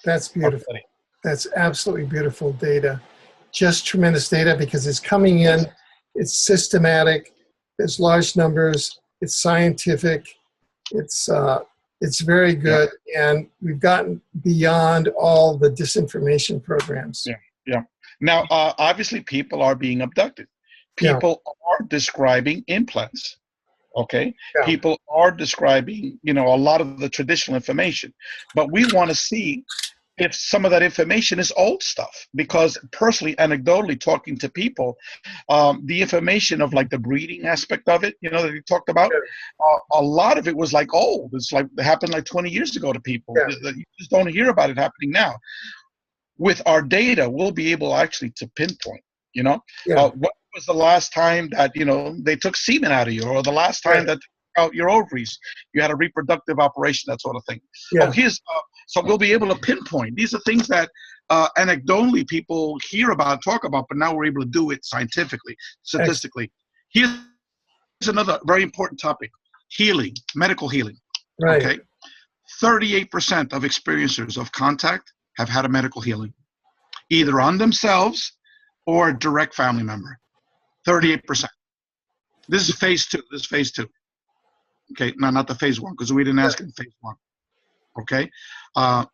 Speaker 1: That's beautiful. That's absolutely beautiful data. Just tremendous data, because it's coming in. It's systematic. There's large numbers. It's scientific. It's very good, and we've gotten beyond all the disinformation programs.
Speaker 2: Yeah. Now, obviously, people are being abducted. People are describing implants. Okay. Yeah. People are describing, a lot of the traditional information, but we want to see if some of that information is old stuff, because personally, anecdotally, talking to people, the information of like the breeding aspect of it, that you talked about, a lot of it was like old. It's like it happened like 20 years ago to people. Yeah. You just don't hear about it happening now. With our data, we'll be able actually to pinpoint, what was the last time that, they took semen out of you, or the last time that they took out your ovaries, you had a reproductive operation, that sort of thing. Yeah. So we'll be able to pinpoint. These are things that anecdotally people hear about, talk about, but now we're able to do it scientifically, statistically. Here's another very important topic: healing, medical healing.
Speaker 1: Right.
Speaker 2: Okay. 38% of experiencers of contact have had a medical healing, either on themselves or a direct family member. 38%. This is phase 2. This is phase 2. Okay, no, not the phase 1, because we didn't ask in phase 1. Okay,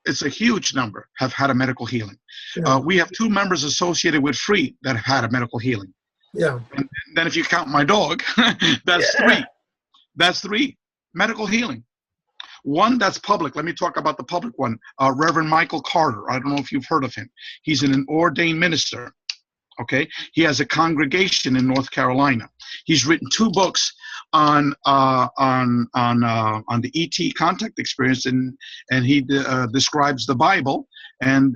Speaker 2: it's a huge number have had a medical healing. Yeah. We have 2 members associated with Free that have had a medical healing.
Speaker 1: Yeah.
Speaker 2: And then if you count my dog, that's 3. That's 3 medical healing. One that's public. Let me talk about the public one. Reverend Michael Carter. I don't know if you've heard of him. He's an ordained minister. Okay, he has a congregation in North Carolina. He's written 2 books on the ET contact experience, and he describes the Bible and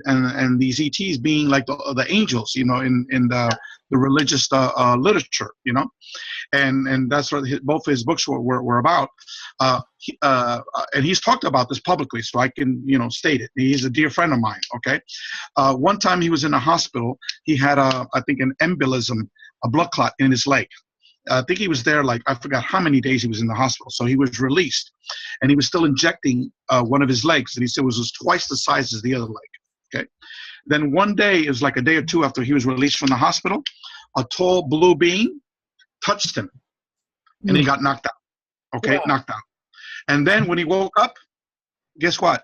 Speaker 2: these ETs being like the angels, you know, in the religious literature, you know. And that's what both of his books were about. And he's talked about this publicly, so I can, you know, state it. He's a dear friend of mine, okay? One time he was in a hospital. He had, I think, an embolism, a blood clot in his leg. I think he was there, like, I forgot how many days he was in the hospital. So he was released, and he was still injecting one of his legs, and he said it was twice the size as the other leg, okay? Then one day, it was like a day or two after he was released from the hospital, a tall blue being touched him, and he got knocked out, okay? Wow. Knocked out. And then when he woke up, guess what?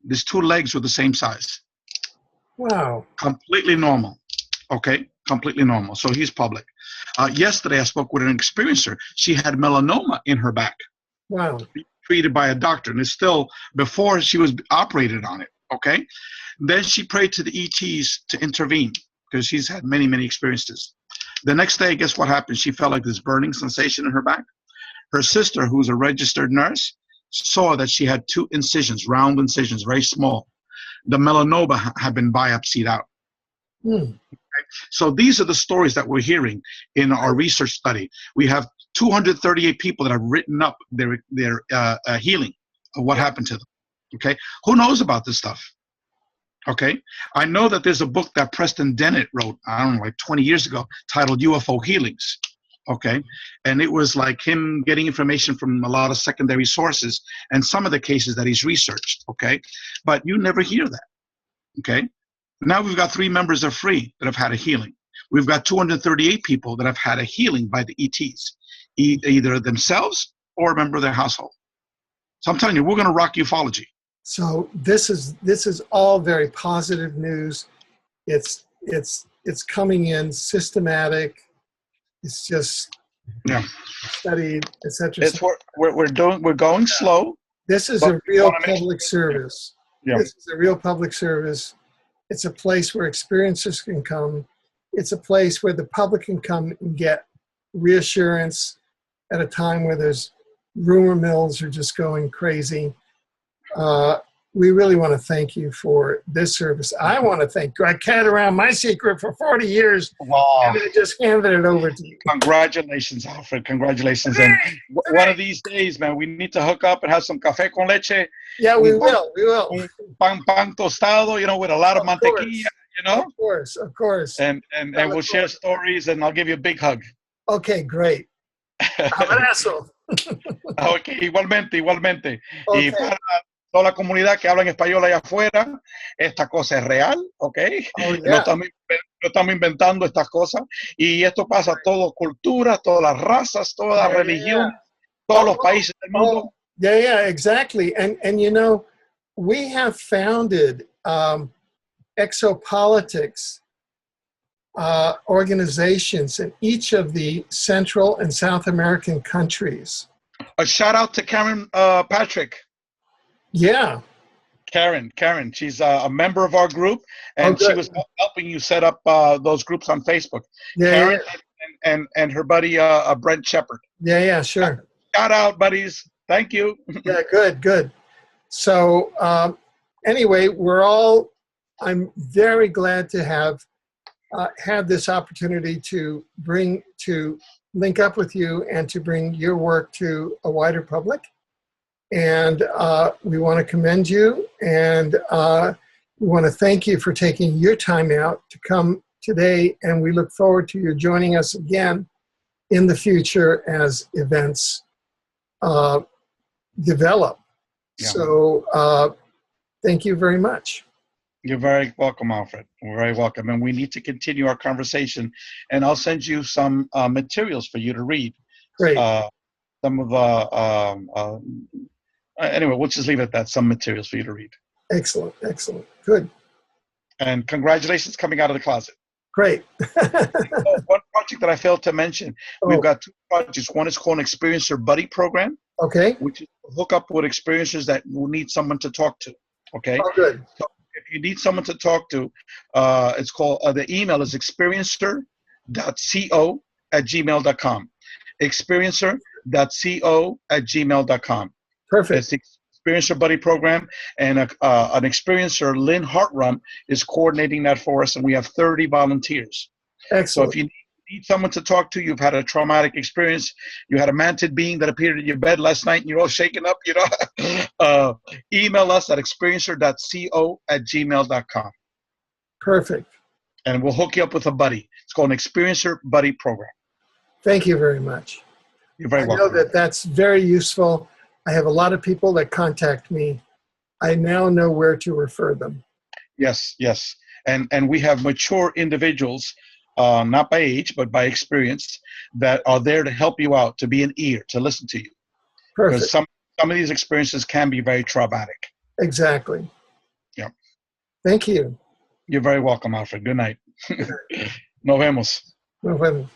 Speaker 2: His 2 legs were the same size.
Speaker 1: Wow.
Speaker 2: Completely normal, okay? Completely normal. So he's public. Yesterday, I spoke with an experiencer. She had melanoma in her back.
Speaker 1: Wow.
Speaker 2: Treated by a doctor, and it's still before she was operated on it, okay? Then she prayed to the ETs to intervene because she's had many, many experiences. The next day, guess what happened? She felt like this burning sensation in her back. Her sister, who's a registered nurse, saw that she had 2 incisions, round incisions, very small. The melanoma had been biopsied out. Okay? So these are the stories that we're hearing in our research study. We have 238 people that have written up their healing of what happened to them. Okay, who knows about this stuff? Okay, I know that there's a book that Preston Dennett wrote, I don't know, like 20 years ago, titled UFO Healings. Okay, and it was like him getting information from a lot of secondary sources and some of the cases that he's researched. Okay, but you never hear that. Okay, now we've got 3 members of Free that have had a healing. We've got 238 people that have had a healing by the ETs, either themselves or a member of their household. So I'm telling you, we're going to rock ufology.
Speaker 1: So this is all very positive news. It's coming in systematic. It's just studied, etc.
Speaker 2: We're going slow.
Speaker 1: This is a real public service. Yeah. This is a real public service. It's a place where experiencers can come. It's a place where the public can come and get reassurance at a time where there's rumor mills are just going crazy. We really want to thank you for this service. I want to thank you. I carried around my secret for 40 years.
Speaker 2: Wow.
Speaker 1: And I just handed it over to you.
Speaker 2: Congratulations, Alfred. Congratulations. And one of these days, man, we need to hook up and have some café con leche.
Speaker 1: Yeah, we will. We will.
Speaker 2: Pan tostado, you know, with a lot of mantequilla, you know?
Speaker 1: Of course, of course.
Speaker 2: And we'll share stories, and I'll give you a big hug.
Speaker 1: Okay, great. Abrazo.
Speaker 2: Okay, igualmente.
Speaker 1: Okay.
Speaker 2: Y para toda la comunidad que habla en español allá afuera, esta cosa es real, ¿ok?
Speaker 1: Oh, yeah.
Speaker 2: No estamos inventando estas cosas. Y esto pasa a todas culturas, todas las razas, todas las religiones, todos los países del mundo.
Speaker 1: Yeah, exactly. And you know, we have founded exopolitics organizations in each of the Central and South American countries.
Speaker 2: A shout out to Karen Patrick.
Speaker 1: Yeah.
Speaker 2: Karen, she's a member of our group, and she was helping you set up those groups on Facebook.
Speaker 1: Yeah,
Speaker 2: Karen and her buddy Brent Shepard.
Speaker 1: Yeah, sure.
Speaker 2: Shout out, buddies. Thank you.
Speaker 1: Yeah, good. So anyway, I'm very glad to have had this opportunity to link up with you and to bring your work to a wider public. And we want to commend you, and we want to thank you for taking your time out to come today, and we look forward to you joining us again in the future as events develop. Yeah. So thank you very much.
Speaker 2: You're very welcome, Alfred. We're very welcome. And we need to continue our conversation, and I'll send you some materials for you to read.
Speaker 1: Great.
Speaker 2: Some of anyway, we'll just leave it at that. Some materials for you to read.
Speaker 1: Excellent. Good.
Speaker 2: And congratulations coming out of the closet.
Speaker 1: Great.
Speaker 2: One project that I failed to mention, we've got 2 projects. One is called an Experiencer Buddy Program.
Speaker 1: Okay.
Speaker 2: Which is to hook up with experiencers that will need someone to talk to. Okay.
Speaker 1: Oh, good.
Speaker 2: So if you need someone to talk to, it's called, the email is experiencer.co experiencer.co@gmail.com. Experiencer.co@gmail.com.
Speaker 1: Perfect.
Speaker 2: It's the Experiencer Buddy program, and an experiencer, Lynn Hartrum, is coordinating that for us, and we have 30 volunteers. So
Speaker 1: Excellent.
Speaker 2: if you need someone to talk to, you've had a traumatic experience, you had a mantid being that appeared in your bed last night, and you're all shaken up, email us at experiencer.co@gmail.com.
Speaker 1: Perfect.
Speaker 2: And we'll hook you up with a buddy. It's called an Experiencer Buddy program.
Speaker 1: Thank you very much.
Speaker 2: You're very
Speaker 1: I
Speaker 2: welcome.
Speaker 1: know that that's very useful. I have a lot of people that contact me. I now know where to refer them.
Speaker 2: Yes, yes. And we have mature individuals, not by age, but by experience, that are there to help you out, to be an ear, to listen to you.
Speaker 1: Perfect.
Speaker 2: Because some of these experiences can be very traumatic.
Speaker 1: Exactly.
Speaker 2: Yeah.
Speaker 1: Thank you.
Speaker 2: You're very welcome, Alfred. Good night. Nos vemos.
Speaker 1: Nos vemos.